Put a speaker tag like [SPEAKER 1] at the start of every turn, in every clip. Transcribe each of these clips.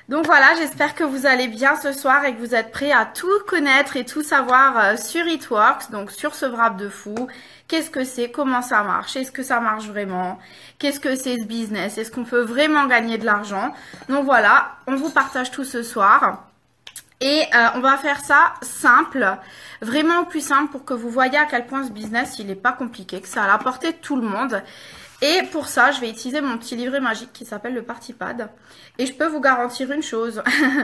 [SPEAKER 1] Donc voilà, j'espère que vous allez bien ce soir et que vous êtes prêts à tout connaître et tout savoir sur It Works, donc sur ce wrap de fou. Qu'est-ce que c'est? Comment ça marche? Est-ce que ça marche vraiment? Qu'est-ce que c'est ce business? Est-ce qu'on peut vraiment gagner de l'argent? Donc voilà, on vous partage tout ce soir. Et on va faire ça simple, vraiment au plus simple pour que vous voyez à quel point ce business, il n'est pas compliqué, que ça a la portée de tout le monde. Et pour ça, je vais utiliser mon petit livret magique qui s'appelle le Party Pad. Et je peux vous garantir une chose,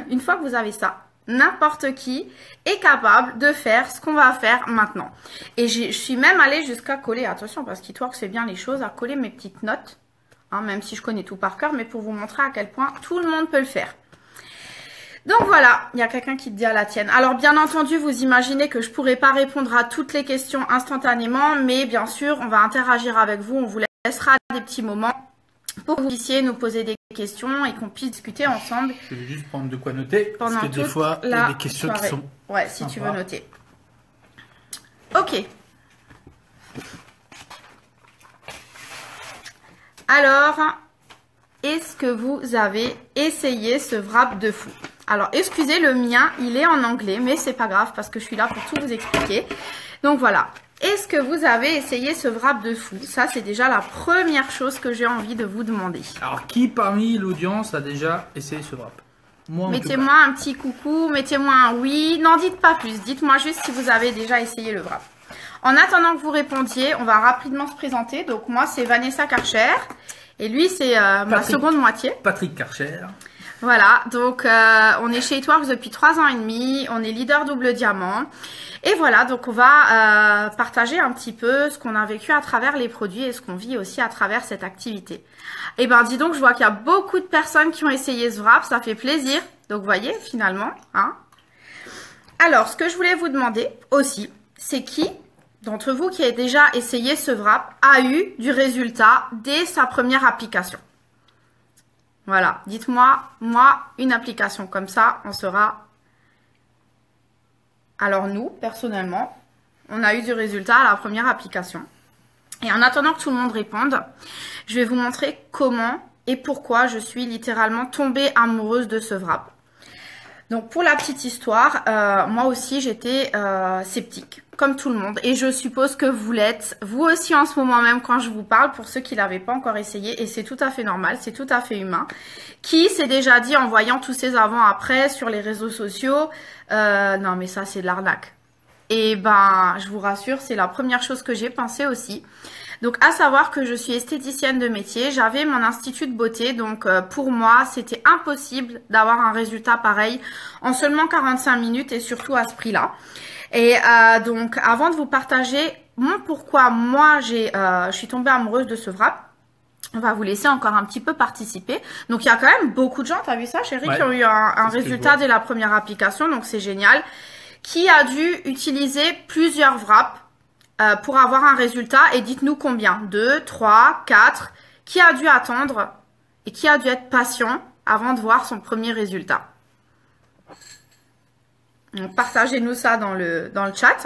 [SPEAKER 1] une fois que vous avez ça, n'importe qui est capable de faire ce qu'on va faire maintenant. Et je suis même allée jusqu'à coller, attention parce qu'It Works fait bien les choses, à coller mes petites notes, hein, même si je connais tout par cœur, mais pour vous montrer à quel point tout le monde peut le faire. Donc voilà, il y a quelqu'un qui te dit à la tienne. Alors bien entendu, vous imaginez que je ne pourrai pas répondre à toutes les questions instantanément, mais bien sûr, on va interagir avec vous, on vous laissera des petits moments pour que vous puissiez nous poser des questions et qu'on puisse discuter ensemble.
[SPEAKER 2] Je vais juste prendre de quoi noter,
[SPEAKER 1] pendant
[SPEAKER 2] parce que des fois, il y a des questions
[SPEAKER 1] soirée.
[SPEAKER 2] qui sont...
[SPEAKER 1] Ouais, si tu veux noter. Ok. Alors, est-ce que vous avez essayé ce wrap de fou? Alors, excusez, le mien, il est en anglais, mais c'est pas grave parce que je suis là pour tout vous expliquer. Donc voilà. Est-ce que vous avez essayé ce wrap de fou? Ça, c'est déjà la première chose que j'ai envie de vous demander.
[SPEAKER 2] Alors, qui parmi l'audience a déjà essayé ce wrap? Moi,
[SPEAKER 1] mettez-moi un petit coucou, mettez-moi un oui. Non, dites pas plus. Dites-moi juste si vous avez déjà essayé le wrap. En attendant que vous répondiez, on va rapidement se présenter. Donc, moi, c'est Vanessa Karcher. Et lui, c'est ma seconde moitié.
[SPEAKER 2] Patrick Karcher.
[SPEAKER 1] Voilà, donc on est chez It Works depuis 3 ans et demi, on est leader double diamant. Et voilà, donc on va partager un petit peu ce qu'on a vécu à travers les produits et ce qu'on vit aussi à travers cette activité. Et ben dis donc, je vois qu'il y a beaucoup de personnes qui ont essayé ce wrap, ça fait plaisir. Donc vous voyez, finalement. Hein. Alors, ce que je voulais vous demander aussi, c'est qui d'entre vous qui a déjà essayé ce wrap a eu du résultat dès sa première application? Voilà, dites-moi, moi, une application comme ça, on sera... Alors nous, personnellement, on a eu du résultat à la première application. Et en attendant que tout le monde réponde, je vais vous montrer comment et pourquoi je suis littéralement tombée amoureuse de ce wrap. Donc pour la petite histoire, moi aussi j'étais sceptique, comme tout le monde. Et je suppose que vous l'êtes, vous aussi en ce moment même quand je vous parle, pour ceux qui ne l'avaient pas encore essayé. Et c'est tout à fait normal, c'est tout à fait humain. Qui s'est déjà dit en voyant tous ces avant-après sur les réseaux sociaux, non mais ça c'est de l'arnaque. Et ben je vous rassure, c'est la première chose que j'ai pensé aussi. Donc, à savoir que je suis esthéticienne de métier, j'avais mon institut de beauté, donc pour moi, c'était impossible d'avoir un résultat pareil en seulement 45 minutes et surtout à ce prix-là. Et donc, avant de vous partager mon pourquoi moi, je suis tombée amoureuse de ce wrap, on va vous laisser encore un petit peu participer. Donc, il y a quand même beaucoup de gens, t'as vu ça, chérie, qui ont eu un résultat dès la première application, donc c'est génial, qui a dû utiliser plusieurs wraps pour avoir un résultat, et dites-nous combien, 2, 3, 4, qui a dû attendre et qui a dû être patient avant de voir son premier résultat. Partagez-nous ça dans le chat.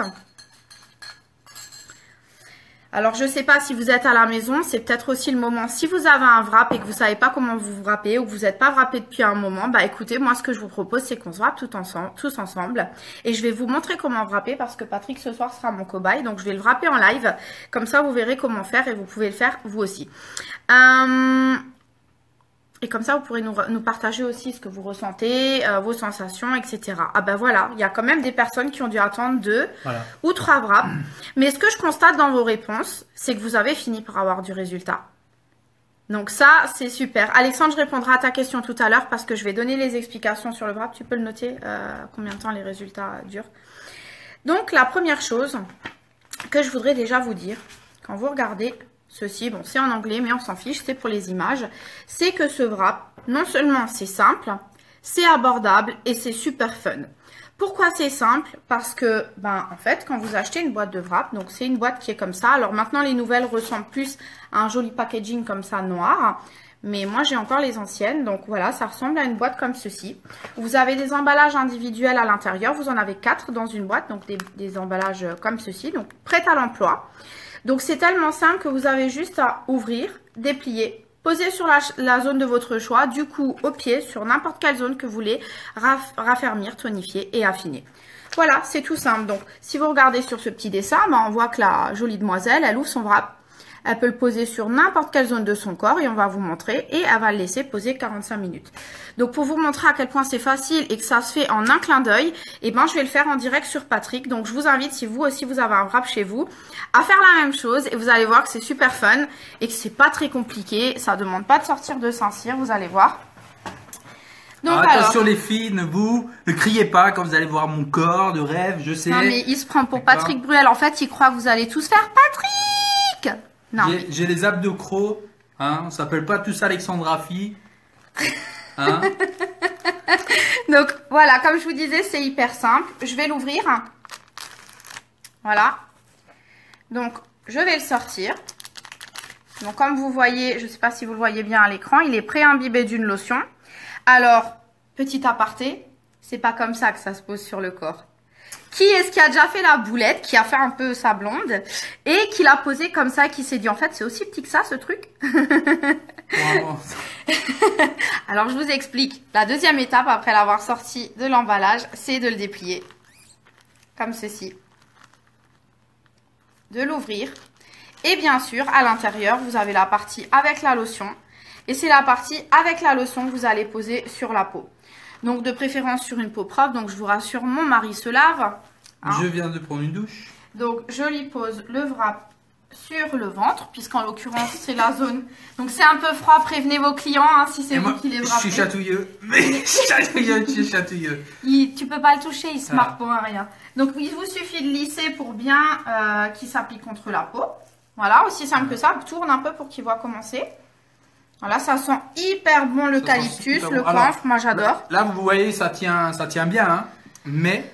[SPEAKER 1] Alors, je ne sais pas si vous êtes à la maison, c'est peut-être aussi le moment. Si vous avez un wrap et que vous ne savez pas comment vous wrappez ou que vous n'êtes pas wrappé depuis un moment, bah écoutez, moi ce que je vous propose, c'est qu'on se wrappe tous ensemble. Et je vais vous montrer comment wrapper parce que Patrick ce soir sera mon cobaye. Donc je vais le wrapper en live. Comme ça, vous verrez comment faire et vous pouvez le faire vous aussi. Et comme ça, vous pourrez nous partager aussi ce que vous ressentez, vos sensations, etc. Ah ben voilà, il y a quand même des personnes qui ont dû attendre 2 ou 3 wraps. Mais ce que je constate dans vos réponses, c'est que vous avez fini par avoir du résultat. Donc ça, c'est super. Alexandre, je répondrai à ta question tout à l'heure parce que je vais donner les explications sur le wrap. Tu peux le noter, combien de temps les résultats durent. Donc la première chose que je voudrais déjà vous dire, quand vous regardez... Ceci, bon, c'est en anglais, mais on s'en fiche, c'est pour les images. C'est que ce wrap, non seulement c'est simple, c'est abordable et c'est super fun. Pourquoi c'est simple? Parce que, ben, en fait, quand vous achetez une boîte de wrap, donc c'est une boîte qui est comme ça. Alors maintenant, les nouvelles ressemblent plus à un joli packaging comme ça, noir. Mais moi, j'ai encore les anciennes. Donc voilà, ça ressemble à une boîte comme ceci. Vous avez des emballages individuels à l'intérieur. Vous en avez 4 dans une boîte, donc des emballages comme ceci, donc prêts à l'emploi. Donc, c'est tellement simple que vous avez juste à ouvrir, déplier posez sur la zone de votre choix, du cou au pied, sur n'importe quelle zone que vous voulez raffermir, tonifier et affiner. Voilà, c'est tout simple. Donc, si vous regardez sur ce petit dessin, on voit que la jolie demoiselle, elle ouvre son wrap. Elle peut le poser sur n'importe quelle zone de son corps et on va vous montrer et elle va le laisser poser 45 minutes. Donc pour vous montrer à quel point c'est facile et que ça se fait en un clin d'œil, je vais le faire en direct sur Patrick. Donc je vous invite, si vous aussi vous avez un wrap chez vous, à faire la même chose et vous allez voir que c'est super fun et que c'est pas très compliqué. Ça demande pas de sortir de Saint-Cyr, vous allez voir. Donc,
[SPEAKER 2] attention les filles, ne criez pas quand vous allez voir mon corps de rêve, je sais.
[SPEAKER 1] Non mais il se prend pour Patrick Bruel, en fait il croit que vous allez tous faire Patrick.
[SPEAKER 2] J'ai les abdos crocs, hein, on s'appelle pas tous Alexandra Fille. Hein.
[SPEAKER 1] Donc voilà, comme je vous disais, c'est hyper simple. Je vais l'ouvrir. Voilà. Donc je vais le sortir. Donc comme vous voyez, je ne sais pas si vous le voyez bien à l'écran, il est pré-imbibé d'une lotion. Alors, petit aparté, c'est pas comme ça que ça se pose sur le corps. Qui est-ce qui a déjà fait la boulette, qui a fait un peu sa blonde et qui l'a posé comme ça, qui s'est dit en fait c'est aussi petit que ça ce truc.
[SPEAKER 2] Wow.
[SPEAKER 1] Alors je vous explique. La deuxième étape après l'avoir sorti de l'emballage, c'est de le déplier comme ceci, de l'ouvrir et bien sûr à l'intérieur vous avez la partie avec la lotion et c'est la partie avec la lotion que vous allez poser sur la peau. Donc de préférence sur une peau propre. Donc je vous rassure, mon mari se lave. Hein.
[SPEAKER 2] Je viens de prendre une douche.
[SPEAKER 1] Donc je lui pose le wrap sur le ventre, puisqu'en l'occurrence c'est la zone. Donc c'est un peu froid, prévenez vos clients hein, si c'est vous qui les wrappez.
[SPEAKER 2] Je suis chatouilleux, mais je suis chatouilleux.
[SPEAKER 1] Tu peux pas le toucher, il se marque pour un rien. Donc il vous suffit de lisser pour bien qu'il s'applique contre la peau. Voilà, aussi simple que ça. Tourne un peu pour qu'il voit comment c'est. Voilà, ça sent hyper bon l'eucalyptus, le camphre, moi j'adore.
[SPEAKER 2] Là, vous voyez, ça tient bien, hein, mais...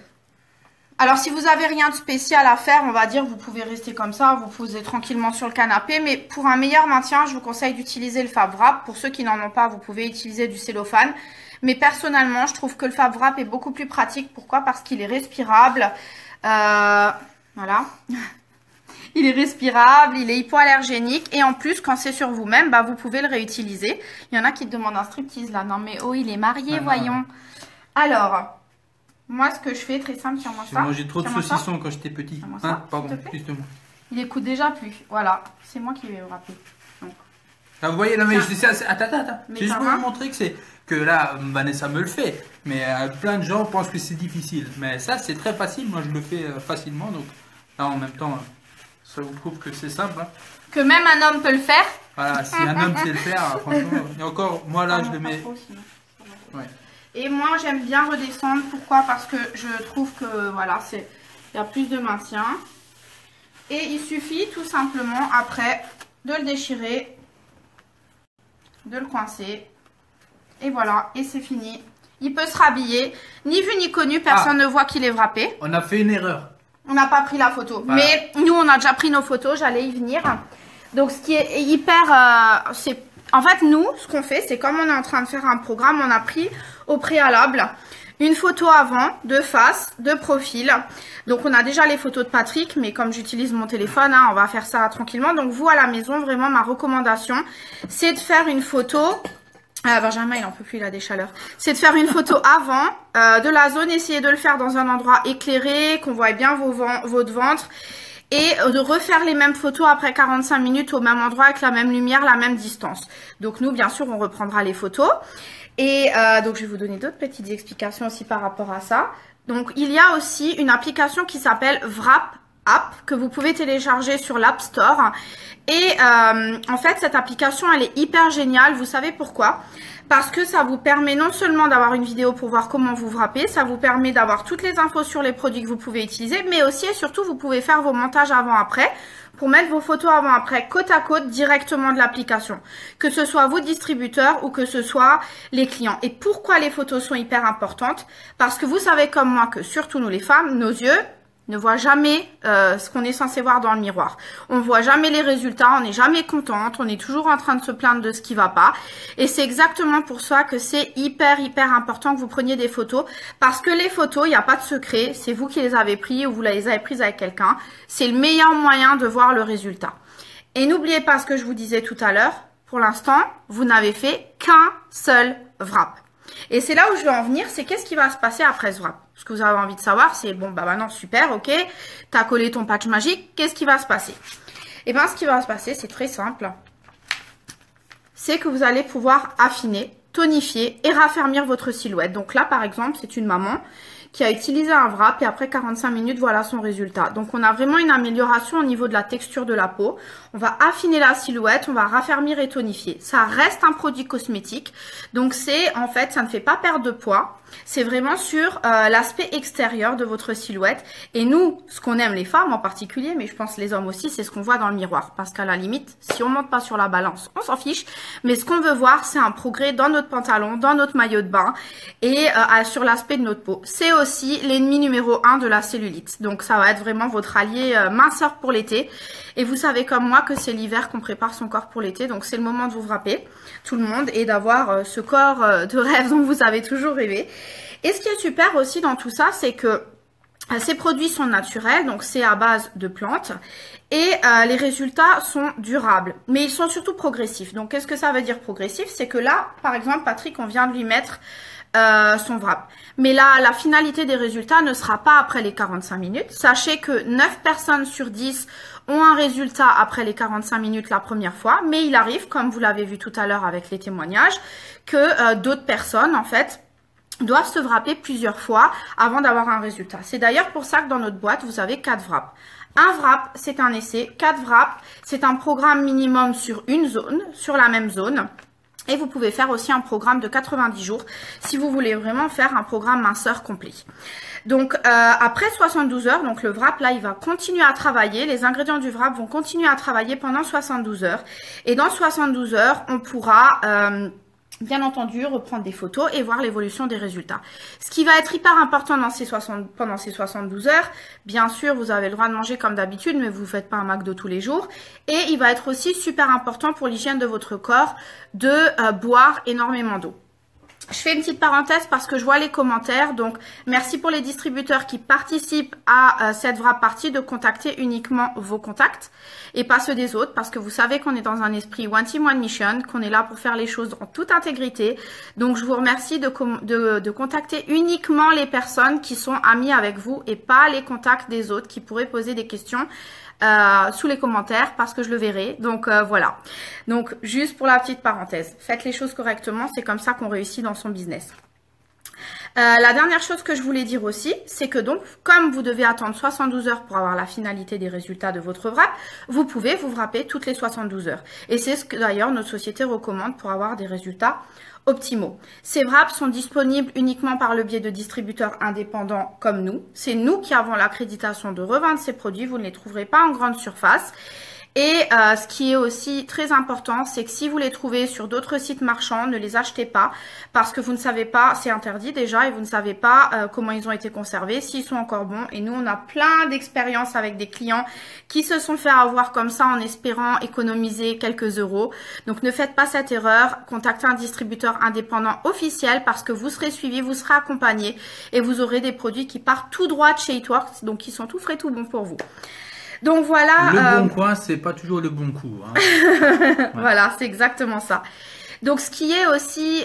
[SPEAKER 1] Alors, si vous avez rien de spécial à faire, on va dire, vous pouvez rester comme ça, vous posez tranquillement sur le canapé. Mais pour un meilleur maintien, je vous conseille d'utiliser le Fab Wrap. Pour ceux qui n'en ont pas, vous pouvez utiliser du cellophane. Mais personnellement, je trouve que le Fab Wrap est beaucoup plus pratique. Pourquoi? Parce qu'il est respirable. Voilà. Il est respirable, il est hypoallergénique et en plus, quand c'est sur vous-même, vous pouvez le réutiliser. Il y en a qui te demandent un striptease là. Non mais oh, il est marié, voyons. Alors, moi ce que je fais, très simple, tiens-moi ça.
[SPEAKER 2] J'ai mangé trop de saucissons quand j'étais petit. Hein, pardon, excuse-moi.
[SPEAKER 1] Il écoute déjà plus. Voilà, c'est moi qui vais le rappeler.
[SPEAKER 2] Ah, vous voyez, non mais je dis ça, attends. C'est juste pour vous montrer que là, Vanessa me le fait. Mais plein de gens pensent que c'est difficile. Mais ça, c'est très facile. Moi, je le fais facilement. Donc là, en même temps... Ça vous prouve que c'est simple. Hein.
[SPEAKER 1] Que même un homme peut le faire.
[SPEAKER 2] Voilà, si un homme sait le faire, franchement. Et encore, moi là, je le mets.
[SPEAKER 1] Ouais. Et moi, j'aime bien redescendre. Pourquoi? Parce que je trouve que voilà, il y a plus de maintien. Et il suffit tout simplement après de le déchirer, de le coincer. Et voilà, et c'est fini. Il peut se rhabiller. Ni vu ni connu, personne ne voit qu'il est wrappé.
[SPEAKER 2] On a fait une erreur.
[SPEAKER 1] On n'a pas pris la photo. Voilà. Mais nous, on a déjà pris nos photos. J'allais y venir. Donc, ce qui est hyper... En fait, nous, ce qu'on fait, c'est comme on est en train de faire un programme, on a pris au préalable une photo avant, de face, de profil. Donc, on a déjà les photos de Patrick, mais comme j'utilise mon téléphone, hein, on va faire ça tranquillement. Donc, vous, à la maison, vraiment, ma recommandation, c'est de faire une photo... Benjamin, il en peut plus, il a des chaleurs. C'est de faire une photo avant de la zone, essayez de le faire dans un endroit éclairé, qu'on voit bien votre ventre. Et de refaire les mêmes photos après 45 minutes au même endroit avec la même lumière, la même distance. Donc nous, bien sûr, on reprendra les photos. Et donc je vais vous donner d'autres petites explications aussi par rapport à ça. Donc il y a aussi une application qui s'appelle Wrap App que vous pouvez télécharger sur l'App Store. Et en fait, cette application, elle est hyper géniale. Vous savez pourquoi? Parce que ça vous permet non seulement d'avoir une vidéo pour voir comment vous wrappez, ça vous permet d'avoir toutes les infos sur les produits que vous pouvez utiliser, mais aussi et surtout, vous pouvez faire vos montages avant-après pour mettre vos photos avant-après côte à côte directement de l'application. Que ce soit vos distributeurs ou que ce soit les clients. Et pourquoi les photos sont hyper importantes? Parce que vous savez comme moi que surtout nous les femmes, nos yeux ne voit jamais ce qu'on est censé voir dans le miroir. On voit jamais les résultats, on n'est jamais contente, on est toujours en train de se plaindre de ce qui va pas. Et c'est exactement pour ça que c'est hyper important que vous preniez des photos. Parce que les photos, il n'y a pas de secret, c'est vous qui les avez prises ou vous les avez prises avec quelqu'un. C'est le meilleur moyen de voir le résultat. Et n'oubliez pas ce que je vous disais tout à l'heure, pour l'instant, vous n'avez fait qu'un seul wrap. Et c'est là où je vais en venir, c'est qu'est-ce qui va se passer après ce wrap. Ce que vous avez envie de savoir, c'est bon, bah maintenant, super, ok, tu as collé ton patch magique, qu'est-ce qui va se passer? Eh bien, ce qui va se passer, c'est très simple. C'est que vous allez pouvoir affiner, tonifier et raffermir votre silhouette. Donc là, par exemple, c'est une maman qui a utilisé un wrap et après 45 minutes, voilà son résultat. Donc, on a vraiment une amélioration au niveau de la texture de la peau. On va affiner la silhouette, on va raffermir et tonifier. Ça reste un produit cosmétique. Donc, en fait, ça ne fait pas perdre de poids. C'est vraiment sur l'aspect extérieur de votre silhouette. Et nous, ce qu'on aime les femmes en particulier, mais je pense les hommes aussi, c'est ce qu'on voit dans le miroir. Parce qu'à la limite, si on monte pas sur la balance, on s'en fiche. Mais ce qu'on veut voir, c'est un progrès dans notre pantalon, dans notre maillot de bain et sur l'aspect de notre peau. C'est aussi l'ennemi numéro 1 de la cellulite. Donc ça va être vraiment votre allié minceur pour l'été. Et vous savez comme moi que c'est l'hiver qu'on prépare son corps pour l'été. Donc c'est le moment de vous wrapper, tout le monde, et d'avoir ce corps de rêve dont vous avez toujours rêvé. Et ce qui est super aussi dans tout ça, c'est que ces produits sont naturels, donc c'est à base de plantes. Et les résultats sont durables, mais ils sont surtout progressifs. Donc qu'est-ce que ça veut dire progressif? C'est que là, par exemple, Patrick, on vient de lui mettre son wrap. Mais là, la finalité des résultats ne sera pas après les 45 minutes. Sachez que 9 personnes sur 10 ont un résultat après les 45 minutes la première fois. Mais il arrive, comme vous l'avez vu tout à l'heure avec les témoignages, que d'autres personnes, en fait, doivent se wrapper plusieurs fois avant d'avoir un résultat. C'est d'ailleurs pour ça que dans notre boîte, vous avez 4 wraps. Un wrap, c'est un essai. 4 wraps, c'est un programme minimum sur une zone, sur la même zone. Et vous pouvez faire aussi un programme de 90 jours si vous voulez vraiment faire un programme minceur complet. Donc, après 72 heures, donc le wrap, là, il va continuer à travailler. Les ingrédients du wrap vont continuer à travailler pendant 72 heures. Et dans 72 heures, on pourra... bien entendu, reprendre des photos et voir l'évolution des résultats. Ce qui va être hyper important pendant ces 72 heures, bien sûr, vous avez le droit de manger comme d'habitude, mais vous ne faites pas un McDo tous les jours. Et il va être aussi super important pour l'hygiène de votre corps de boire énormément d'eau. Je fais une petite parenthèse parce que je vois les commentaires, donc merci pour les distributeurs qui participent à cette wrap party de contacter uniquement vos contacts et pas ceux des autres, parce que vous savez qu'on est dans un esprit one team, one mission, qu'on est là pour faire les choses en toute intégrité. Donc je vous remercie de contacter uniquement les personnes qui sont amies avec vous et pas les contacts des autres qui pourraient poser des questions sous les commentaires parce que je le verrai. Donc voilà. Donc juste pour la petite parenthèse, faites les choses correctement, c'est comme ça qu'on réussit dans son business. La dernière chose que je voulais dire aussi, c'est que donc, comme vous devez attendre 72 heures pour avoir la finalité des résultats de votre wrap, vous pouvez vous wrapper toutes les 72 heures. Et c'est ce que d'ailleurs notre société recommande pour avoir des résultats optimaux. Ces wraps sont disponibles uniquement par le biais de distributeurs indépendants comme nous. C'est nous qui avons l'accréditation de revendre ces produits. Vous ne les trouverez pas en grande surface. Et ce qui est aussi très important, c'est que si vous les trouvez sur d'autres sites marchands, ne les achetez pas parce que vous ne savez pas, c'est interdit déjà, et vous ne savez pas comment ils ont été conservés, s'ils sont encore bons. Et nous, on a plein d'expériences avec des clients qui se sont fait avoir comme ça en espérant économiser quelques euros. Donc ne faites pas cette erreur, contactez un distributeur indépendant officiel parce que vous serez suivi, vous serez accompagné et vous aurez des produits qui partent tout droit de chez It Works, donc qui sont tout frais, tout bons pour vous. Donc voilà.
[SPEAKER 2] Le bon coin, c'est pas toujours le bon coup. Hein.
[SPEAKER 1] Ouais. Voilà, c'est exactement ça. Donc ce qui est aussi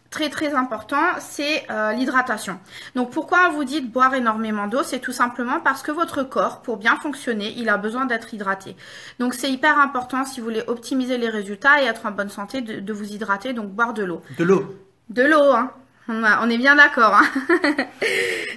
[SPEAKER 1] très très important, c'est l'hydratation. Donc pourquoi on vous dit de boire énormément d'eau? C'est tout simplement parce que votre corps, pour bien fonctionner, il a besoin d'être hydraté. Donc c'est hyper important si vous voulez optimiser les résultats et être en bonne santé de vous hydrater, donc boire de l'eau.
[SPEAKER 2] De l'eau.
[SPEAKER 1] De l'eau, hein. On est bien d'accord. Hein.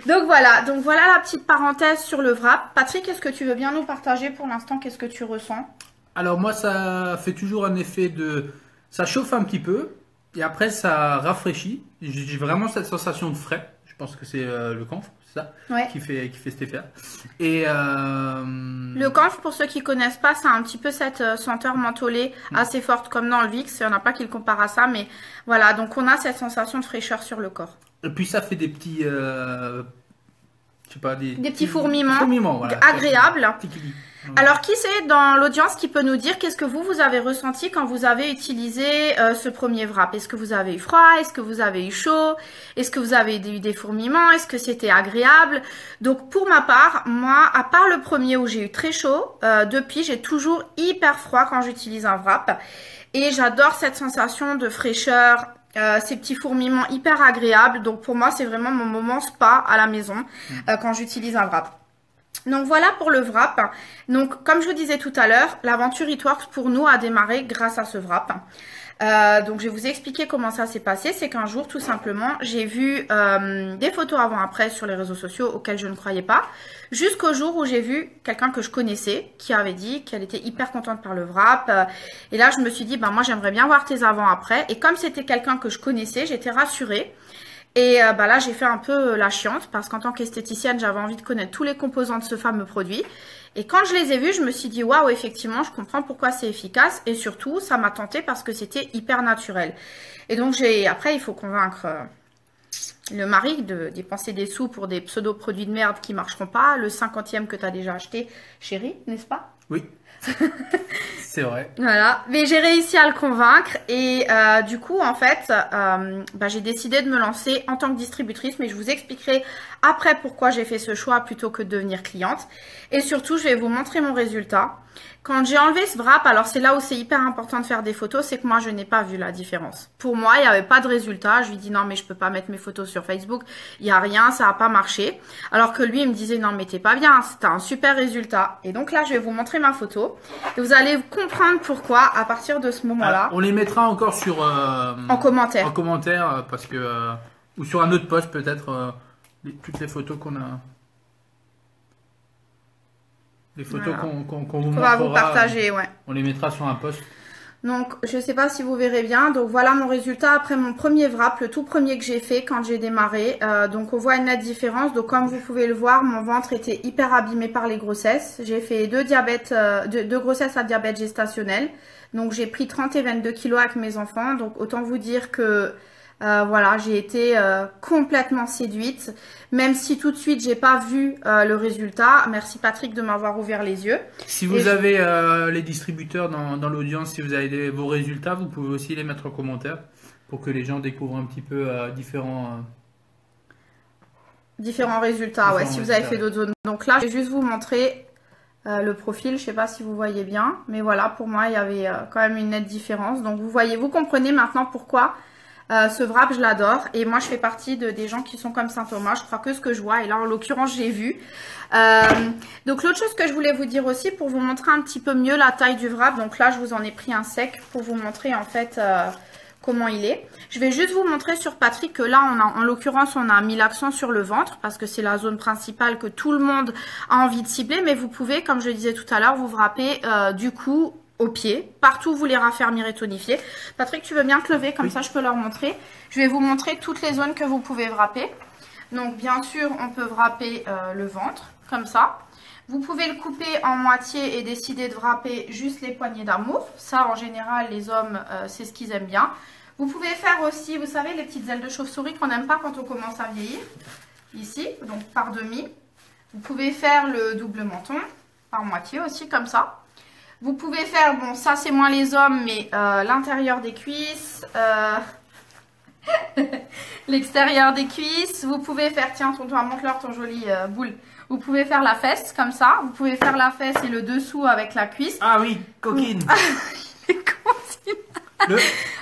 [SPEAKER 1] Donc voilà la petite parenthèse sur le wrap. Patrick, est-ce que tu veux bien nous partager pour l'instant qu'est-ce que tu ressens?
[SPEAKER 2] Alors moi, ça fait toujours un effet de... Ça chauffe un petit peu et après ça rafraîchit. J'ai vraiment cette sensation de frais. Je pense que c'est le camphre, c'est ça,
[SPEAKER 1] ouais,
[SPEAKER 2] qui fait cet effet-là. Et
[SPEAKER 1] le camphre, pour ceux qui connaissent pas, c'est un petit peu cette senteur mentholée assez forte comme dans le Vicks. Il n'y en a pas qui le comparent à ça, mais voilà. Donc on a cette sensation de fraîcheur sur le corps.
[SPEAKER 2] Et puis ça fait des petits... je sais pas, des
[SPEAKER 1] petits fourmillements,
[SPEAKER 2] voilà,
[SPEAKER 1] agréables. Alors, qui c'est dans l'audience qui peut nous dire qu'est-ce que vous avez ressenti quand vous avez utilisé ce premier wrap? Est-ce que vous avez eu froid? Est-ce que vous avez eu chaud? Est-ce que vous avez eu des fourmillements? Est-ce que c'était agréable? Donc, pour ma part, moi, à part le premier où j'ai eu très chaud, depuis, j'ai toujours hyper froid quand j'utilise un wrap. Et j'adore cette sensation de fraîcheur, ces petits fourmillements hyper agréables. Donc, pour moi, c'est vraiment mon moment spa à la maison quand j'utilise un wrap. Donc voilà pour le wrap. Donc comme je vous disais tout à l'heure, l'aventure It Works pour nous a démarré grâce à ce wrap. Donc je vais vous expliquer comment ça s'est passé. C'est qu'un jour tout simplement j'ai vu des photos avant-après sur les réseaux sociaux auxquelles je ne croyais pas. Jusqu'au jour où j'ai vu quelqu'un que je connaissais qui avait dit qu'elle était hyper contente par le wrap. Et là je me suis dit ben moi j'aimerais bien voir tes avant-après. Et comme c'était quelqu'un que je connaissais, j'étais rassurée. Et bah là, j'ai fait un peu la chiante parce qu'en tant qu'esthéticienne, j'avais envie de connaître tous les composants de ce fameux produit. Et quand je les ai vus, je me suis dit, waouh, effectivement, je comprends pourquoi c'est efficace. Et surtout, ça m'a tenté parce que c'était hyper naturel. Et donc, après, il faut convaincre le mari de dépenser des sous pour des pseudo-produits de merde qui marcheront pas. Le 50e que tu as déjà acheté, chérie, n'est-ce pas?
[SPEAKER 2] Oui. C'est vrai.
[SPEAKER 1] Voilà, mais j'ai réussi à le convaincre et du coup en fait bah, j'ai décidé de me lancer en tant que distributrice, mais je vous expliquerai après pourquoi j'ai fait ce choix plutôt que de devenir cliente. Et surtout je vais vous montrer mon résultat. Quand j'ai enlevé ce wrap, alors c'est là où c'est hyper important de faire des photos, c'est que moi je n'ai pas vu la différence. Pour moi, il n'y avait pas de résultat. Je lui dis non mais je peux pas mettre mes photos sur Facebook, il n'y a rien, ça n'a pas marché. Alors que lui il me disait non mais t'es pas bien, c'était un super résultat. Et donc là je vais vous montrer ma photo et vous allez comprendre pourquoi à partir de ce moment-là.
[SPEAKER 2] On les mettra encore sur
[SPEAKER 1] en commentaire.
[SPEAKER 2] En commentaire parce que ou sur un autre post peut-être toutes les photos qu'on a. Les photos
[SPEAKER 1] voilà.
[SPEAKER 2] qu'on vous
[SPEAKER 1] va vous partager, ouais.
[SPEAKER 2] On les mettra sur un post.
[SPEAKER 1] Donc, je ne sais pas si vous verrez bien. Donc, voilà mon résultat après mon premier wrap, le tout premier que j'ai fait quand j'ai démarré. Donc, on voit une nette différence. Donc, comme vous pouvez le voir, mon ventre était hyper abîmé par les grossesses. J'ai fait deux grossesses à diabète gestationnel. Donc, j'ai pris 30 et 22 kilos avec mes enfants. Donc, autant vous dire que voilà, j'ai été complètement séduite, même si tout de suite j'ai pas vu le résultat. Merci Patrick de m'avoir ouvert les yeux.
[SPEAKER 2] Si vous avez les distributeurs dans l'audience, si vous avez vos résultats, vous pouvez aussi les mettre en commentaire pour que les gens découvrent un petit peu différents
[SPEAKER 1] résultats. Ouais, si vous avez fait d'autres zones. Donc là, je vais juste vous montrer le profil. Je sais pas si vous voyez bien, mais voilà, pour moi il y avait quand même une nette différence. Donc vous voyez, vous comprenez maintenant pourquoi. Ce wrap, je l'adore. Et moi, je fais partie des gens qui sont comme Saint-Thomas. Je crois que ce que je vois. Et là, en l'occurrence, j'ai vu. Donc, l'autre chose que je voulais vous dire aussi, pour vous montrer un petit peu mieux la taille du wrap. Donc là, je vous en ai pris un sec pour vous montrer, en fait, comment il est. Je vais juste vous montrer sur Patrick que là, en l'occurrence, on a mis l'accent sur le ventre. Parce que c'est la zone principale que tout le monde a envie de cibler. Mais vous pouvez, comme je le disais tout à l'heure, vous wrapper du coup au pied, partout où vous les raffermir et tonifier. Patrick, tu veux bien te lever, comme ça je peux leur montrer. Je vais vous montrer toutes les zones que vous pouvez wrapper. Donc bien sûr, on peut wrapper le ventre, comme ça. Vous pouvez le couper en moitié et décider de wrapper juste les poignées d'amour. Ça, en général, les hommes, c'est ce qu'ils aiment bien. Vous pouvez faire aussi, vous savez, les petites ailes de chauve-souris qu'on n'aime pas quand on commence à vieillir. Ici, donc par demi. Vous pouvez faire le double menton, par moitié aussi, comme ça. Vous pouvez faire, bon ça c'est moins les hommes, mais l'intérieur des cuisses, l'extérieur des cuisses. Vous pouvez faire, tiens tonton, montre-leur ton joli boule. Vous pouvez faire la fesse comme ça. Vous pouvez faire la fesse et le dessous avec la cuisse.
[SPEAKER 2] Ah oui, coquine.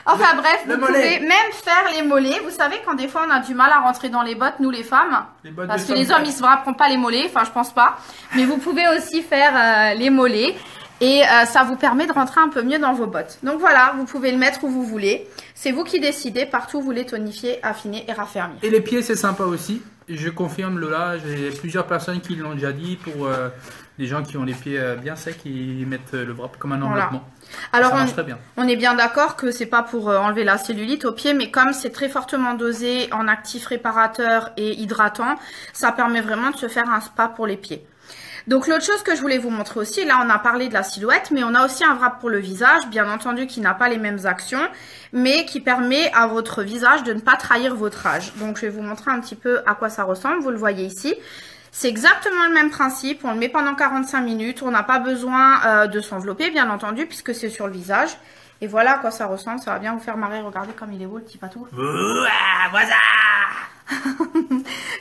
[SPEAKER 1] Enfin bref, vous pouvez même faire les mollets. Vous savez quand des fois on a du mal à rentrer dans les bottes, nous les femmes. Parce que les hommes ils se wrapperont pas les mollets, enfin je pense pas. Mais vous pouvez aussi faire les mollets. Et ça vous permet de rentrer un peu mieux dans vos bottes. Donc voilà, vous pouvez le mettre où vous voulez. C'est vous qui décidez partout où vous les tonifier, affiner et raffermir.
[SPEAKER 2] Et les pieds, c'est sympa aussi. Je confirme, Lola, j'ai plusieurs personnes qui l'ont déjà dit. Pour les gens qui ont les pieds bien secs, ils mettent le wrap comme un enveloppement.
[SPEAKER 1] Voilà. Alors, on est bien d'accord que c'est pas pour enlever la cellulite au pied, mais comme c'est très fortement dosé en actif réparateur et hydratant, ça permet vraiment de se faire un spa pour les pieds. Donc l'autre chose que je voulais vous montrer aussi, là on a parlé de la silhouette, mais on a aussi un wrap pour le visage, bien entendu qui n'a pas les mêmes actions, mais qui permet à votre visage de ne pas trahir votre âge. Donc je vais vous montrer un petit peu à quoi ça ressemble, vous le voyez ici. C'est exactement le même principe, on le met pendant 45 minutes, on n'a pas besoin de s'envelopper bien entendu puisque c'est sur le visage. Et voilà à quoi ça ressemble, ça va bien vous faire marrer, regardez comme il est beau le petit patou.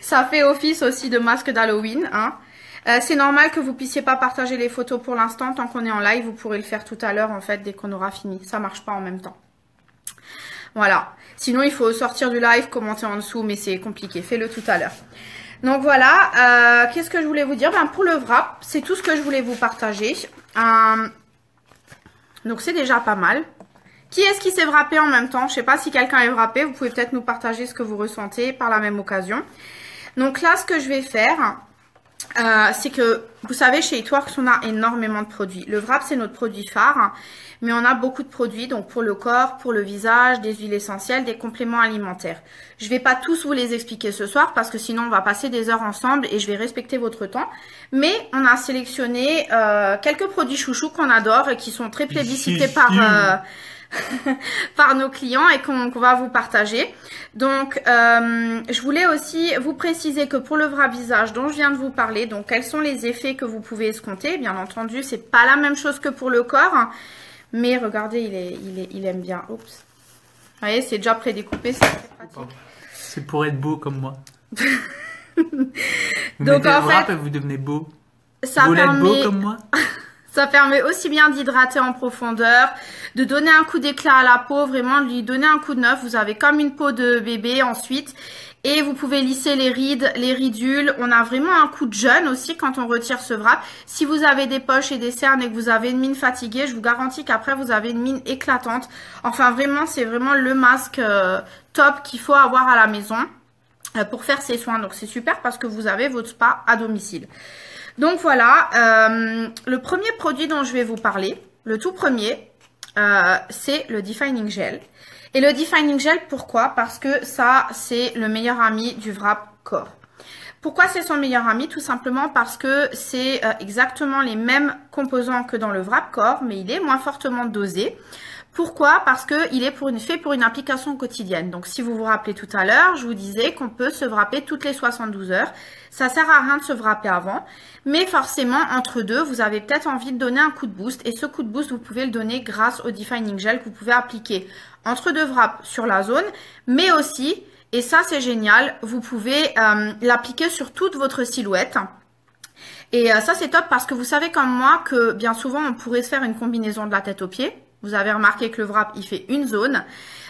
[SPEAKER 1] Ça fait office aussi de masque d'Halloween. Hein. C'est normal que vous puissiez pas partager les photos pour l'instant, tant qu'on est en live, vous pourrez le faire tout à l'heure en fait dès qu'on aura fini, ça marche pas en même temps. Voilà, sinon il faut sortir du live, commenter en dessous, mais c'est compliqué, fais-le tout à l'heure. Donc voilà, qu'est-ce que je voulais vous dire? Ben, pour le wrap, c'est tout ce que je voulais vous partager. Donc c'est déjà pas mal. Qui est-ce qui s'est wrappé en même temps? Je sais pas si quelqu'un est wrappé, vous pouvez peut-être nous partager ce que vous ressentez par la même occasion. Donc là, ce que je vais faire, c'est que, vous savez, chez Eatworks, on a énormément de produits. Le wrap, c'est notre produit phare, mais on a beaucoup de produits, donc pour le corps, pour le visage, des huiles essentielles, des compléments alimentaires. Je vais pas tous vous les expliquer ce soir, parce que sinon, on va passer des heures ensemble et je vais respecter votre temps. Mais on a sélectionné quelques produits chouchous qu'on adore et qui sont très plébiscités par nos clients et qu'on va vous partager. Donc, je voulais aussi vous préciser que pour le wrap visage dont je viens de vous parler, donc quels sont les effets que vous pouvez escompter. Bien entendu, c'est pas la même chose que pour le corps, mais regardez, il aime bien. Oups. Vous voyez, c'est déjà prédécoupé, c'est très pratique.
[SPEAKER 2] C'est pour être beau comme moi. Vous
[SPEAKER 1] donc
[SPEAKER 2] mettez
[SPEAKER 1] en
[SPEAKER 2] le wrap
[SPEAKER 1] fait,
[SPEAKER 2] et vous devenez beau.
[SPEAKER 1] Ça
[SPEAKER 2] vous voulez être beau
[SPEAKER 1] permet...
[SPEAKER 2] comme moi?
[SPEAKER 1] Ça permet aussi bien d'hydrater en profondeur, de donner un coup d'éclat à la peau, vraiment de lui donner un coup de neuf. Vous avez comme une peau de bébé ensuite. Et vous pouvez lisser les rides, les ridules. On a vraiment un coup de jeune aussi quand on retire ce wrap. Si vous avez des poches et des cernes et que vous avez une mine fatiguée, je vous garantis qu'après vous avez une mine éclatante. Enfin vraiment, c'est vraiment le masque top qu'il faut avoir à la maison pour faire ses soins. Donc c'est super parce que vous avez votre spa à domicile. Donc voilà, le premier produit dont je vais vous parler, le tout premier, c'est le Defining Gel. Et le Defining Gel, pourquoi? Parce que ça, c'est le meilleur ami du wrap corps. Pourquoi c'est son meilleur ami? Tout simplement parce que c'est exactement les mêmes composants que dans le wrap corps, mais il est moins fortement dosé. Pourquoi? Parce qu'il est fait pour une application quotidienne. Donc, si vous vous rappelez tout à l'heure, je vous disais qu'on peut se wrapper toutes les 72 heures. Ça sert à rien de se wrapper avant. Mais forcément, entre deux, vous avez peut-être envie de donner un coup de boost. Et ce coup de boost, vous pouvez le donner grâce au Defining Gel que vous pouvez appliquer entre deux wraps sur la zone. Mais aussi, et ça c'est génial, vous pouvez l'appliquer sur toute votre silhouette. Et ça c'est top parce que vous savez comme moi que bien souvent, on pourrait se faire une combinaison de la tête aux pieds. Vous avez remarqué que le wrap, il fait une zone.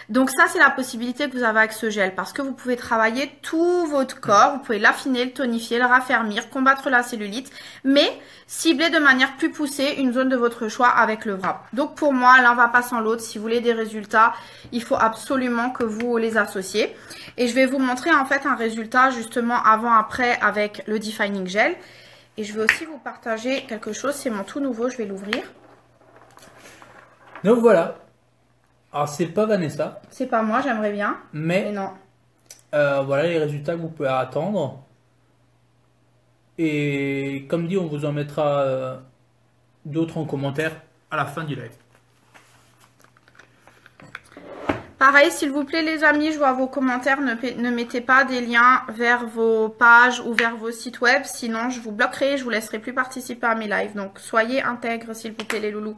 [SPEAKER 1] Donc ça, c'est la possibilité que vous avez avec ce gel parce que vous pouvez travailler tout votre corps. Vous pouvez l'affiner, le tonifier, le raffermir, combattre la cellulite, mais cibler de manière plus poussée une zone de votre choix avec le wrap. Donc pour moi, l'un va pas sans l'autre. Si vous voulez des résultats, il faut absolument que vous les associez. Et je vais vous montrer en fait un résultat justement avant-après avec le Defining Gel. Et je vais aussi vous partager quelque chose. C'est mon tout nouveau, je vais l'ouvrir.
[SPEAKER 2] Donc voilà. Alors c'est pas Vanessa.
[SPEAKER 1] C'est pas moi, j'aimerais bien.
[SPEAKER 2] Mais
[SPEAKER 1] non.
[SPEAKER 2] Voilà les résultats que vous pouvez attendre. Et comme dit, on vous en mettra d'autres en commentaire à la fin du live.
[SPEAKER 1] Pareil, s'il vous plaît les amis, je vois vos commentaires, ne mettez pas des liens vers vos pages ou vers vos sites web, sinon je vous bloquerai, je vous laisserai plus participer à mes lives. Donc soyez intègres s'il vous plaît les loulous.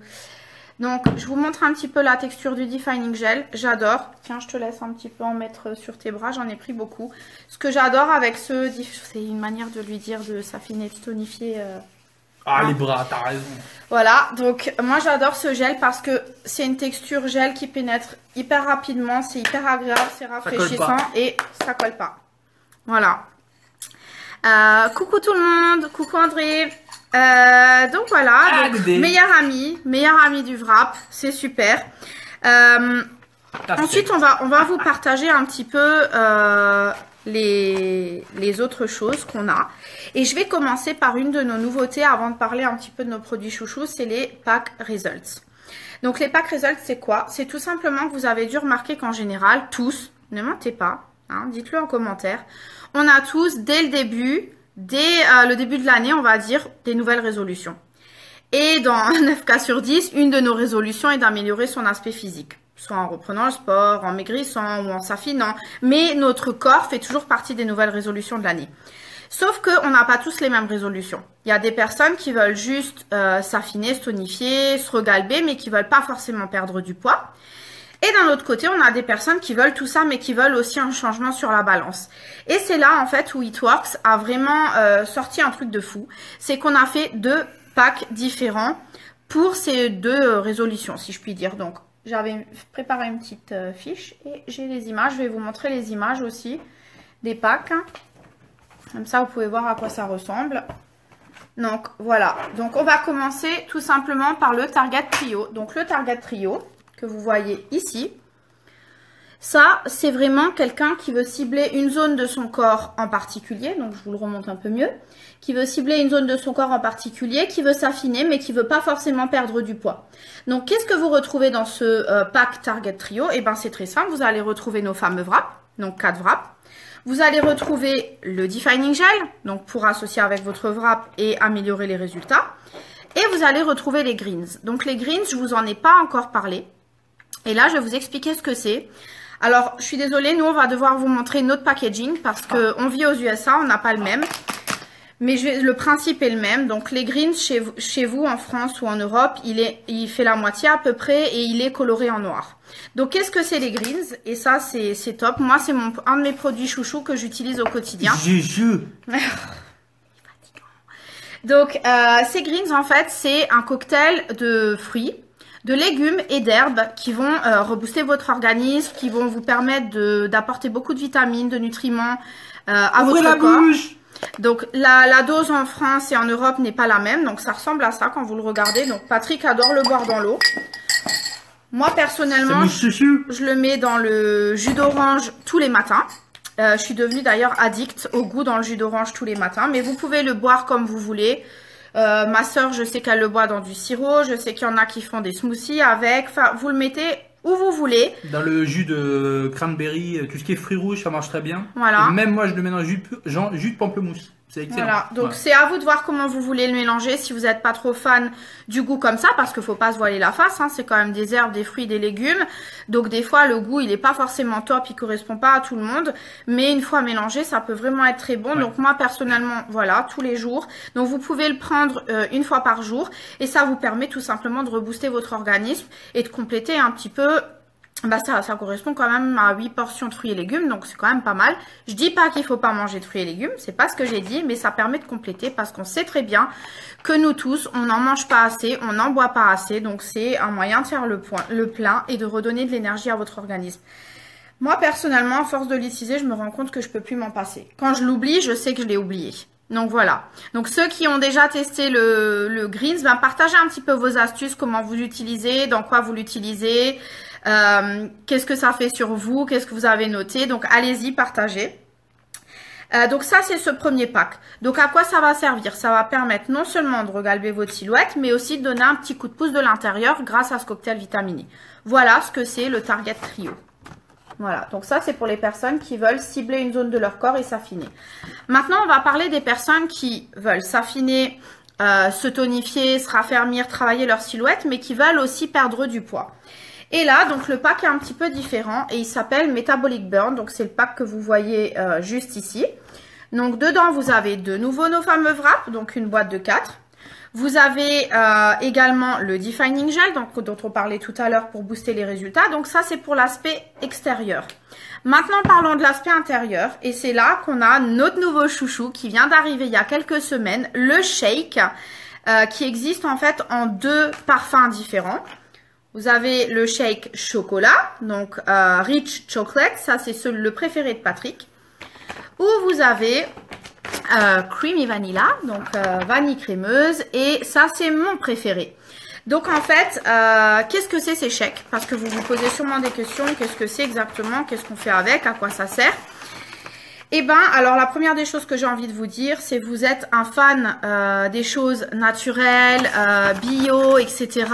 [SPEAKER 1] Donc, je vous montre un petit peu la texture du Defining Gel. J'adore. Tiens, je te laisse un petit peu en mettre sur tes bras. J'en ai pris beaucoup. Ce que j'adore avec ce... C'est une manière de lui dire de s'affiner, de tonifier.
[SPEAKER 2] Ah, les bras, t'as raison.
[SPEAKER 1] Voilà. Donc, moi, j'adore ce gel parce que c'est une texture gel qui pénètre hyper rapidement. C'est hyper agréable, c'est rafraîchissant et ça colle pas. Voilà. Coucou tout le monde. Coucou André. Donc voilà, donc, meilleur ami du wrap, c'est super. Ensuite, on va vous partager un petit peu les autres choses qu'on a. Et je vais commencer par une de nos nouveautés avant de parler un petit peu de nos produits chouchous, c'est les Pack Results. Donc les Pack Results, c'est quoi? C'est tout simplement que vous avez dû remarquer qu'en général, tous, ne mentez pas, hein, dites-le en commentaire, on a tous, dès le début de l'année, on va dire, des nouvelles résolutions. Et dans 9 cas sur 10, une de nos résolutions est d'améliorer son aspect physique. Soit en reprenant le sport, en maigrissant ou en s'affinant. Mais notre corps fait toujours partie des nouvelles résolutions de l'année. Sauf qu'on n'a pas tous les mêmes résolutions. Il y a des personnes qui veulent juste s'affiner, se tonifier, se regalber, mais qui veulent pas forcément perdre du poids. Et d'un autre côté, on a des personnes qui veulent tout ça, mais qui veulent aussi un changement sur la balance. Et c'est là, en fait, où It Works a vraiment sorti un truc de fou. C'est qu'on a fait 2 packs différents pour ces 2 résolutions, si je puis dire. Donc, j'avais préparé une petite fiche et j'ai les images. Je vais vous montrer les images aussi des packs. Comme ça, vous pouvez voir à quoi ça ressemble. Donc, voilà. Donc, on va commencer tout simplement par le Target Trio. Donc, le Target Trio que vous voyez ici, ça, c'est vraiment quelqu'un qui veut cibler une zone de son corps en particulier. Donc, je vous le remonte un peu mieux. Qui veut cibler une zone de son corps en particulier, qui veut s'affiner, mais qui veut pas forcément perdre du poids. Donc, qu'est-ce que vous retrouvez dans ce pack Target Trio? Eh bien, c'est très simple. Vous allez retrouver nos fameux wraps, donc 4 wraps. Vous allez retrouver le Defining Gel, donc pour associer avec votre wrap et améliorer les résultats. Et vous allez retrouver les greens. Donc, les greens, je vous en ai pas encore parlé. Et là, je vais vous expliquer ce que c'est. Alors, je suis désolée, nous, on va devoir vous montrer notre packaging parce qu'on vit aux USA, on n'a pas le même. Mais le principe est le même. Donc, les greens, chez vous, en France ou en Europe, il fait la moitié à peu près et il est coloré en noir. Donc, qu'est-ce que c'est les greens? Et ça, c'est top. Moi, c'est un de mes produits chouchous que j'utilise au quotidien. Donc, ces greens, en fait, c'est un cocktail de fruits, de légumes et d'herbes qui vont rebooster votre organisme, qui vont vous permettre d'apporter beaucoup de vitamines, de nutriments à votre corps. Donc, la dose en France et en Europe n'est pas la même. Donc, ça ressemble à ça quand vous le regardez. Donc, Patrick adore le boire dans l'eau. Moi, personnellement, je le mets dans le jus d'orange tous les matins. Je suis devenue d'ailleurs addict au goût dans le jus d'orange tous les matins. Mais vous pouvez le boire comme vous voulez. Ma soeur, je sais qu'elle le boit dans du sirop. Je sais qu'il y en a qui font des smoothies avec. Enfin, vous le mettez où vous voulez.
[SPEAKER 2] Dans le jus de cranberry, tout ce qui est fruits rouges, ça marche très bien.
[SPEAKER 1] Voilà.
[SPEAKER 2] Et même moi, je le mets dans le jus de pamplemousse. C'est excellent.
[SPEAKER 1] Voilà, donc c'est à vous de voir comment vous voulez le mélanger, si vous n'êtes pas trop fan du goût comme ça, parce qu'il ne faut pas se voiler la face, hein, c'est quand même des herbes, des fruits, des légumes. Donc des fois, le goût, il n'est pas forcément top, il ne correspond pas à tout le monde. Mais une fois mélangé, ça peut vraiment être très bon. Ouais. Donc moi, personnellement, voilà, tous les jours. Donc vous pouvez le prendre une fois par jour. Et ça vous permet tout simplement de rebooster votre organisme et de compléter un petit peu... Bah ça correspond quand même à 8 portions de fruits et légumes, donc c'est quand même pas mal. Je dis pas qu'il faut pas manger de fruits et légumes, c'est pas ce que j'ai dit, mais ça permet de compléter parce qu'on sait très bien que nous tous, on n'en mange pas assez, on n'en boit pas assez, donc c'est un moyen de faire le plein et de redonner de l'énergie à votre organisme. Moi, personnellement, à force de l'utiliser, je me rends compte que je peux plus m'en passer. Quand je l'oublie, je sais que je l'ai oublié. Donc voilà. Donc ceux qui ont déjà testé le Greens, ben partagez un petit peu vos astuces, comment vous l'utilisez, dans quoi vous l'utilisez. Qu'est-ce que ça fait sur vous, qu'est-ce que vous avez noté, donc allez-y, partagez. Donc ça, c'est ce premier pack. Donc à quoi ça va servir? Ça va permettre non seulement de regalber votre silhouette, mais aussi de donner un petit coup de pouce de l'intérieur grâce à ce cocktail vitaminé. Voilà ce que c'est le Target Trio. Voilà, donc ça c'est pour les personnes qui veulent cibler une zone de leur corps et s'affiner. Maintenant, on va parler des personnes qui veulent s'affiner, se tonifier, se raffermir, travailler leur silhouette, mais qui veulent aussi perdre du poids. Et là, donc le pack est un petit peu différent et il s'appelle Metabolic Burn. Donc c'est le pack que vous voyez juste ici. Donc dedans, vous avez de nouveau nos fameux wraps, donc une boîte de 4. Vous avez également le Defining Gel, donc, dont on parlait tout à l'heure pour booster les résultats. Donc ça, c'est pour l'aspect extérieur. Maintenant, parlons de l'aspect intérieur. Et c'est là qu'on a notre nouveau chouchou qui vient d'arriver il y a quelques semaines, le Shake, qui existe en fait en 2 parfums différents. Vous avez le shake chocolat, donc Rich Chocolate, ça c'est le préféré de Patrick. Ou vous avez Creamy Vanilla, donc vanille crémeuse, et ça c'est mon préféré. Donc en fait, qu'est-ce que c'est ces shakes? Parce que vous vous posez sûrement des questions, qu'est-ce que c'est exactement, qu'est-ce qu'on fait avec, à quoi ça sert? Eh ben, alors la première des choses que j'ai envie de vous dire, c'est que vous êtes un fan des choses naturelles, bio, etc.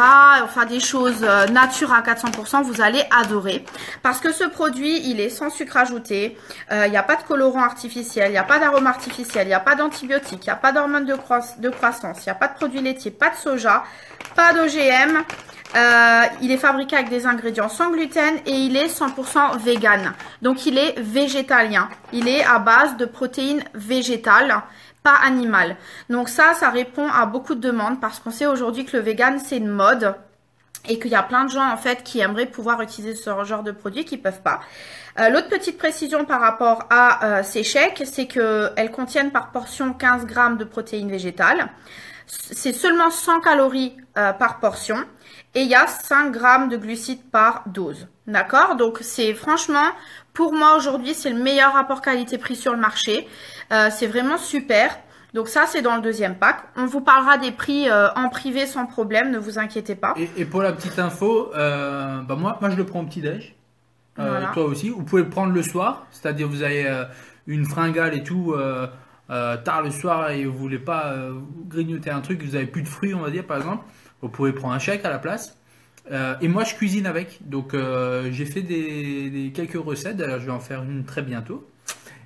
[SPEAKER 1] Enfin, des choses nature à 400%, vous allez adorer. Parce que ce produit, il est sans sucre ajouté, il n'y a pas de colorant artificiel, il n'y a pas d'arôme artificiel, il n'y a pas d'antibiotiques, il n'y a pas d'hormones de croissance, il n'y a pas de produits laitiers, pas de soja, pas d'OGM. Il est fabriqué avec des ingrédients sans gluten et il est 100% vegan. Donc, il est végétalien. Il est à base de protéines végétales, pas animales. Donc ça répond à beaucoup de demandes parce qu'on sait aujourd'hui que le vegan, c'est une mode et qu'il y a plein de gens, en fait, qui aimeraient pouvoir utiliser ce genre de produit qui peuvent pas. L'autre petite précision par rapport à ces shakes, c'est qu'elles contiennent par portion 15 grammes de protéines végétales. C'est seulement 100 calories par portion et il y a 5 grammes de glucides par dose. D'accord? Donc, c'est franchement, pour moi aujourd'hui, c'est le meilleur rapport qualité-prix sur le marché. C'est vraiment super. Donc ça, c'est dans le deuxième pack. On vous parlera des prix en privé sans problème, ne vous inquiétez pas.
[SPEAKER 2] Et pour la petite info, moi je le prends au petit-déj.
[SPEAKER 1] Voilà.
[SPEAKER 2] Toi aussi. Vous pouvez le prendre le soir, c'est-à-dire vous avez une fringale et tout tard le soir et vous voulez pas grignoter un truc, vous avez plus de fruits, on va dire par exemple. Vous pouvez prendre un shake à la place. Et moi je cuisine avec, donc j'ai fait quelques recettes. D'ailleurs, je vais en faire une très bientôt.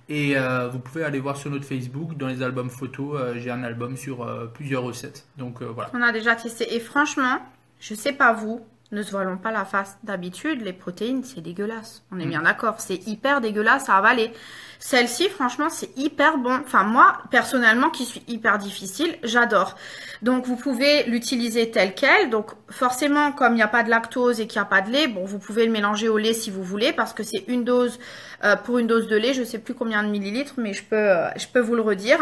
[SPEAKER 2] Et vous pouvez aller voir sur notre Facebook, dans les albums photos, j'ai un album sur plusieurs recettes. Donc voilà.
[SPEAKER 1] On a déjà testé. Et franchement, je sais pas vous, ne se voilons pas la face. D'habitude, les protéines, c'est dégueulasse. On est bien d'accord. C'est hyper dégueulasse à avaler. Celle-ci, franchement, c'est hyper bon. Enfin, moi, personnellement, qui suis hyper difficile, j'adore. Donc, vous pouvez l'utiliser tel quel. Donc, forcément, comme il n'y a pas de lactose et qu'il n'y a pas de lait, bon, vous pouvez le mélanger au lait si vous voulez, parce que c'est une dose pour une dose de lait. Je sais plus combien de millilitres, mais je peux vous le redire.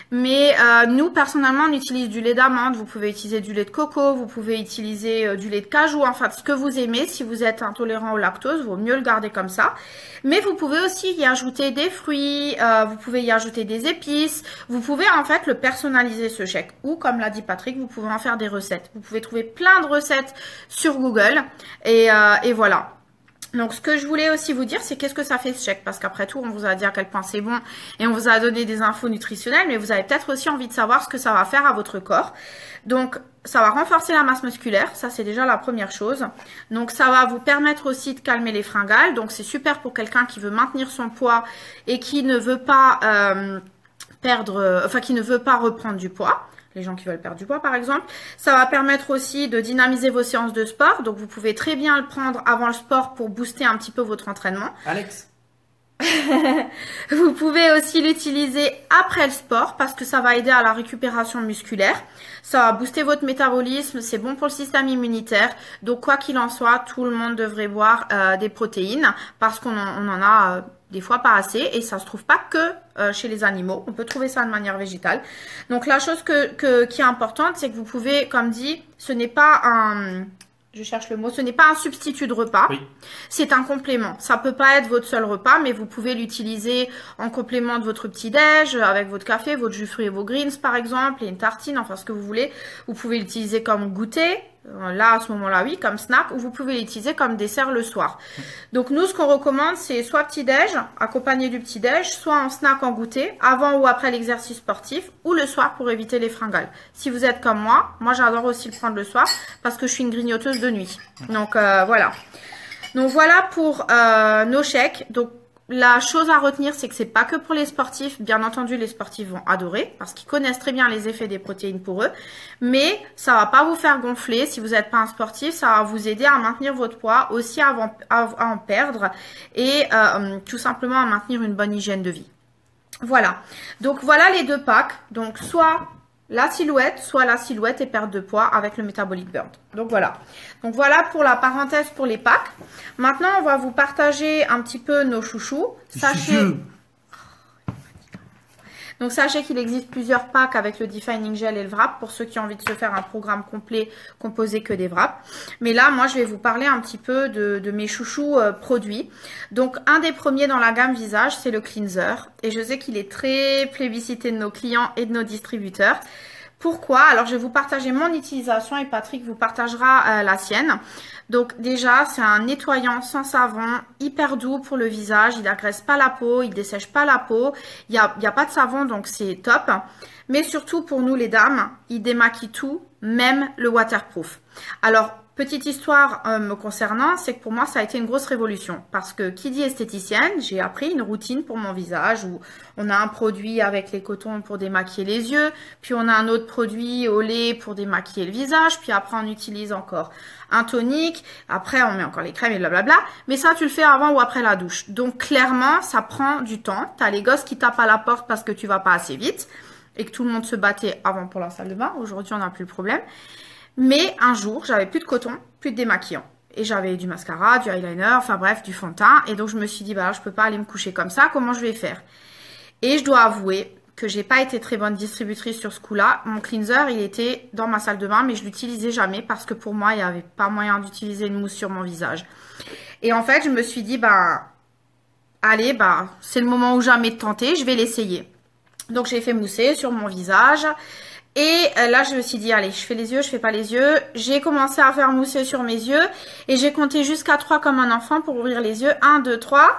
[SPEAKER 1] Mais nous, personnellement, on utilise du lait d'amande, vous pouvez utiliser du lait de coco, vous pouvez utiliser du lait de cajou, enfin ce que vous aimez. Si vous êtes intolérant au lactose, vaut mieux le garder comme ça. Mais vous pouvez aussi y ajouter des fruits, vous pouvez y ajouter des épices. Vous pouvez en fait le personnaliser ce shake. Ou comme l'a dit Patrick, vous pouvez en faire des recettes. Vous pouvez trouver plein de recettes sur Google et voilà. Donc, ce que je voulais aussi vous dire, c'est qu'est-ce que ça fait ce shake? Parce qu'après tout, on vous a dit à quel point c'est bon et on vous a donné des infos nutritionnelles, mais vous avez peut-être aussi envie de savoir ce que ça va faire à votre corps. Donc, ça va renforcer la masse musculaire, ça c'est déjà la première chose. Donc, ça va vous permettre aussi de calmer les fringales. Donc, c'est super pour quelqu'un qui veut maintenir son poids et qui ne veut pas qui ne veut pas reprendre du poids. Les gens qui veulent perdre du poids par exemple. Ça va permettre aussi de dynamiser vos séances de sport. Donc vous pouvez très bien le prendre avant le sport pour booster un petit peu votre entraînement.
[SPEAKER 2] Alex.
[SPEAKER 1] Vous pouvez aussi l'utiliser après le sport parce que ça va aider à la récupération musculaire. Ça va booster votre métabolisme, c'est bon pour le système immunitaire. Donc quoi qu'il en soit, tout le monde devrait boire des protéines parce qu'on en a des fois pas assez et ça se trouve pas que chez les animaux. On peut trouver ça de manière végétale. Donc la chose qui est importante, c'est que vous pouvez, comme dit, ce n'est pas ce n'est pas un substitut de repas.
[SPEAKER 2] Oui.
[SPEAKER 1] C'est un complément. Ça peut pas être votre seul repas, mais vous pouvez l'utiliser en complément de votre petit-déj, avec votre café, votre jus de fruits et vos greens, par exemple, et une tartine, enfin ce que vous voulez. Vous pouvez l'utiliser comme goûter. Là, à ce moment-là, oui, comme snack, ou vous pouvez l'utiliser comme dessert le soir. Donc, nous, ce qu'on recommande, c'est soit petit-déj, accompagné du petit-déj, soit en snack en goûter, avant ou après l'exercice sportif, ou le soir pour éviter les fringales. Si vous êtes comme moi j'adore aussi le prendre le soir, parce que je suis une grignoteuse de nuit. Donc, voilà. Donc, voilà pour nos shakes. Donc, la chose à retenir, c'est que c'est pas que pour les sportifs. Bien entendu, les sportifs vont adorer parce qu'ils connaissent très bien les effets des protéines pour eux. Mais ça va pas vous faire gonfler. Si vous n'êtes pas un sportif, ça va vous aider à maintenir votre poids, aussi à en perdre et tout simplement à maintenir une bonne hygiène de vie. Voilà. Donc, voilà les deux packs. Donc, soit la silhouette et perte de poids avec le Metabolic Burn. Donc voilà. Donc voilà pour la parenthèse pour les packs. Maintenant, on va vous partager un petit peu nos chouchous. Donc sachez qu'il existe plusieurs packs avec le Defining Gel et le Wrap pour ceux qui ont envie de se faire un programme complet composé que des wraps. Mais là, moi, je vais vous parler un petit peu de mes chouchous produits. Donc un des premiers dans la gamme visage, c'est le cleanser. Et je sais qu'il est très plébiscité de nos clients et de nos distributeurs. Pourquoi? Alors, je vais vous partager mon utilisation et Patrick vous partagera la sienne. Donc, déjà, c'est un nettoyant sans savon, hyper doux pour le visage. Il n'agresse pas la peau, il dessèche pas la peau. Il y a pas de savon, donc c'est top. Mais surtout, pour nous, les dames, il démaquille tout, même le waterproof. Alors, petite histoire me concernant, c'est que pour moi, ça a été une grosse révolution. Parce que qui dit esthéticienne, j'ai appris une routine pour mon visage où on a un produit avec les cotons pour démaquiller les yeux, puis on a un autre produit au lait pour démaquiller le visage, puis après on utilise encore un tonique, après on met encore les crèmes et blablabla. Mais ça, tu le fais avant ou après la douche. Donc clairement, ça prend du temps. Tu as les gosses qui tapent à la porte parce que tu vas pas assez vite et que tout le monde se battait avant pour la salle de bain. Aujourd'hui, on n'a plus le problème. Mais un jour, j'avais plus de coton, plus de démaquillant. Et j'avais du mascara, du eyeliner, enfin bref, du fond de teint. Et donc, je me suis dit, bah, je peux pas aller me coucher comme ça. Comment je vais faire? Et je dois avouer que j'ai pas été très bonne distributrice sur ce coup-là. Mon cleanser, il était dans ma salle de bain, mais je l'utilisais jamais parce que pour moi, il n'y avait pas moyen d'utiliser une mousse sur mon visage. Et en fait, je me suis dit, bah, allez, bah, c'est le moment ou jamais de tenter, je vais l'essayer. Donc, j'ai fait mousser sur mon visage. Et là, je me suis dit, allez, je fais les yeux, je fais pas les yeux. J'ai commencé à faire mousser sur mes yeux. Et j'ai compté jusqu'à 3 comme un enfant pour ouvrir les yeux. 1, 2, 3.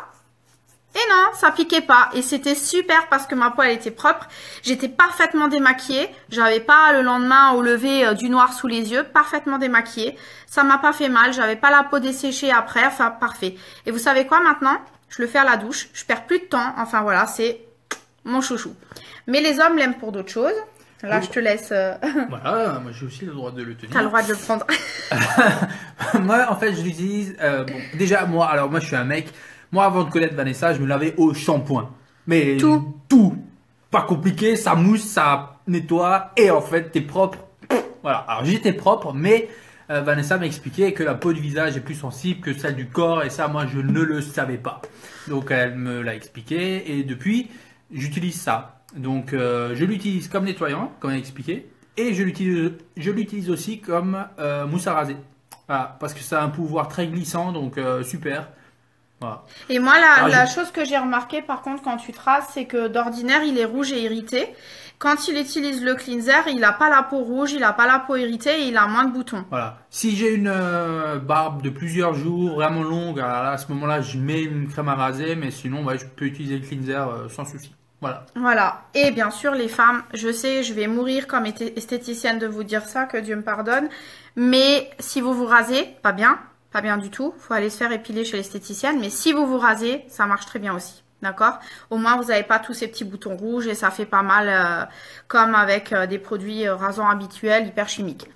[SPEAKER 1] Et non, ça piquait pas. Et c'était super parce que ma peau, elle était propre. J'étais parfaitement démaquillée. J'avais pas le lendemain au lever du noir sous les yeux. Parfaitement démaquillée. Ça m'a pas fait mal. J'avais pas la peau desséchée après. Enfin, parfait. Et vous savez quoi maintenant? Je le fais à la douche. Je perds plus de temps. Enfin, voilà, c'est mon chouchou. Mais les hommes l'aiment pour d'autres choses. Là, je te laisse.
[SPEAKER 2] Voilà, moi j'ai aussi le droit de le tenir.
[SPEAKER 1] T'as le droit de le prendre.
[SPEAKER 2] Moi, en fait, je l'utilise. Bon, déjà, moi, je suis un mec. Moi, avant de connaître Vanessa, je me lavais au shampoing. Mais tout. Pas compliqué, ça mousse, ça nettoie. Et en fait, t'es propre. Voilà. Alors, j'étais propre, mais Vanessa m'a expliqué que la peau du visage est plus sensible que celle du corps. Et ça, moi, je ne le savais pas. Donc, elle me l'a expliqué. Et depuis, j'utilise ça. Donc, je l'utilise comme nettoyant, comme elle a expliqué, et je l'utilise aussi comme mousse à raser. Voilà, parce que ça a un pouvoir très glissant, donc super. Voilà.
[SPEAKER 1] Et moi, la chose que j'ai remarqué, par contre, quand tu te rases, c'est que d'ordinaire, il est rouge et irrité. Quand il utilise le cleanser, il n'a pas la peau rouge, il n'a pas la peau irritée et il a moins de boutons.
[SPEAKER 2] Voilà. Si j'ai une barbe de plusieurs jours, vraiment longue, alors là, à ce moment-là, je mets une crème à raser, mais sinon, ouais, je peux utiliser le cleanser sans souci. Voilà.
[SPEAKER 1] Voilà. Et bien sûr, les femmes, je sais, je vais mourir comme esthéticienne de vous dire ça, que Dieu me pardonne. Mais si vous vous rasez, pas bien du tout. Faut aller se faire épiler chez l'esthéticienne. Mais si vous vous rasez, ça marche très bien aussi. D'accord? Au moins, vous n'avez pas tous ces petits boutons rouges et ça fait pas mal comme avec des produits rasants habituels, hyper chimiques.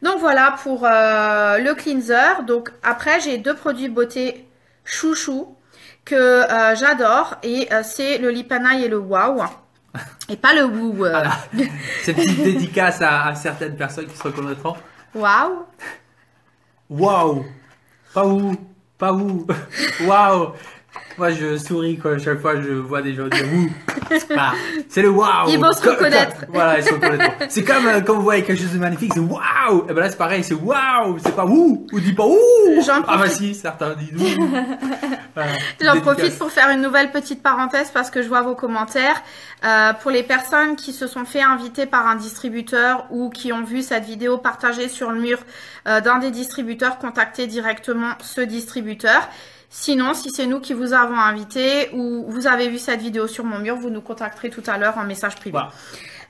[SPEAKER 1] Donc voilà pour le cleanser. Donc après, j'ai 2 produits beauté chouchou que j'adore et c'est le Lip and Eye et le Wow et pas le Woo.
[SPEAKER 2] Voilà. C'est une petite dédicace à certaines personnes qui se reconnaîtront.
[SPEAKER 1] Wow.
[SPEAKER 2] Wow. Pas où. Pas où. Wow. Moi je souris quand chaque fois je vois des gens dire wouh. Voilà. C'est le wow.
[SPEAKER 1] Ils vont se reconnaître.
[SPEAKER 2] Voilà, ils se reconnaîtront. C'est comme quand vous voyez quelque chose de magnifique, c'est wow. Et ben là c'est pareil, c'est wow. C'est pas wouh. Ou dit pas ouh. Ah bah si, certains disent ouh. Voilà.
[SPEAKER 1] J'en profite pour faire une nouvelle petite parenthèse parce que je vois vos commentaires. Pour les personnes qui se sont fait inviter par un distributeur ou qui ont vu cette vidéo partagée sur le mur d'un des distributeurs, contactez directement ce distributeur. Sinon, si c'est nous qui vous avons invité ou vous avez vu cette vidéo sur mon mur, vous nous contacterez tout à l'heure en message privé. Voilà.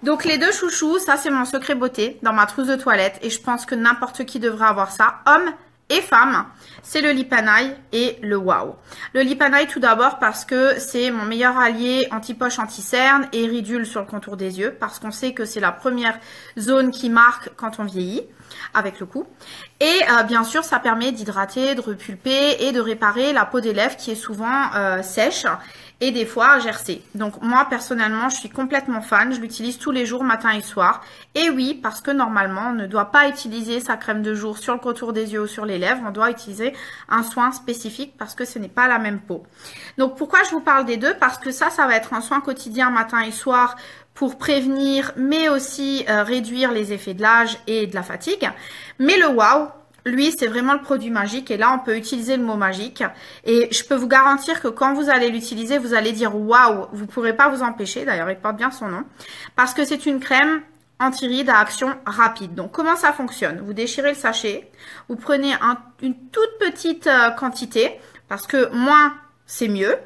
[SPEAKER 1] Donc les 2 chouchous, ça c'est mon secret beauté dans ma trousse de toilette et je pense que n'importe qui devrait avoir ça, homme et femme. C'est le Lip and Eye et le Wow. Le Lip and Eye tout d'abord parce que c'est mon meilleur allié anti-poche, anti-cerne et ridule sur le contour des yeux parce qu'on sait que c'est la première zone qui marque quand on vieillit avec le cou. Et bien sûr, ça permet d'hydrater, de repulper et de réparer la peau des lèvres qui est souvent sèche et des fois gercée. Donc moi, personnellement, je suis complètement fan. Je l'utilise tous les jours, matin et soir. Et oui, parce que normalement, on ne doit pas utiliser sa crème de jour sur le contour des yeux ou sur les lèvres. On doit utiliser un soin spécifique parce que ce n'est pas la même peau. Donc pourquoi je vous parle des 2? Parce que ça va être un soin quotidien matin et soir pour prévenir, mais aussi réduire les effets de l'âge et de la fatigue. Mais le Wow, lui, c'est vraiment le produit magique. Et là, on peut utiliser le mot magique. Et je peux vous garantir que quand vous allez l'utiliser, vous allez dire waouh. Vous ne pourrez pas vous empêcher. D'ailleurs, il porte bien son nom. Parce que c'est une crème anti-rides à action rapide. Donc, comment ça fonctionne? Vous déchirez le sachet. Vous prenez une toute petite quantité. Parce que moins c'est mieux.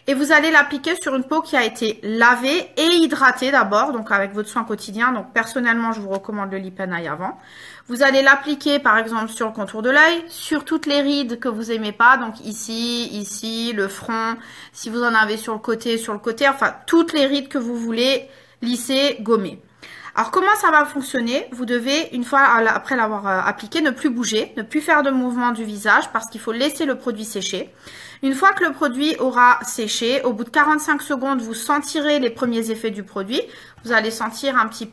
[SPEAKER 1] Et vous allez l'appliquer sur une peau qui a été lavée et hydratée d'abord, donc avec votre soin quotidien. Donc personnellement, je vous recommande le Lip and Eye avant. Vous allez l'appliquer par exemple sur le contour de l'œil, sur toutes les rides que vous aimez pas, donc ici, ici, le front, si vous en avez sur le côté, enfin toutes les rides que vous voulez lisser, gommer. Alors comment ça va fonctionner? Vous devez, une fois après l'avoir appliqué, ne plus bouger, ne plus faire de mouvement du visage parce qu'il faut laisser le produit sécher. Une fois que le produit aura séché, au bout de 45 secondes, vous sentirez les premiers effets du produit. Vous allez sentir un petit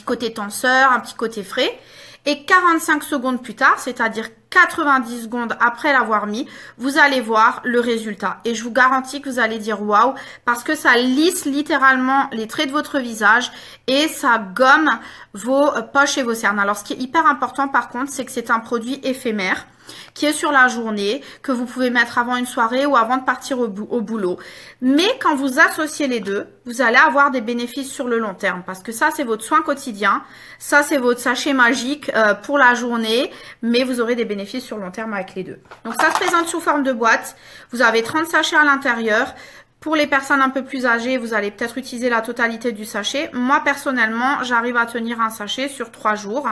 [SPEAKER 1] côté tenseur, un petit côté frais. Et 45 secondes plus tard, c'est-à-dire 90 secondes après l'avoir mis, vous allez voir le résultat. Et je vous garantis que vous allez dire waouh, parce que ça lisse littéralement les traits de votre visage et ça gomme vos poches et vos cernes. Alors ce qui est hyper important par contre, c'est que c'est un produit éphémère qui est sur la journée, que vous pouvez mettre avant une soirée ou avant de partir au boulot. Mais quand vous associez les deux, vous allez avoir des bénéfices sur le long terme parce que ça, c'est votre soin quotidien. Ça, c'est votre sachet magique pour la journée, mais vous aurez des bénéfices sur le long terme avec les deux. Donc, ça se présente sous forme de boîte. Vous avez 30 sachets à l'intérieur. Pour les personnes un peu plus âgées, vous allez peut-être utiliser la totalité du sachet. Moi, personnellement, j'arrive à tenir un sachet sur 3 jours.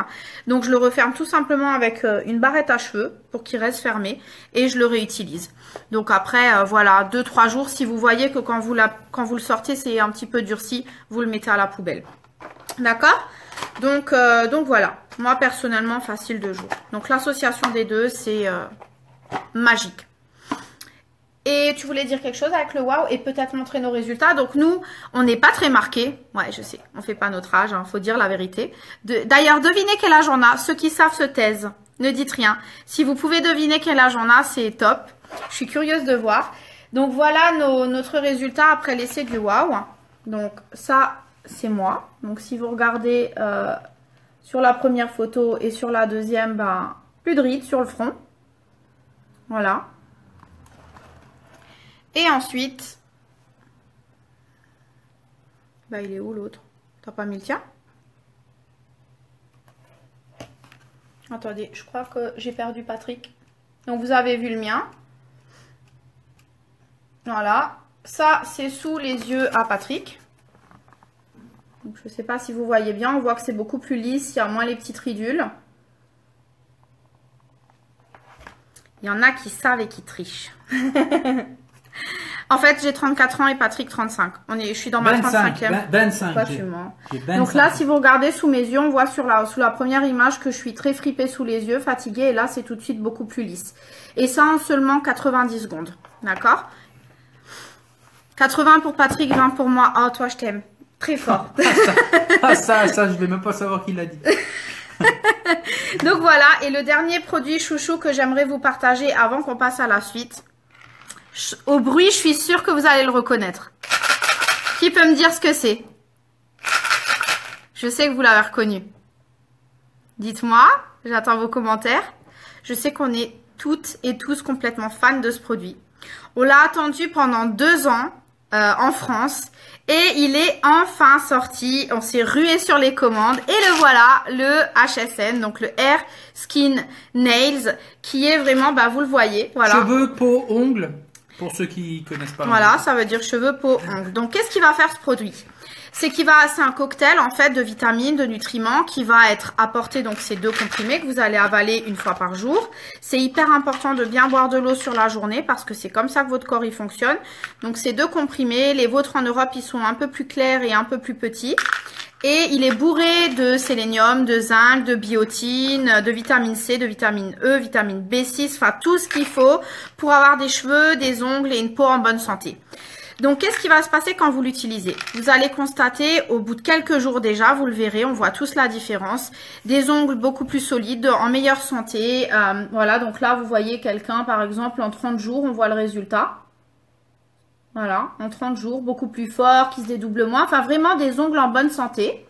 [SPEAKER 1] Donc, je le referme tout simplement avec une barrette à cheveux pour qu'il reste fermé et je le réutilise. Donc, après, voilà, 2-3 jours. Si vous voyez que quand vous le sortez, c'est un petit peu durci, vous le mettez à la poubelle. D'accord ? Donc voilà. Moi, personnellement, facile 2 jours. Donc, l'association des deux, c'est magique. Et tu voulais dire quelque chose avec le wow et peut-être montrer nos résultats. Donc nous, on n'est pas très marqués. Ouais, je sais, on fait pas notre âge, hein, faut dire la vérité. D'ailleurs, devinez quel âge on a. Ceux qui savent se taisent. Ne dites rien. Si vous pouvez deviner quel âge on a, c'est top. Je suis curieuse de voir. Donc voilà notre résultat après l'essai du wow. Donc ça, c'est moi. Donc si vous regardez sur la première photo et sur la deuxième, ben, plus de rides sur le front. Voilà. Et ensuite, bah il est où l'autre? T'as pas mis le tien? Attendez, je crois que j'ai perdu Patrick. Donc vous avez vu le mien. Voilà. Ça, c'est sous les yeux à Patrick. Donc je ne sais pas si vous voyez bien. On voit que c'est beaucoup plus lisse. Il y a moins les petites ridules. Il y en a qui savent et qui trichent. En fait, j'ai 34 ans et Patrick 35. Je suis dans ma 35e.
[SPEAKER 2] 25.
[SPEAKER 1] Donc là, si vous regardez sous mes yeux, on voit sous la première image que je suis très fripée sous les yeux, fatiguée. Et là, c'est tout de suite beaucoup plus lisse. Et ça en seulement 90 secondes. D'accord? 80 pour Patrick, 20 pour moi. Oh, toi, je t'aime. Très fort.
[SPEAKER 2] Ça, je vais même pas savoir qui l'a dit.
[SPEAKER 1] Donc voilà. Et le dernier produit chouchou que j'aimerais vous partager avant qu'on passe à la suite. Au bruit, je suis sûre que vous allez le reconnaître. Qui peut me dire ce que c'est? Je sais que vous l'avez reconnu. Dites-moi, j'attends vos commentaires. Je sais qu'on est toutes et tous complètement fans de ce produit. On l'a attendu pendant 2 ans en France et il est enfin sorti. On s'est rué sur les commandes et le voilà, le HSN, donc le Hair, Skin, Nails, qui est vraiment, bah vous le voyez, voilà.
[SPEAKER 2] Cheveux, peau, ongles. Pour ceux qui connaissent pas.
[SPEAKER 1] Voilà, ça veut dire cheveux, peau, ongles. Donc, qu'est-ce qu'il va faire ce produit? C'est un cocktail en fait de vitamines, de nutriments qui va être apporté. Donc, ces 2 comprimés que vous allez avaler une fois par jour. C'est hyper important de bien boire de l'eau sur la journée parce que c'est comme ça que votre corps il fonctionne. Donc, ces 2 comprimés, les vôtres en Europe, ils sont un peu plus clairs et un peu plus petits. Et il est bourré de sélénium, de zinc, de biotine, de vitamine C, de vitamine E, vitamine B6, enfin tout ce qu'il faut pour avoir des cheveux, des ongles et une peau en bonne santé. Donc, qu'est-ce qui va se passer quand vous l'utilisez? Vous allez constater, au bout de quelques jours déjà, vous le verrez, on voit tous la différence. Des ongles beaucoup plus solides, en meilleure santé. Voilà, donc là, vous voyez quelqu'un, par exemple, en 30 jours, on voit le résultat. Voilà, en 30 jours, beaucoup plus fort, qui se dédouble moins. Enfin, vraiment des ongles en bonne santé.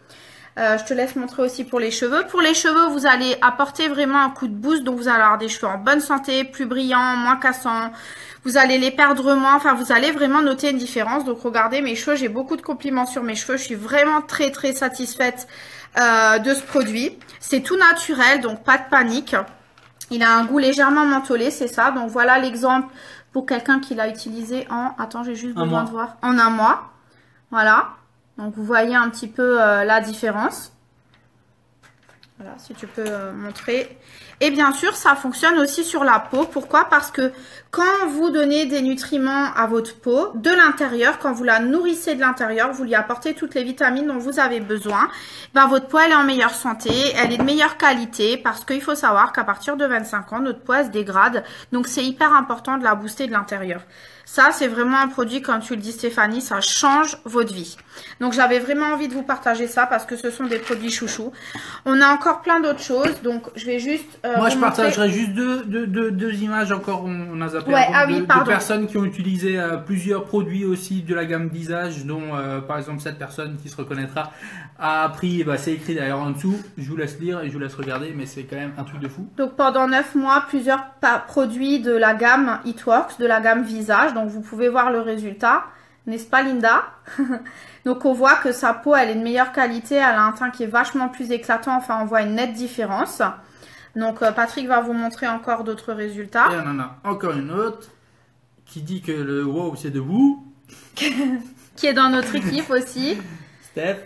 [SPEAKER 1] Je te laisse montrer aussi pour les cheveux. Pour les cheveux, vous allez apporter vraiment un coup de boost. Donc, vous allez avoir des cheveux en bonne santé, plus brillants, moins cassants. Vous allez les perdre moins. Enfin, vous allez vraiment noter une différence. Donc, regardez mes cheveux. J'ai beaucoup de compliments sur mes cheveux. Je suis vraiment très, très satisfaite de ce produit. C'est tout naturel, donc pas de panique. Il a un goût légèrement mentholé, c'est ça. Donc, voilà l'exemple pour quelqu'un qui l'a utilisé en... Attends, j'ai juste besoin de voir. En un mois. Voilà. Donc, vous voyez un petit peu la différence. Voilà, si tu peux montrer. Et bien sûr, ça fonctionne aussi sur la peau. Pourquoi? Parce que quand vous donnez des nutriments à votre peau, de l'intérieur, quand vous la nourrissez de l'intérieur, vous lui apportez toutes les vitamines dont vous avez besoin, ben votre peau, elle est en meilleure santé, elle est de meilleure qualité, parce qu'il faut savoir qu'à partir de 25 ans, notre peau, elle se dégrade. Donc, c'est hyper important de la booster de l'intérieur. Ça, c'est vraiment un produit, comme tu le dis Stéphanie, ça change votre vie. Donc, j'avais vraiment envie de vous partager ça parce que ce sont des produits chouchous. On a encore plein d'autres choses. Donc, je vais juste
[SPEAKER 2] moi, je partagerai juste deux images encore. On a zappé
[SPEAKER 1] de
[SPEAKER 2] personnes qui ont utilisé plusieurs produits aussi de la gamme visage, dont, par exemple, cette personne qui se reconnaîtra a pris, c'est écrit d'ailleurs en dessous. Je vous laisse lire et je vous laisse regarder, mais c'est quand même un truc de fou.
[SPEAKER 1] Donc, pendant 9 mois, plusieurs produits de la gamme It Works, de la gamme visage. Donc, vous pouvez voir le résultat, n'est-ce pas Linda? Donc, on voit que sa peau, elle est de meilleure qualité. Elle a un teint qui est vachement plus éclatant. Enfin, on voit une nette différence. Donc, Patrick va vous montrer encore d'autres résultats.
[SPEAKER 2] Et on en a encore une autre qui dit que le wow, c'est de vous.
[SPEAKER 1] Qui est dans notre équipe aussi.
[SPEAKER 2] Steph.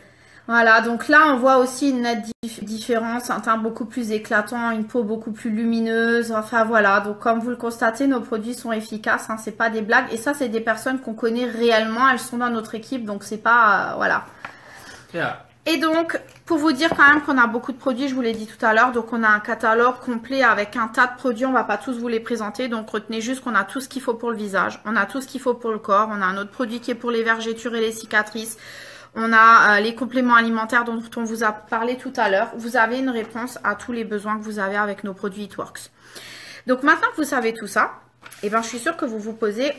[SPEAKER 1] Voilà, donc là, on voit aussi une nette différence, un teint beaucoup plus éclatant, une peau beaucoup plus lumineuse. Enfin, voilà. Donc, comme vous le constatez, nos produits sont efficaces. Hein, c'est pas des blagues. Et ça, c'est des personnes qu'on connaît réellement. Elles sont dans notre équipe. Donc, c'est pas... voilà.
[SPEAKER 2] Yeah.
[SPEAKER 1] Et donc, pour vous dire quand même qu'on a beaucoup de produits, je vous l'ai dit tout à l'heure. Donc, on a un catalogue complet avec un tas de produits. On va pas tous vous les présenter. Donc, retenez juste qu'on a tout ce qu'il faut pour le visage. On a tout ce qu'il faut pour le corps. On a un autre produit qui est pour les vergetures et les cicatrices. On a les compléments alimentaires dont on vous a parlé tout à l'heure. Vous avez une réponse à tous les besoins que vous avez avec nos produits It Works. Donc, maintenant que vous savez tout ça, eh ben, je suis sûre que vous vous posez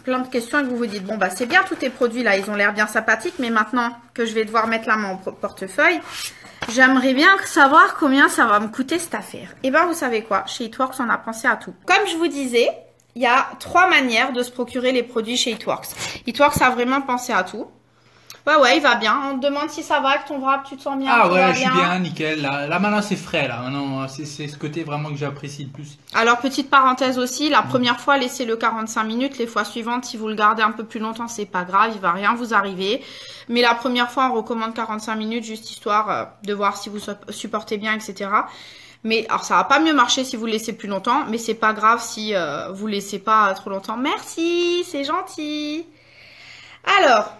[SPEAKER 1] plein de questions et que vous vous dites, bon, bah, c'est bien tous tes produits là, ils ont l'air bien sympathiques, mais maintenant que je vais devoir mettre la main au portefeuille, j'aimerais bien savoir combien ça va me coûter cette affaire. Eh ben, vous savez quoi? Chez It Works, on a pensé à tout. Comme je vous disais, il y a 3 manières de se procurer les produits chez It Works. It Works a vraiment pensé à tout. Ouais, il va bien. On te demande si ça va avec ton wrap, tu te sens bien?
[SPEAKER 2] Ah ouais, je suis bien, nickel. Là maintenant, c'est frais, là. Maintenant, c'est ce côté vraiment que j'apprécie le plus.
[SPEAKER 1] Alors, petite parenthèse aussi, la première fois, laissez-le 45 minutes. Les fois suivantes, si vous le gardez un peu plus longtemps, c'est pas grave, il va rien vous arriver. Mais la première fois, on recommande 45 minutes, juste histoire de voir si vous supportez bien, etc. Mais alors, ça va pas mieux marcher si vous le laissez plus longtemps, mais c'est pas grave si vous laissez pas trop longtemps. Merci, c'est gentil. Alors...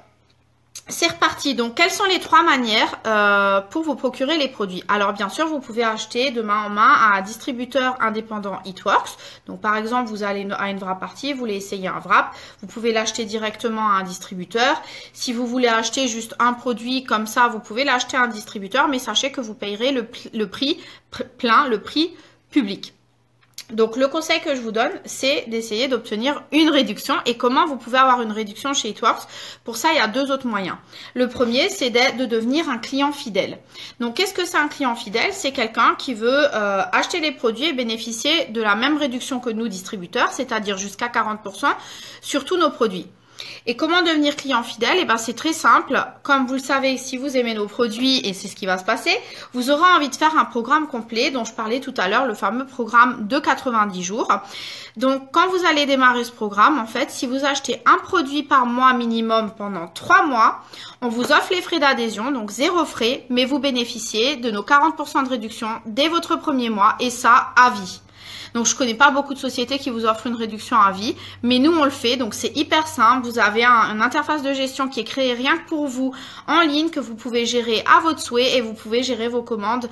[SPEAKER 1] c'est reparti. Donc, quelles sont les 3 manières pour vous procurer les produits? Alors, bien sûr, vous pouvez acheter de main en main à un distributeur indépendant It Works. Donc, par exemple, vous allez à une wrap party, vous voulez essayer un wrap. Vous pouvez l'acheter directement à un distributeur. Si vous voulez acheter juste un produit comme ça, vous pouvez l'acheter à un distributeur. Mais sachez que vous payerez le prix plein, le prix public. Donc, le conseil que je vous donne, c'est d'essayer d'obtenir une réduction. Et comment vous pouvez avoir une réduction chez It Works? Pour ça, il y a 2 autres moyens. Le premier, c'est de devenir un client fidèle. Donc, qu'est-ce que c'est un client fidèle? C'est quelqu'un qui veut acheter les produits et bénéficier de la même réduction que nous, distributeurs, c'est-à-dire jusqu'à 40% sur tous nos produits. Et comment devenir client fidèle? Eh ben, c'est très simple. Comme vous le savez, si vous aimez nos produits, et c'est ce qui va se passer, vous aurez envie de faire un programme complet dont je parlais tout à l'heure, le fameux programme de 90 jours. Donc, quand vous allez démarrer ce programme, en fait, si vous achetez un produit par mois minimum pendant 3 mois, on vous offre les frais d'adhésion, donc 0 frais, mais vous bénéficiez de nos 40% de réduction dès votre premier mois, et ça, à vie. Donc, je connais pas beaucoup de sociétés qui vous offrent une réduction à vie, mais nous, on le fait. Donc, c'est hyper simple. Vous avez une interface de gestion qui est créée rien que pour vous en ligne, que vous pouvez gérer à votre souhait et vous pouvez gérer vos commandes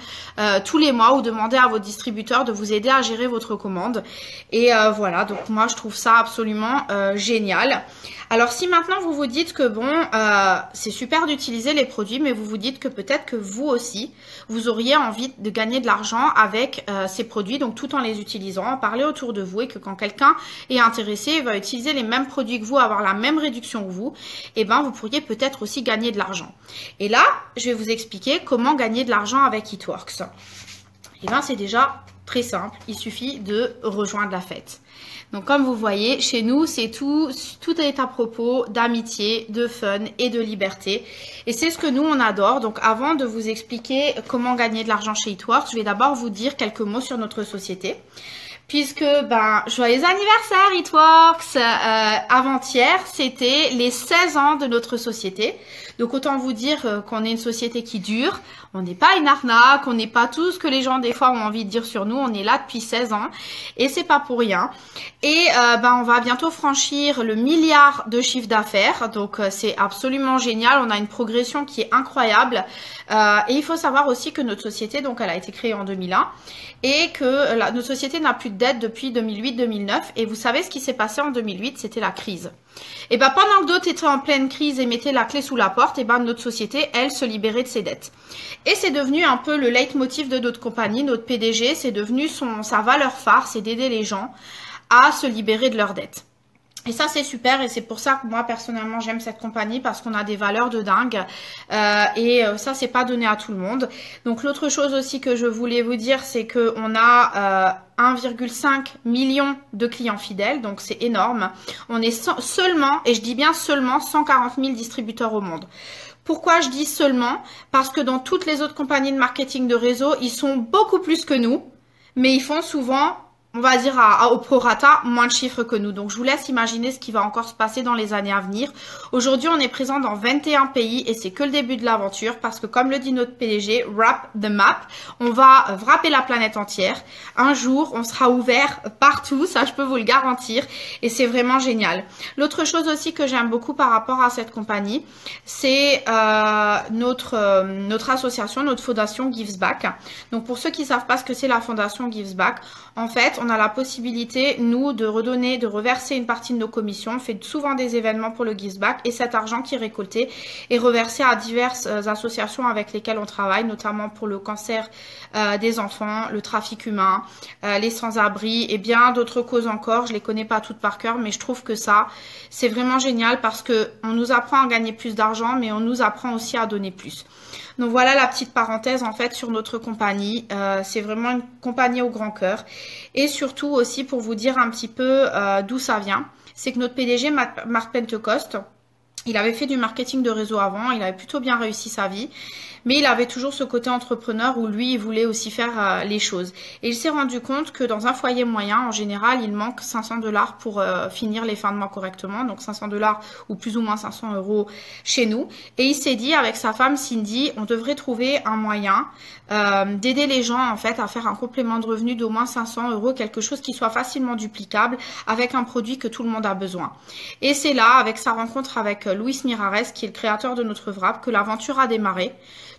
[SPEAKER 1] tous les mois ou demander à votre distributeur de vous aider à gérer votre commande. Et voilà, donc moi, je trouve ça absolument génial. Alors, si maintenant vous vous dites que bon, c'est super d'utiliser les produits, mais vous vous dites que peut-être que vous aussi, vous auriez envie de gagner de l'argent avec ces produits, donc tout en les utilisant, en parler autour de vous et que quand quelqu'un est intéressé, va utiliser les mêmes produits que vous, avoir la même réduction que vous, et ben vous pourriez peut-être aussi gagner de l'argent. Et là, je vais vous expliquer comment gagner de l'argent avec It Works. Et ben c'est déjà très simple, il suffit de rejoindre la fête. Donc, comme vous voyez, chez nous, c'est tout est à propos d'amitié, de fun et de liberté. Et c'est ce que nous, on adore. Donc, avant de vous expliquer comment gagner de l'argent chez It Works, je vais d'abord vous dire quelques mots sur notre société. puisque joyeux anniversaire It-Works. Avant-hier, c'était les 16 ans de notre société. Donc autant vous dire qu'on est une société qui dure. On n'est pas une arnaque, on n'est pas tout ce que les gens des fois ont envie de dire sur nous. On est là depuis 16 ans et c'est pas pour rien. Et on va bientôt franchir le milliard de chiffre d'affaires. Donc c'est absolument génial. On a une progression qui est incroyable. Et il faut savoir aussi que notre société, donc elle a été créée en 2001 et que notre société n'a plus de dette depuis 2008-2009. Et vous savez ce qui s'est passé en 2008, c'était la crise. Et pendant que d'autres étaient en pleine crise et mettaient la clé sous la porte, et notre société, elle, se libérait de ses dettes. Et c'est devenu un peu le leitmotiv de notre compagnie, notre PDG, c'est devenu sa valeur phare, c'est d'aider les gens à se libérer de leurs dettes. Et ça, c'est super et c'est pour ça que moi, personnellement, j'aime cette compagnie parce qu'on a des valeurs de dingue ça, c'est pas donné à tout le monde. Donc, l'autre chose aussi que je voulais vous dire, c'est qu'on a 1,5 million de clients fidèles, donc c'est énorme. On est seulement, et je dis bien seulement, 140 000 distributeurs au monde. Pourquoi je dis seulement? Parce que dans toutes les autres compagnies de marketing de réseau, ils sont beaucoup plus que nous, mais ils font souvent, on va dire au prorata, moins de chiffres que nous. Donc, je vous laisse imaginer ce qui va encore se passer dans les années à venir. Aujourd'hui, on est présent dans 21 pays et c'est que le début de l'aventure parce que, comme le dit notre PDG, wrap the map, on va wrapper la planète entière. Un jour, on sera ouvert partout, ça je peux vous le garantir et c'est vraiment génial. L'autre chose aussi que j'aime beaucoup par rapport à cette compagnie, c'est notre association, notre fondation Gives Back. Donc, pour ceux qui ne savent pas ce que c'est la fondation Gives Back, en fait, on a la possibilité, nous, de redonner, de reverser une partie de nos commissions. On fait souvent des événements pour le Gives Back et cet argent qui est récolté est reversé à diverses associations avec lesquelles on travaille, notamment pour le cancer des enfants, le trafic humain, les sans-abri et bien d'autres causes encore. Je les connais pas toutes par cœur, mais je trouve que ça, c'est vraiment génial parce que on nous apprend à gagner plus d'argent, mais on nous apprend aussi à donner plus. Donc voilà la petite parenthèse en fait sur notre compagnie. C'est vraiment une compagnie au grand cœur. Et surtout aussi pour vous dire un petit peu d'où ça vient. C'est que notre PDG, Marc Pentecost, il avait fait du marketing de réseau avant. Il avait plutôt bien réussi sa vie. Mais il avait toujours ce côté entrepreneur où lui, il voulait aussi faire les choses. Et il s'est rendu compte que dans un foyer moyen, en général, il manque 500 $ pour finir les fins de mois correctement. Donc 500 $ ou plus ou moins 500 € chez nous. Et il s'est dit, avec sa femme Cindy, on devrait trouver un moyen d'aider les gens en fait à faire un complément de revenu d'au moins 500 €, quelque chose qui soit facilement duplicable avec un produit que tout le monde a besoin. Et c'est là, avec sa rencontre avec Luis Mirares, qui est le créateur de notre wrap, que l'aventure a démarré.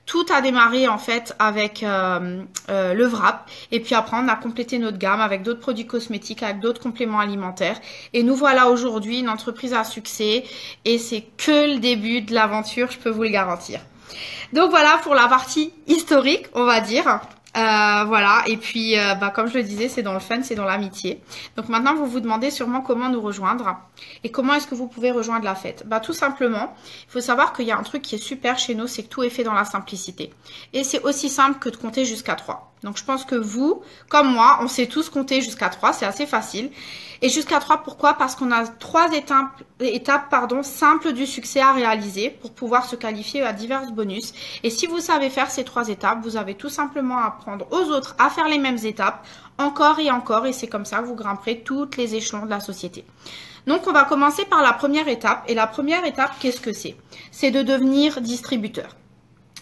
[SPEAKER 1] Tout a démarré en fait avec le wrap et puis après on a complété notre gamme avec d'autres produits cosmétiques, avec d'autres compléments alimentaires et nous voilà aujourd'hui une entreprise à succès et c'est que le début de l'aventure, je peux vous le garantir. Donc voilà pour la partie historique, on va dire. Voilà, et puis comme je le disais, c'est dans le fun, c'est dans l'amitié. Donc maintenant, vous vous demandez sûrement comment nous rejoindre et comment est-ce que vous pouvez rejoindre la fête. Tout simplement, il faut savoir qu'il y a un truc qui est super chez nous, c'est que tout est fait dans la simplicité. Et c'est aussi simple que de compter jusqu'à 3. Donc je pense que vous, comme moi, on sait tous compter jusqu'à 3, c'est assez facile. Et jusqu'à 3, pourquoi? Parce qu'on a 3 étapes simples du succès à réaliser pour pouvoir se qualifier à divers bonus. Et si vous savez faire ces 3 étapes, vous avez tout simplement à apprendre aux autres à faire les mêmes étapes, encore et c'est comme ça que vous grimperez toutes les échelons de la société. Donc on va commencer par la première étape. Et la première étape, qu'est-ce que c'est? C'est de devenir distributeur.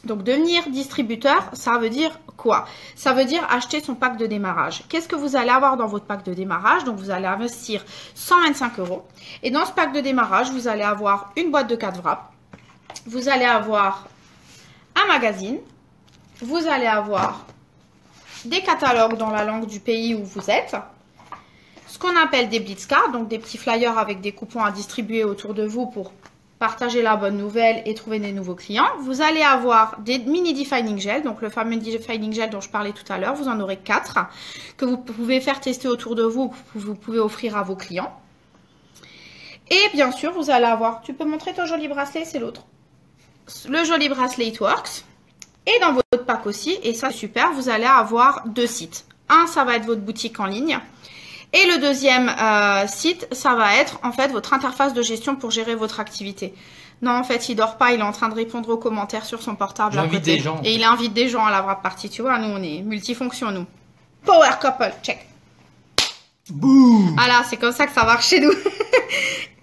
[SPEAKER 1] Donc, devenir distributeur, ça veut dire quoi? Ça veut dire acheter son pack de démarrage. Qu'est-ce que vous allez avoir dans votre pack de démarrage? Donc, vous allez investir 125 €. Et dans ce pack de démarrage, vous allez avoir une boîte de 4 wraps. Vous allez avoir un magazine. Vous allez avoir des catalogues dans la langue du pays où vous êtes. Ce qu'on appelle des blitzcards, donc des petits flyers avec des coupons à distribuer autour de vous pour partager la bonne nouvelle et trouver des nouveaux clients. Vous allez avoir des mini defining gel, donc le fameux defining gel dont je parlais tout à l'heure. Vous en aurez 4 que vous pouvez faire tester autour de vous, que vous pouvez offrir à vos clients. Et bien sûr, vous allez avoir, tu peux montrer ton joli bracelet, c'est l'autre. Le joli bracelet It-Works. Et dans votre pack aussi, et ça c'est super, vous allez avoir 2 sites. Un, ça va être votre boutique en ligne. Et le deuxième site, ça va être en fait votre interface de gestion pour gérer votre activité. Non, en fait, il dort pas, il est en train de répondre aux commentaires sur son portable à côté. Des gens. Et il invite des gens à la wrap party. Tu vois, nous, on est multifonction, nous. Power couple, check.
[SPEAKER 2] Boum.
[SPEAKER 1] Voilà, c'est comme ça que ça marche chez nous.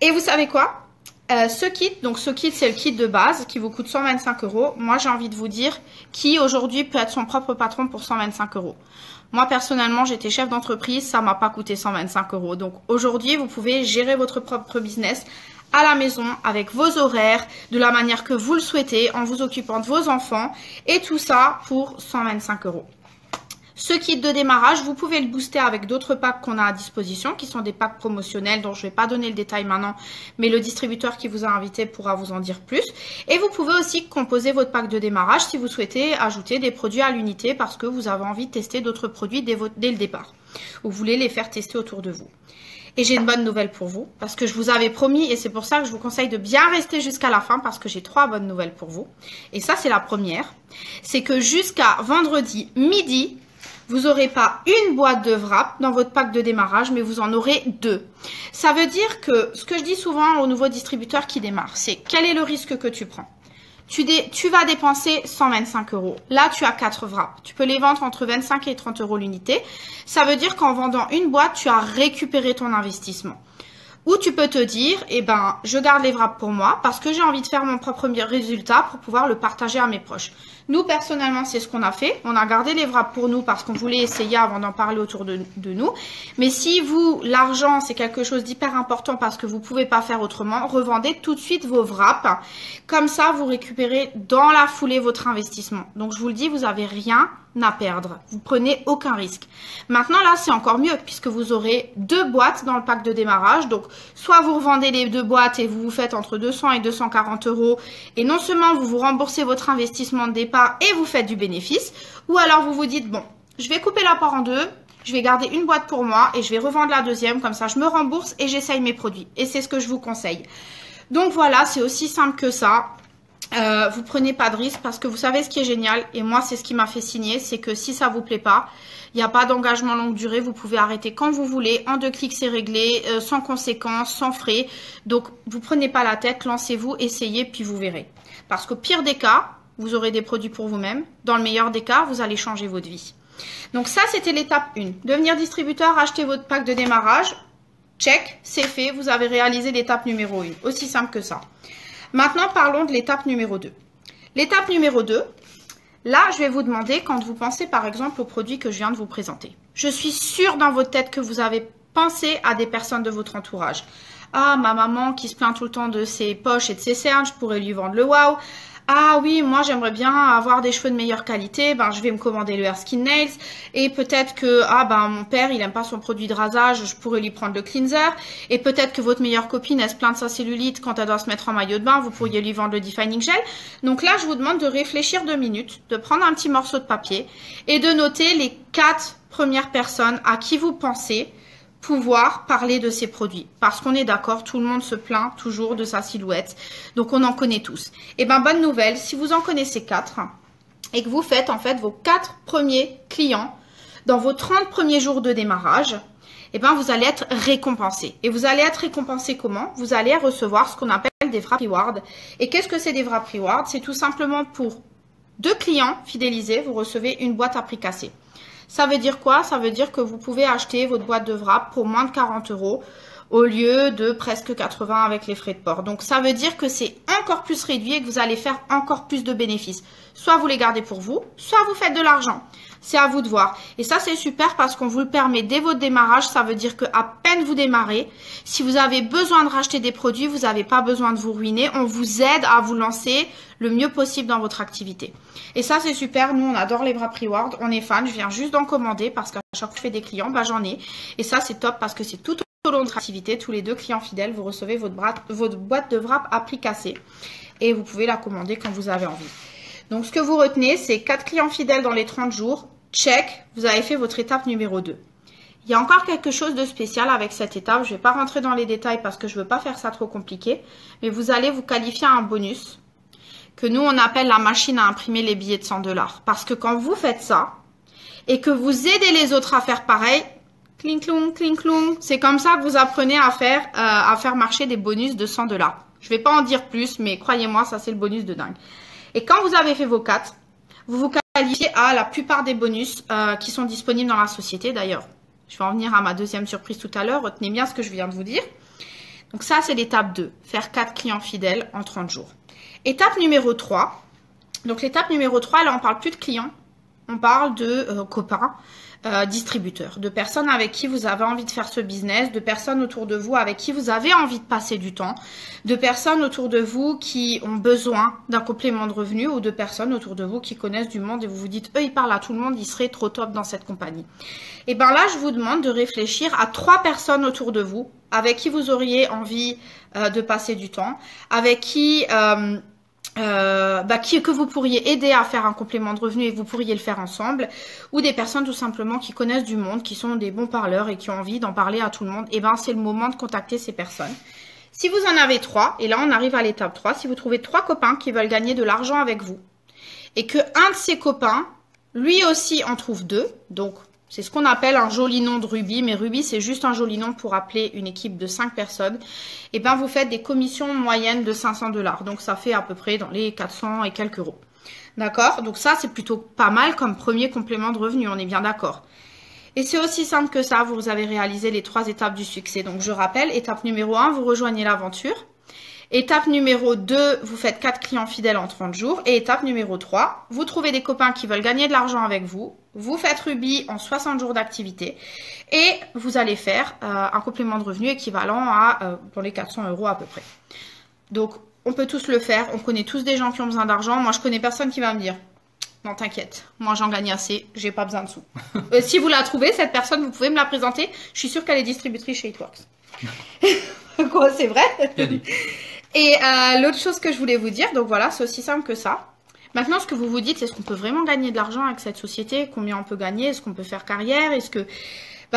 [SPEAKER 1] Et vous savez quoi? Ce kit, c'est le kit de base qui vous coûte 125 €. Moi, j'ai envie de vous dire qui aujourd'hui peut être son propre patron pour 125 €. Moi, personnellement, j'étais chef d'entreprise, ça m'a pas coûté 125 €. Donc aujourd'hui, vous pouvez gérer votre propre business à la maison, avec vos horaires, de la manière que vous le souhaitez, en vous occupant de vos enfants, et tout ça pour 125 €. Ce kit de démarrage, vous pouvez le booster avec d'autres packs qu'on a à disposition, qui sont des packs promotionnels dont je ne vais pas donner le détail maintenant, mais le distributeur qui vous a invité pourra vous en dire plus. Et vous pouvez aussi composer votre pack de démarrage si vous souhaitez ajouter des produits à l'unité parce que vous avez envie de tester d'autres produits dès le départ, ou vous voulez les faire tester autour de vous. Et j'ai une bonne nouvelle pour vous, parce que je vous avais promis, et c'est pour ça que je vous conseille de bien rester jusqu'à la fin, parce que j'ai 3 bonnes nouvelles pour vous. Et ça, c'est la première. C'est que jusqu'à vendredi midi, vous n'aurez pas une boîte de wrap dans votre pack de démarrage, mais vous en aurez 2. Ça veut dire que, ce que je dis souvent aux nouveaux distributeurs qui démarrent, c'est quel est le risque que tu prends? Tu vas dépenser 125 €. Là, tu as 4 wraps. Tu peux les vendre entre 25 et 30 € l'unité. Ça veut dire qu'en vendant une boîte, tu as récupéré ton investissement. Ou tu peux te dire, eh ben, je garde les wraps pour moi parce que j'ai envie de faire mon propre résultat pour pouvoir le partager à mes proches. Nous, personnellement, c'est ce qu'on a fait. On a gardé les wraps pour nous parce qu'on voulait essayer avant d'en parler autour de nous. Mais si vous, l'argent, c'est quelque chose d'hyper important parce que vous ne pouvez pas faire autrement, revendez tout de suite vos wraps. Comme ça, vous récupérez dans la foulée votre investissement. Donc, je vous le dis, vous n'avez rien à perdre. Vous prenez aucun risque. Maintenant, là, c'est encore mieux puisque vous aurez 2 boîtes dans le pack de démarrage. Donc, soit vous revendez les 2 boîtes et vous vous faites entre 200 et 240 € et non seulement vous vous remboursez votre investissement de départ et vous faites du bénéfice, ou alors vous vous dites, bon, je vais couper la part en 2, je vais garder une boîte pour moi et je vais revendre la deuxième, comme ça je me rembourse et j'essaye mes produits. Et c'est ce que je vous conseille. Donc voilà, c'est aussi simple que ça. Vous prenez pas de risque parce que vous savez ce qui est génial, et moi c'est ce qui m'a fait signer, c'est que si ça vous plaît pas, il n'y a pas d'engagement longue durée, vous pouvez arrêter quand vous voulez, en 2 clics c'est réglé, sans conséquences, sans frais. Donc vous prenez pas la tête, lancez-vous, essayez, puis vous verrez. Parce qu'au pire des cas, vous aurez des produits pour vous-même. Dans le meilleur des cas, vous allez changer votre vie. Donc ça, c'était l'étape 1. Devenir distributeur, acheter votre pack de démarrage. Check, c'est fait, vous avez réalisé l'étape numéro 1. Aussi simple que ça. Maintenant, parlons de l'étape numéro 2. L'étape numéro 2, là, je vais vous demander, quand vous pensez par exemple au produit que je viens de vous présenter. Je suis sûre dans votre tête que vous avez pensé à des personnes de votre entourage. Ah, ma maman qui se plaint tout le temps de ses poches et de ses cernes, je pourrais lui vendre le wow. Ah oui, moi j'aimerais bien avoir des cheveux de meilleure qualité, ben je vais me commander le Hair Skin Nails. Et peut-être que mon père il aime pas son produit de rasage, je pourrais lui prendre le cleanser. Et peut-être que votre meilleure copine elle se plaint de sa cellulite quand elle doit se mettre en maillot de bain, vous pourriez lui vendre le Defining Gel. Donc là je vous demande de réfléchir 2 minutes, de prendre un petit morceau de papier et de noter les 4 premières personnes à qui vous pensez pouvoir parler de ces produits. Parce qu'on est d'accord, tout le monde se plaint toujours de sa silhouette. Donc, on en connaît tous. Et ben, bonne nouvelle, si vous en connaissez 4 et que vous faites en fait vos 4 premiers clients dans vos 30 premiers jours de démarrage, et ben, vous allez être récompensé. Et vous allez être récompensé comment? Vous allez recevoir ce qu'on appelle des wrap rewards. Et qu'est-ce que c'est des wrap rewards? C'est tout simplement pour 2 clients fidélisés, vous recevez une boîte à prix cassé. Ça veut dire quoi? Ça veut dire que vous pouvez acheter votre boîte de wrap pour moins de 40 € au lieu de presque 80 avec les frais de port. Donc, ça veut dire que c'est encore plus réduit et que vous allez faire encore plus de bénéfices. Soit vous les gardez pour vous, soit vous faites de l'argent. C'est à vous de voir. Et ça, c'est super parce qu'on vous le permet dès votre démarrage. Ça veut dire qu'à peine vous démarrez, si vous avez besoin de racheter des produits, vous n'avez pas besoin de vous ruiner. On vous aide à vous lancer le mieux possible dans votre activité. Et ça, c'est super. Nous, on adore les wrap rewards. On est fans. Je viens juste d'en commander parce qu'à chaque fois que je fais des clients, j'en ai. Et ça, c'est top parce que c'est tout au long de votre activité. Tous les 2 clients fidèles, vous recevez votre boîte de wrap à prix cassé. Et vous pouvez la commander quand vous avez envie. Donc, ce que vous retenez, c'est 4 clients fidèles dans les 30 jours. Check, vous avez fait votre étape numéro 2. Il y a encore quelque chose de spécial avec cette étape. Je ne vais pas rentrer dans les détails parce que je ne veux pas faire ça trop compliqué. Mais vous allez vous qualifier à un bonus que nous, on appelle la machine à imprimer les billets de 100 $. Parce que quand vous faites ça et que vous aidez les autres à faire pareil, cling clong, cling clong, c'est comme ça que vous apprenez à faire marcher des bonus de 100 $. Je ne vais pas en dire plus, mais croyez-moi, ça c'est le bonus de dingue. Et quand vous avez fait vos 4, vous vous qualifiez à la plupart des bonus qui sont disponibles dans la société. D'ailleurs, Je vais en venir à ma deuxième surprise tout à l'heure. Retenez bien ce que je viens de vous dire. Donc ça, c'est l'étape 2. Faire 4 clients fidèles en 30 jours. Étape numéro 3. Donc l'étape numéro 3, là, on parle plus de clients. On parle de copains, distributeurs, de personnes avec qui vous avez envie de faire ce business, de personnes autour de vous avec qui vous avez envie de passer du temps, de personnes autour de vous qui ont besoin d'un complément de revenu ou de personnes autour de vous qui connaissent du monde et vous vous dites, eux, ils parlent à tout le monde, ils seraient trop top dans cette compagnie. Et bien là, je vous demande de réfléchir à 3 personnes autour de vous avec qui vous auriez envie de passer du temps, avec qui... que vous pourriez aider à faire un complément de revenu et vous pourriez le faire ensemble, ou des personnes tout simplement qui connaissent du monde, qui sont des bons parleurs et qui ont envie d'en parler à tout le monde, et ben c'est le moment de contacter ces personnes. Si vous en avez 3, et là on arrive à l'étape 3, si vous trouvez 3 copains qui veulent gagner de l'argent avec vous, et que un de ces copains, lui aussi en trouve 2, donc c'est ce qu'on appelle un joli nom de Ruby, mais Ruby c'est juste un joli nom pour appeler une équipe de 5 personnes. Et bien vous faites des commissions moyennes de 500 $. Donc ça fait à peu près dans les 400 et quelques euros. D'accord? Donc ça c'est plutôt pas mal comme premier complément de revenu, on est bien d'accord. Et c'est aussi simple que ça, vous avez réalisé les 3 étapes du succès. Donc je rappelle, étape numéro 1, vous rejoignez l'aventure. Étape numéro 2, vous faites 4 clients fidèles en 30 jours. Et étape numéro 3, vous trouvez des copains qui veulent gagner de l'argent avec vous. Vous faites Ruby en 60 jours d'activité. Et vous allez faire un complément de revenu équivalent à pour les 400 € à peu près. Donc, on peut tous le faire. On connaît tous des gens qui ont besoin d'argent. Moi, je connais personne qui va me dire « Non, t'inquiète. Moi, j'en gagne assez. J'ai pas besoin de sous. » Si vous la trouvez, cette personne, vous pouvez me la présenter. Je suis sûre qu'elle est distributrice chez It-Works. Quoi, c'est vrai? Et l'autre chose que je voulais vous dire, donc voilà, c'est aussi simple que ça. Maintenant, ce que vous vous dites, est-ce qu'on peut vraiment gagner de l'argent avec cette société? Combien on peut gagner? Est-ce qu'on peut faire carrière? Est-ce que...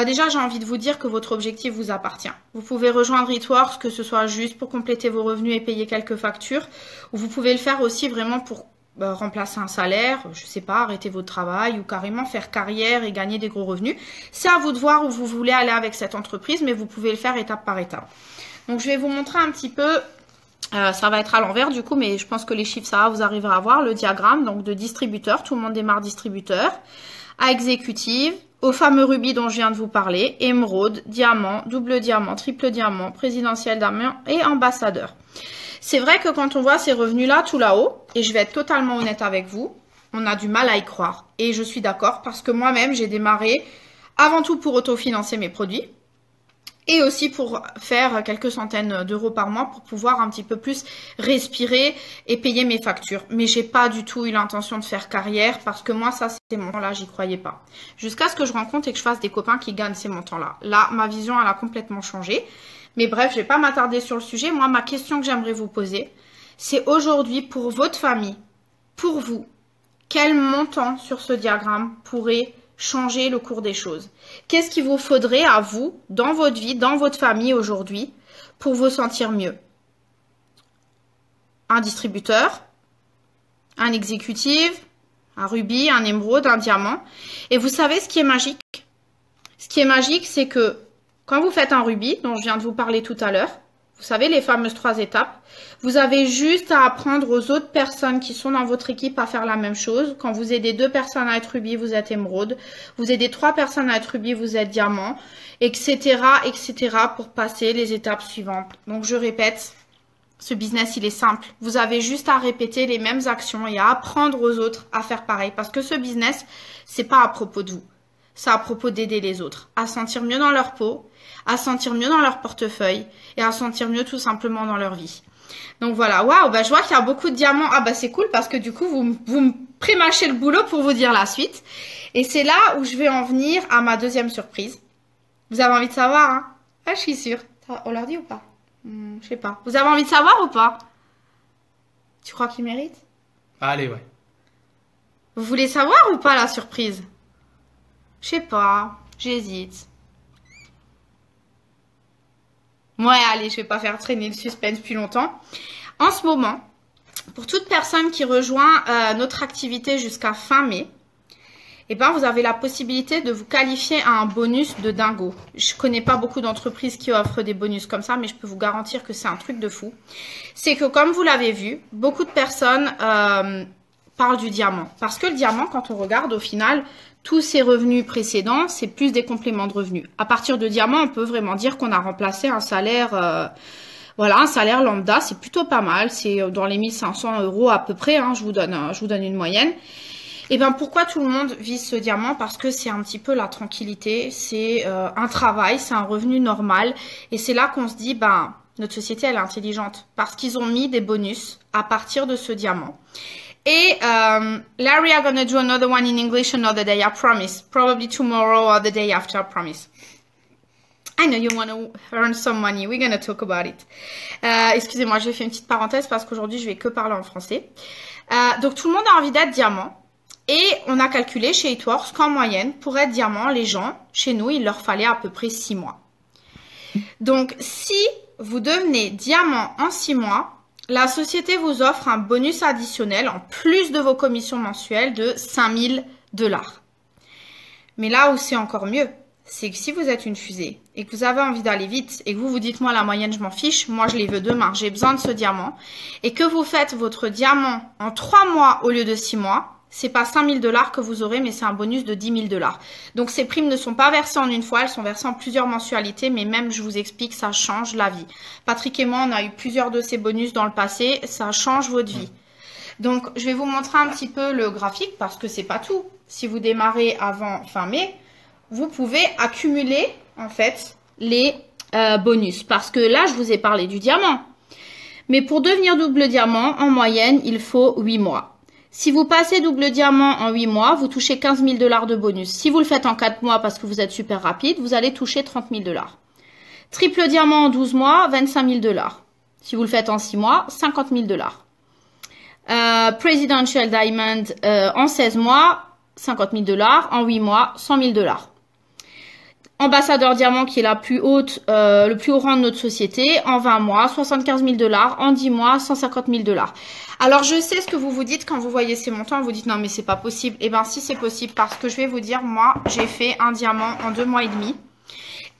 [SPEAKER 1] déjà, j'ai envie de vous dire que votre objectif vous appartient. Vous pouvez rejoindre It-Works, que ce soit juste pour compléter vos revenus et payer quelques factures, ou vous pouvez le faire aussi vraiment pour remplacer un salaire, je sais pas, arrêter votre travail, ou carrément faire carrière et gagner des gros revenus. C'est à vous de voir où vous voulez aller avec cette entreprise, mais vous pouvez le faire étape par étape. Donc, je vais vous montrer un petit peu... ça va être à l'envers du coup, mais je pense que les chiffres, ça va, vous arriverez à voir le diagramme donc de distributeur. Tout le monde démarre distributeur, à exécutive, au fameux rubis dont je viens de vous parler, émeraude, diamant, double diamant, triple diamant, présidentiel diamant et ambassadeur. C'est vrai que quand on voit ces revenus-là tout là-haut, et je vais être totalement honnête avec vous, on a du mal à y croire. Et je suis d'accord parce que moi-même, j'ai démarré avant tout pour autofinancer mes produits. Et aussi pour faire quelques centaines d'euros par mois pour pouvoir un petit peu plus respirer et payer mes factures. Mais j'ai pas du tout eu l'intention de faire carrière parce que moi, ça, c'était mon temps-là, j'y croyais pas. Jusqu'à ce que je rencontre et que je fasse des copains qui gagnent ces montants-là. Là, ma vision, elle a complètement changé. Mais bref, je vais pas m'attarder sur le sujet. Moi, ma question que j'aimerais vous poser, c'est aujourd'hui, pour votre famille, pour vous, quel montant sur ce diagramme pourrait changer le cours des choses? Qu'est-ce qu'il vous faudrait à vous, dans votre vie, dans votre famille aujourd'hui, pour vous sentir mieux? Un distributeur, un exécutif, un rubis, un émeraude, un diamant. Et vous savez ce qui est magique? Ce qui est magique, c'est que quand vous faites un rubis, dont je viens de vous parler tout à l'heure, vous savez, les fameuses 3 étapes, vous avez juste à apprendre aux autres personnes qui sont dans votre équipe à faire la même chose. Quand vous aidez 2 personnes à être rubis, vous êtes émeraude. Vous aidez 3 personnes à être rubis, vous êtes diamant, etc., etc., pour passer les étapes suivantes. Donc, je répète, ce business, il est simple. Vous avez juste à répéter les mêmes actions et à apprendre aux autres à faire pareil. Parce que ce business, c'est pas à propos de vous. C'est à propos d'aider les autres à sentir mieux dans leur peau, à sentir mieux dans leur portefeuille et à sentir mieux tout simplement dans leur vie. Donc voilà, waouh, je vois qu'il y a beaucoup de diamants. Ah c'est cool parce que du coup, vous me prémâchez le boulot pour vous dire la suite. Et c'est là où je vais en venir à ma deuxième surprise. Vous avez envie de savoir, hein? Ah, je suis sûre. On leur dit ou pas? Je sais pas. Vous avez envie de savoir ou pas? Tu crois qu'il mérite?
[SPEAKER 2] Allez, ouais.
[SPEAKER 1] Vous voulez savoir ou pas la surprise? Je sais pas, j'hésite. Ouais, allez, je vais pas faire traîner le suspense plus longtemps. En ce moment, pour toute personne qui rejoint notre activité jusqu'à fin mai, vous avez la possibilité de vous qualifier à un bonus de dingo. Je connais pas beaucoup d'entreprises qui offrent des bonus comme ça, mais je peux vous garantir que c'est un truc de fou. C'est que comme vous l'avez vu, beaucoup de personnes parlent du diamant. Parce que le diamant, quand on regarde au final, tous ces revenus précédents, c'est plus des compléments de revenus. À partir de diamant, on peut vraiment dire qu'on a remplacé un salaire, voilà, un salaire lambda, c'est plutôt pas mal, c'est dans les 1500 € à peu près, hein, je vous donne une moyenne. Et ben pourquoi tout le monde vise ce diamant? Parce que c'est un petit peu la tranquillité, c'est un travail, c'est un revenu normal, et c'est là qu'on se dit, ben notre société elle est intelligente, parce qu'ils ont mis des bonus à partir de ce diamant. Et Larry, I'm gonna do another one in English another day, I promise. Probably tomorrow or the day after, I promise. I know you want to earn some money. We're gonna talk about it. Excusez-moi, j'ai fait une petite parenthèse parce qu'aujourd'hui, je vais que parler en français. Donc, tout le monde a envie d'être diamant. Et on a calculé chez It Works qu'en moyenne, pour être diamant, les gens, chez nous, il leur fallait à peu près 6 mois. Donc, si vous devenez diamant en 6 mois, la société vous offre un bonus additionnel en plus de vos commissions mensuelles de 5 000 $. Mais là où c'est encore mieux, c'est que si vous êtes une fusée et que vous avez envie d'aller vite et que vous vous dites, moi, la moyenne, je m'en fiche, moi, je les veux demain, j'ai besoin de ce diamant, et que vous faites votre diamant en 3 mois au lieu de 6 mois, c'est pas 5 000 $ que vous aurez, mais c'est un bonus de 10 000 $. Donc, ces primes ne sont pas versées en une fois, elles sont versées en plusieurs mensualités, mais même, je vous explique, ça change la vie. Patrick et moi, on a eu plusieurs de ces bonus dans le passé, ça change votre vie. Donc, je vais vous montrer un petit peu le graphique, parce que c'est pas tout. Si vous démarrez avant fin mai, vous pouvez accumuler, en fait, les bonus. Parce que là, je vous ai parlé du diamant. Mais pour devenir double diamant, en moyenne, il faut 8 mois. Si vous passez double diamant en 8 mois, vous touchez 15 000 $ de bonus. Si vous le faites en 4 mois parce que vous êtes super rapide, vous allez toucher 30 000 $. Triple diamant en 12 mois, 25 000 $. Si vous le faites en 6 mois, 50 000 $. Presidential Diamond en 16 mois, 50 000 $. En 8 mois, 100 000 $. Ambassadeur diamant qui est la plus haute, le plus haut rang de notre société, en 20 mois, 75 000 $, en 10 mois, 150 000 $. Alors, je sais ce que vous vous dites quand vous voyez ces montants, vous dites non mais c'est pas possible. Eh bien si c'est possible parce que je vais vous dire, moi j'ai fait un diamant en 2 mois et demi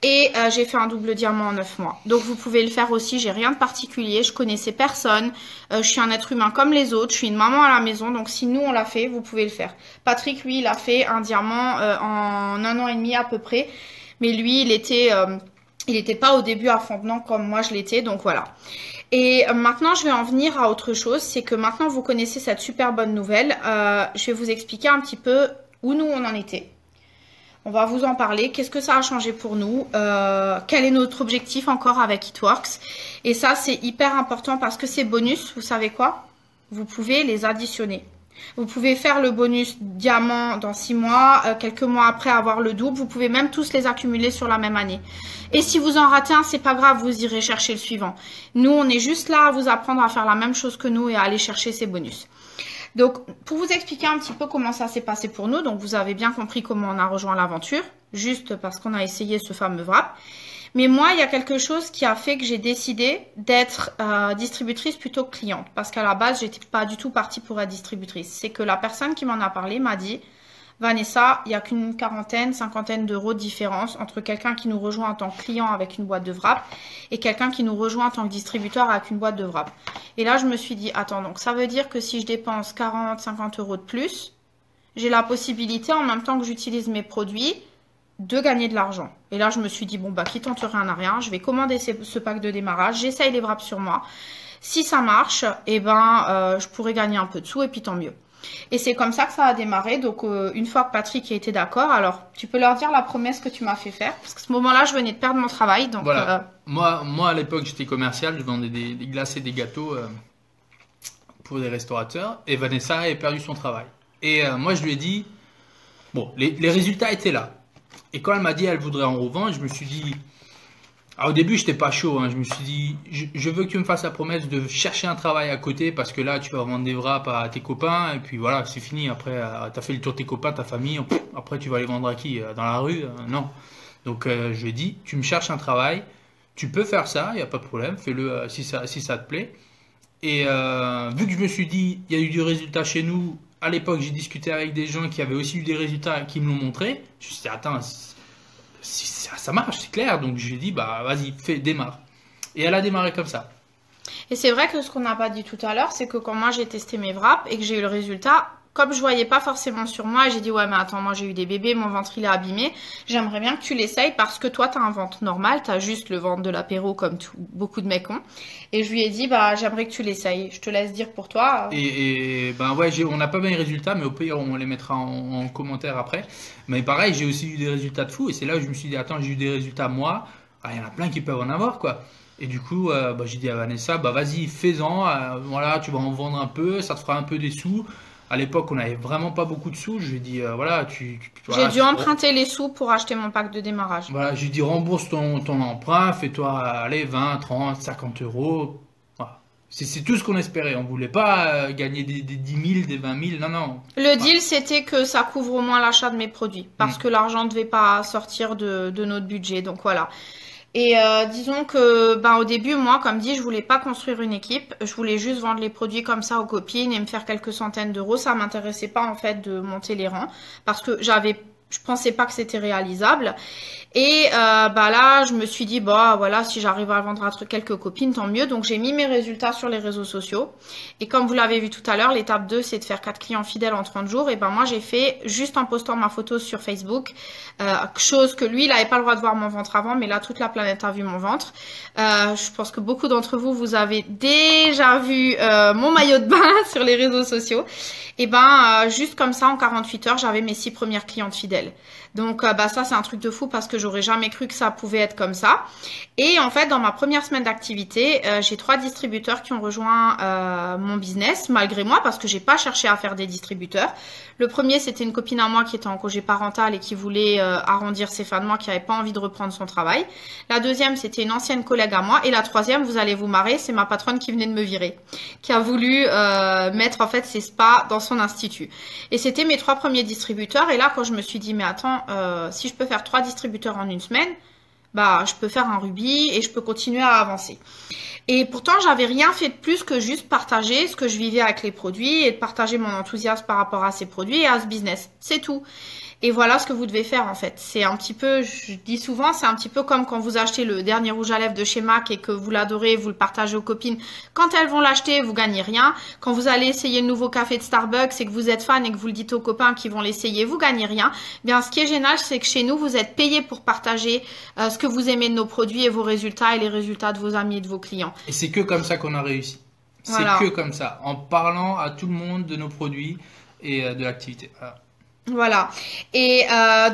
[SPEAKER 1] et j'ai fait un double diamant en 9 mois. Donc vous pouvez le faire aussi, j'ai rien de particulier, je connaissais personne, je suis un être humain comme les autres, je suis une maman à la maison, donc si nous on l'a fait, vous pouvez le faire. Patrick lui il a fait un diamant en 1 an et demi à peu près. Mais lui, il était pas au début à fond dedans comme moi je l'étais, donc voilà. Et maintenant, je vais en venir à autre chose, c'est que maintenant vous connaissez cette super bonne nouvelle. Je vais vous expliquer un petit peu où nous on en était. On va vous en parler, qu'est-ce que ça a changé pour nous, quel est notre objectif encore avec It Works. Et ça, c'est hyper important parce que ces bonus, vous savez quoi? Vous pouvez les additionner. Vous pouvez faire le bonus diamant dans 6 mois, quelques mois après avoir le double. Vous pouvez même tous les accumuler sur la même année. Et si vous en ratez un, c'est pas grave, vous irez chercher le suivant. Nous, on est juste là à vous apprendre à faire la même chose que nous et à aller chercher ces bonus. Donc, pour vous expliquer un petit peu comment ça s'est passé pour nous, donc vous avez bien compris comment on a rejoint l'aventure, juste parce qu'on a essayé ce fameux wrap. Mais moi, il y a quelque chose qui a fait que j'ai décidé d'être distributrice plutôt que cliente. Parce qu'à la base, j'étais pas du tout partie pour être distributrice. C'est que la personne qui m'en a parlé m'a dit, Vanessa, il n'y a qu'une cinquantaine d'euros de différence entre quelqu'un qui nous rejoint en tant que client avec une boîte de wrap et quelqu'un qui nous rejoint en tant que distributeur avec une boîte de wrap. Et là, je me suis dit, attends, donc ça veut dire que si je dépense 40, 50 euros de plus, j'ai la possibilité, en même temps que j'utilise mes produits, de gagner de l'argent. Et là, je me suis dit, bon, bah, qui tente rien n'a rien. Je vais commander ce pack de démarrage. J'essaye les wraps sur moi. Si ça marche, eh ben, je pourrais gagner un peu de sous et puis tant mieux. Et c'est comme ça que ça a démarré. Donc, une fois que Patrick a été d'accord, alors, tu peux leur dire la promesse que tu m'as fait faire. Parce qu'à ce moment-là, je venais de perdre mon travail. Donc,
[SPEAKER 2] voilà. Moi, à l'époque, j'étais commercial. Je vendais des glaces et des gâteaux pour des restaurateurs. Et Vanessa a perdu son travail. Et moi, je lui ai dit, bon, les résultats étaient là. Et quand elle m'a dit qu'elle voudrait en revendre, je me suis dit... Alors, au début, je n'étais pas chaud. Hein. Je me suis dit, je veux que tu me fasses la promesse de chercher un travail à côté parce que là, tu vas vendre des wraps à tes copains. Et puis voilà, c'est fini. Après, tu as fait le tour de tes copains, ta famille. Après, tu vas les vendre à qui? Dans la rue? Non. Donc, je lui ai dit, tu me cherches un travail. Tu peux faire ça, il n'y a pas de problème. Fais-le si ça te plaît. Et vu que je me suis dit, il y a eu du résultat chez nous. À l'époque, j'ai discuté avec des gens qui avaient aussi eu des résultats qui me l'ont montré. Je me suis dit, attends, ça marche, c'est clair. Donc, j'ai dit, bah, vas-y, démarre. Et elle a démarré comme ça.
[SPEAKER 1] Et c'est vrai que ce qu'on n'a pas dit tout à l'heure, c'est que quand moi j'ai testé mes wraps et que j'ai eu le résultat, comme je voyais pas forcément sur moi, j'ai dit ouais mais attends, moi j'ai eu des bébés, mon ventre il est abîmé, j'aimerais bien que tu l'essayes parce que toi t'as un ventre normal, t'as juste le ventre de l'apéro comme beaucoup de mecs ont. Et je lui ai dit bah j'aimerais que tu l'essayes, je te laisse dire pour toi.
[SPEAKER 2] Et ben ouais, on n'a pas bien les résultats, mais au pire on les mettra en commentaire après. Mais pareil, j'ai aussi eu des résultats de fou et c'est là où je me suis dit attends, j'ai eu des résultats moi, il y en a plein qui peuvent en avoir quoi. Et du coup, j'ai dit à Vanessa, bah vas-y, fais-en, voilà, tu vas en vendre un peu, ça te fera un peu des sous. À l'époque, on n'avait vraiment pas beaucoup de sous. Je lui ai dit, voilà,
[SPEAKER 1] j'ai dû emprunter les sous pour acheter mon pack de démarrage.
[SPEAKER 2] Voilà, j'ai dit, rembourse ton emprunt, fais-toi, allez, 20, 30, 50 euros. Voilà. C'est tout ce qu'on espérait. On voulait pas gagner des 10 000, des 20 000, non, non.
[SPEAKER 1] Le deal, c'était que ça couvre au moins l'achat de mes produits, parce que l'argent ne devait pas sortir de notre budget. Donc voilà. Et disons que au début, moi, comme dit, je voulais pas construire une équipe. Je voulais juste vendre les produits comme ça aux copines et me faire quelques centaines d'euros. Ça m'intéressait pas en fait de monter les rangs parce que je pensais pas que c'était réalisable. Et là, je me suis dit, bah voilà, si j'arrive à vendre à quelques copines, tant mieux. Donc j'ai mis mes résultats sur les réseaux sociaux. Et comme vous l'avez vu tout à l'heure, l'étape 2, c'est de faire 4 clients fidèles en 30 jours. Et moi, j'ai fait juste en postant ma photo sur Facebook, chose que lui, il n'avait pas le droit de voir mon ventre avant, mais là, toute la planète a vu mon ventre. Je pense que beaucoup d'entre vous, vous avez déjà vu mon maillot de bain sur les réseaux sociaux. Et juste comme ça, en 48 heures, j'avais mes 6 premières clientes fidèles. Donc ça c'est un truc de fou parce que j'aurais jamais cru que ça pouvait être comme ça. Et en fait dans ma première semaine d'activité, j'ai 3 distributeurs qui ont rejoint mon business malgré moi parce que j'ai pas cherché à faire des distributeurs. Le premier c'était une copine à moi qui était en congé parental et qui voulait arrondir ses fins de mois, qui avait pas envie de reprendre son travail. La deuxième c'était une ancienne collègue à moi et la troisième, vous allez vous marrer, c'est ma patronne qui venait de me virer, qui a voulu mettre en fait ses spas dans son institut. Et c'était mes 3 premiers distributeurs et là quand je me suis dit mais attends, si je peux faire 3 distributeurs en une semaine, je peux faire un rubis et je peux continuer à avancer. Et pourtant, j'avais rien fait de plus que juste partager ce que je vivais avec les produits et de partager mon enthousiasme par rapport à ces produits et à ce business. C'est tout. Et voilà ce que vous devez faire en fait. C'est un petit peu, je dis souvent, c'est un petit peu comme quand vous achetez le dernier rouge à lèvres de chez MAC et que vous l'adorez, vous le partagez aux copines. Quand elles vont l'acheter, vous gagnez rien. Quand vous allez essayer le nouveau café de Starbucks et que vous êtes fan et que vous le dites aux copains qui vont l'essayer, vous gagnez rien. Bien, ce qui est génial, c'est que chez nous, vous êtes payé pour partager ce que vous aimez de nos produits et vos résultats et les résultats de vos amis et de vos clients.
[SPEAKER 2] Et c'est que comme ça qu'on a réussi.
[SPEAKER 1] Voilà.
[SPEAKER 2] C'est que comme ça, en parlant à tout le monde de nos produits et de l'activité.
[SPEAKER 1] Voilà. Et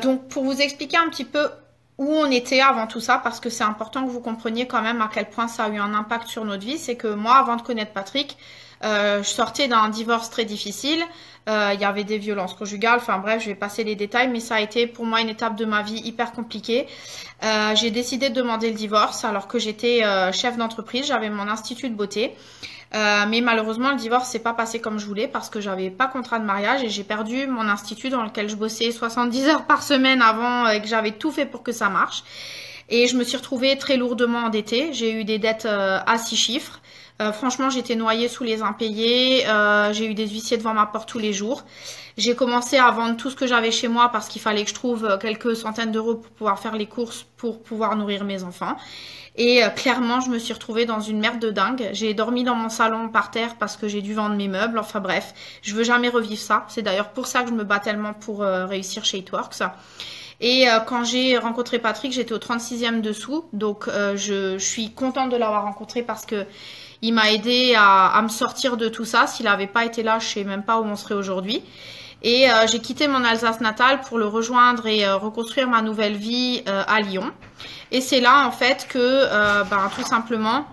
[SPEAKER 1] donc pour vous expliquer un petit peu où on était avant tout ça, parce que c'est important que vous compreniez quand même à quel point ça a eu un impact sur notre vie, c'est que moi, avant de connaître Patrick, je sortais d'un divorce très difficile, il y avait des violences conjugales, enfin bref, je vais passer les détails, mais ça a été pour moi une étape de ma vie hyper compliquée. J'ai décidé de demander le divorce alors que j'étais chef d'entreprise, j'avais mon institut de beauté. Mais malheureusement, le divorce s'est pas passé comme je voulais parce que j'avais pas contrat de mariage et j'ai perdu mon institut dans lequel je bossais 70 heures par semaine avant et que j'avais tout fait pour que ça marche. Et je me suis retrouvée très lourdement endettée. J'ai eu des dettes à 6 chiffres. Franchement, j'étais noyée sous les impayés. J'ai eu des huissiers devant ma porte tous les jours. J'ai commencé à vendre tout ce que j'avais chez moi parce qu'il fallait que je trouve quelques centaines d'euros pour pouvoir faire les courses, pour pouvoir nourrir mes enfants. Et clairement, je me suis retrouvée dans une merde de dingue. J'ai dormi dans mon salon par terre parce que j'ai dû vendre mes meubles. Enfin bref, je veux jamais revivre ça. C'est d'ailleurs pour ça que je me bats tellement pour réussir chez It-Works. Et quand j'ai rencontré Patrick, j'étais au 36e dessous. Donc je suis contente de l'avoir rencontré parce que il m'a aidé à me sortir de tout ça. S'il n'avait pas été là, je sais même pas où on serait aujourd'hui. Et j'ai quitté mon Alsace natale pour le rejoindre et reconstruire ma nouvelle vie à Lyon. Et c'est là en fait que tout simplement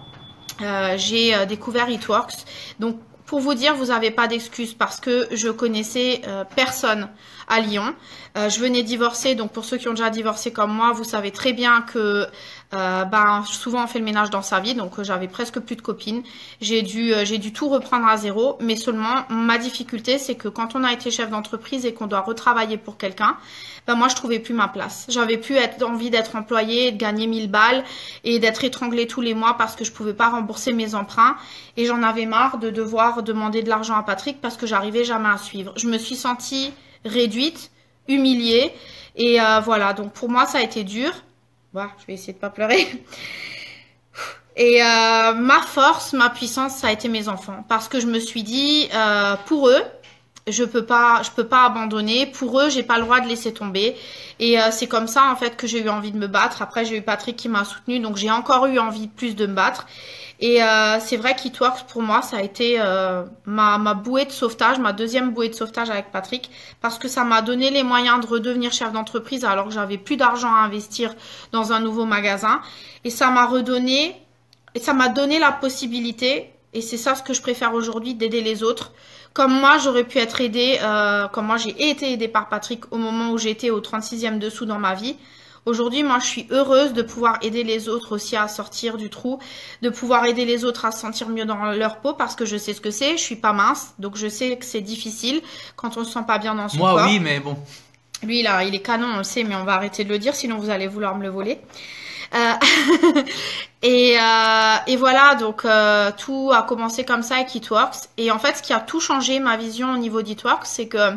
[SPEAKER 1] j'ai découvert It-Works. Donc pour vous dire, vous n'avez pas d'excuses parce que je connaissais personne à Lyon. Je venais divorcer, donc pour ceux qui ont déjà divorcé comme moi, vous savez très bien que souvent on fait le ménage dans sa vie, donc j'avais presque plus de copines. J'ai dû tout reprendre à zéro, mais seulement ma difficulté, c'est que quand on a été chef d'entreprise et qu'on doit retravailler pour quelqu'un, moi je trouvais plus ma place. J'avais plus envie d'être employée, de gagner 1000 balles et d'être étranglée tous les mois parce que je pouvais pas rembourser mes emprunts et j'en avais marre de devoir demander de l'argent à Patrick parce que j'arrivais jamais à suivre. Je me suis sentie réduite, humiliée et voilà, donc pour moi ça a été dur. Je vais essayer de pas pleurer. Et ma force, ma puissance, ça a été mes enfants. Parce que je me suis dit, pour eux, je peux pas abandonner. Pour eux, j'ai pas le droit de laisser tomber. Et c'est comme ça en fait que j'ai eu envie de me battre. Après, j'ai eu Patrick qui m'a soutenue, donc j'ai encore eu envie plus de me battre. Et c'est vrai qu'Eatworks pour moi, ça a été ma bouée de sauvetage, ma deuxième bouée de sauvetage avec Patrick, parce que ça m'a donné les moyens de redevenir chef d'entreprise alors que j'avais plus d'argent à investir dans un nouveau magasin. Et ça m'a redonné, et ça m'a donné la possibilité, et c'est ça ce que je préfère aujourd'hui, d'aider les autres. Comme moi, j'aurais pu être aidée, comme moi j'ai été aidée par Patrick au moment où j'étais au 36e dessous dans ma vie. Aujourd'hui, moi, je suis heureuse de pouvoir aider les autres aussi à sortir du trou, de pouvoir aider les autres à se sentir mieux dans leur peau parce que je sais ce que c'est. Je suis pas mince, donc je sais que c'est difficile quand on se sent pas bien dans son corps.
[SPEAKER 2] Moi, oui, mais bon.
[SPEAKER 1] Lui, là, il est canon, on le sait, mais on va arrêter de le dire, sinon vous allez vouloir me le voler. Et voilà, donc tout a commencé comme ça avec Eatworks. Et en fait, ce qui a tout changé, ma vision au niveau d'Eatworks, c'est que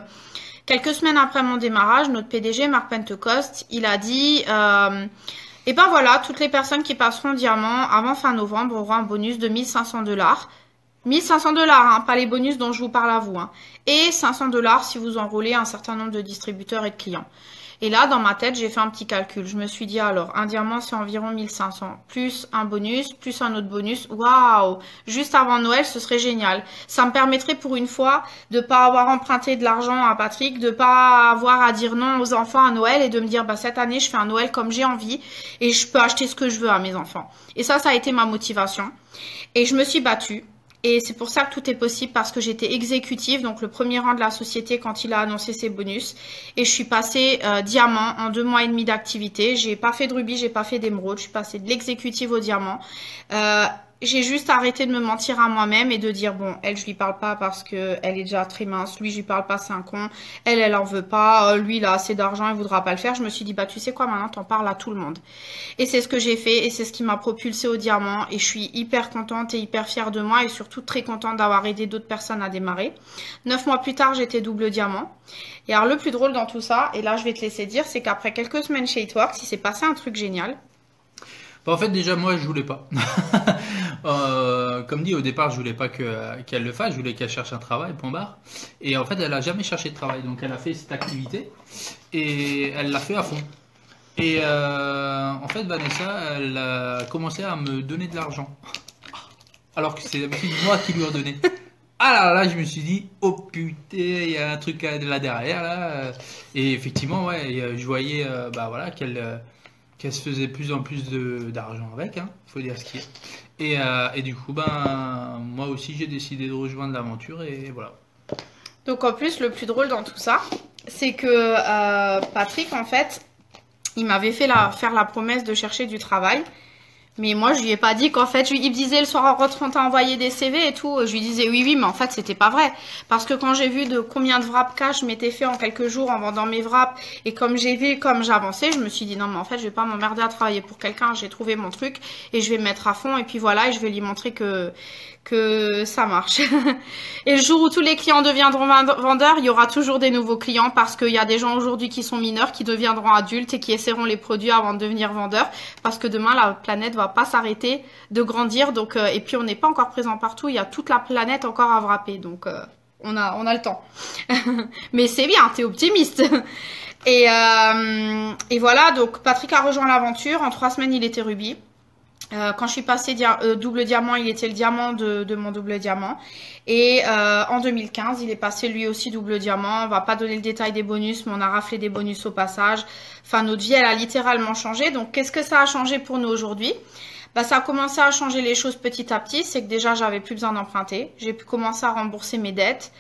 [SPEAKER 1] quelques semaines après mon démarrage, notre PDG, Marc Pentecost, il a dit et ben voilà, toutes les personnes qui passeront diamant avant fin novembre auront un bonus de 1500 $. 1500 $, hein, pas les bonus dont je vous parle à vous. Hein. Et 500 $ si vous enrôlez un certain nombre de distributeurs et de clients. Et là, dans ma tête, j'ai fait un petit calcul. Je me suis dit, alors, un diamant, c'est environ 1500. Plus un bonus, plus un autre bonus. Waouh! Juste avant Noël, ce serait génial. Ça me permettrait pour une fois de pas avoir emprunté de l'argent à Patrick, de pas avoir à dire non aux enfants à Noël et de me dire, bah, cette année, je fais un Noël comme j'ai envie et je peux acheter ce que je veux à mes enfants. Et ça a été ma motivation. Et je me suis battue. Et c'est pour ça que tout est possible parce que j'étais exécutive, donc le premier rang de la société quand il a annoncé ses bonus. Et je suis passée diamant en 2 mois et demi d'activité. J'ai pas fait de rubis, j'ai pas fait d'émeraude. Je suis passée de l'exécutive au diamant. J'ai juste arrêté de me mentir à moi-même et de dire bon, elle je lui parle pas parce que elle est déjà très mince, lui je lui parle pas, c'est un con, elle en veut pas, lui il a assez d'argent, il voudra pas le faire. Je me suis dit bah tu sais quoi, maintenant t'en parles à tout le monde. Et c'est ce que j'ai fait et c'est ce qui m'a propulsée au diamant et je suis hyper contente et hyper fière de moi et surtout très contente d'avoir aidé d'autres personnes à démarrer. 9 mois plus tard, j'étais double diamant. Et alors le plus drôle dans tout ça, et là je vais te laisser dire, c'est qu'après quelques semaines chez Eatworks, il s'est passé un truc génial.
[SPEAKER 2] Bah, en fait, déjà, moi, je voulais pas. Comme dit, au départ, je voulais pas qu'elle le fasse. Je voulais qu'elle cherche un travail, point barre. Et en fait, elle a jamais cherché de travail. Donc, elle a fait cette activité et elle l'a fait à fond. Et en fait, Vanessa, elle a commencé à me donner de l'argent. Alors que c'est d'habitude moi qui lui en donnais. Ah là, je me suis dit, oh putain, il y a un truc là derrière. Là. Et effectivement, ouais, je voyais bah, voilà, qu'elle se faisait plus en plus d'argent avec, hein, faut dire ce qu'il y a. Et du coup, ben, moi aussi, j'ai décidé de rejoindre l'aventure et voilà.
[SPEAKER 1] Donc en plus, le plus drôle dans tout ça, c'est que Patrick, en fait, il m'avait fait faire la promesse de chercher du travail. Mais moi, je lui ai pas dit qu'en fait, il me disait le soir en rentrant, t'as envoyé des CV et tout. Je lui disais oui, mais en fait, c'était pas vrai. Parce que quand j'ai vu de combien de wraps cash je m'étais fait en quelques jours en vendant mes wraps et comme j'ai vu comme j'avançais, je me suis dit non, mais en fait, je vais pas m'emmerder à travailler pour quelqu'un. J'ai trouvé mon truc et je vais me mettre à fond et puis voilà, et je vais lui montrer que ça marche. Et le jour où tous les clients deviendront vendeurs, il y aura toujours des nouveaux clients parce qu'il y a des gens aujourd'hui qui sont mineurs, qui deviendront adultes et qui essaieront les produits avant de devenir vendeurs parce que demain, la planète va pas s'arrêter de grandir. Donc, et puis, on n'est pas encore présent partout. Il y a toute la planète encore à wrapper. Donc, on a le temps. Mais c'est bien, t'es optimiste. Et voilà, donc Patrick a rejoint l'aventure. En 3 semaines, il était rubis. Quand je suis passée double diamant, il était le diamant de mon double diamant. Et en 2015, il est passé lui aussi double diamant. On va pas donner le détail des bonus, mais on a raflé des bonus au passage. Enfin, notre vie, elle a littéralement changé. Donc, qu'est-ce que ça a changé pour nous aujourd'hui? Bah, ça a commencé à changer les choses petit à petit. C'est que déjà, j'avais plus besoin d'emprunter. J'ai pu commencer à rembourser mes dettes.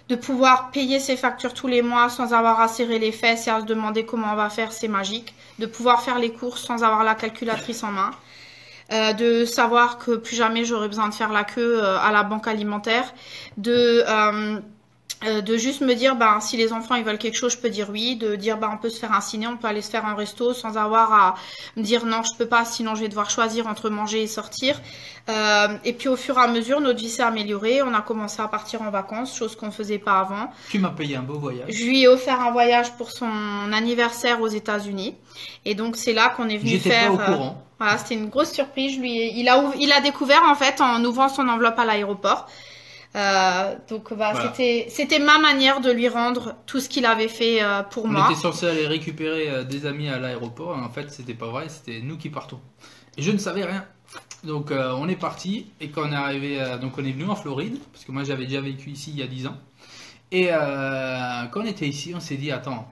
[SPEAKER 1] De pouvoir payer ses factures tous les mois sans avoir à serrer les fesses et à se demander comment on va faire, c'est magique. De pouvoir faire les courses sans avoir la calculatrice en main. De savoir que plus jamais j'aurai besoin de faire la queue à la banque alimentaire, de juste me dire ben si les enfants ils veulent quelque chose je peux dire oui, de dire ben on peut se faire un ciné, on peut aller se faire un resto sans avoir à me dire non je peux pas sinon je vais devoir choisir entre manger et sortir. Et puis au fur et à mesure notre vie s'est améliorée, on a commencé à partir en vacances, chose qu'on ne faisait pas avant.
[SPEAKER 2] Tu m'as payé un beau voyage.
[SPEAKER 1] Je lui ai offert un voyage pour son anniversaire aux États-Unis et donc c'est là qu'on est venu faire.
[SPEAKER 2] J'étais pas au courant.
[SPEAKER 1] Voilà, c'était une grosse surprise. Il a découvert en fait en ouvrant son enveloppe à l'aéroport. Donc voilà. C'était ma manière de lui rendre tout ce qu'il avait fait pour moi.
[SPEAKER 2] On était censé aller récupérer des amis à l'aéroport, en fait c'était pas vrai, c'était nous qui partons. Et je ne savais rien. Donc on est parti, et quand on est arrivé, donc on est venu en Floride, parce que moi j'avais déjà vécu ici il y a 10 ans. Et quand on était ici, on s'est dit attends.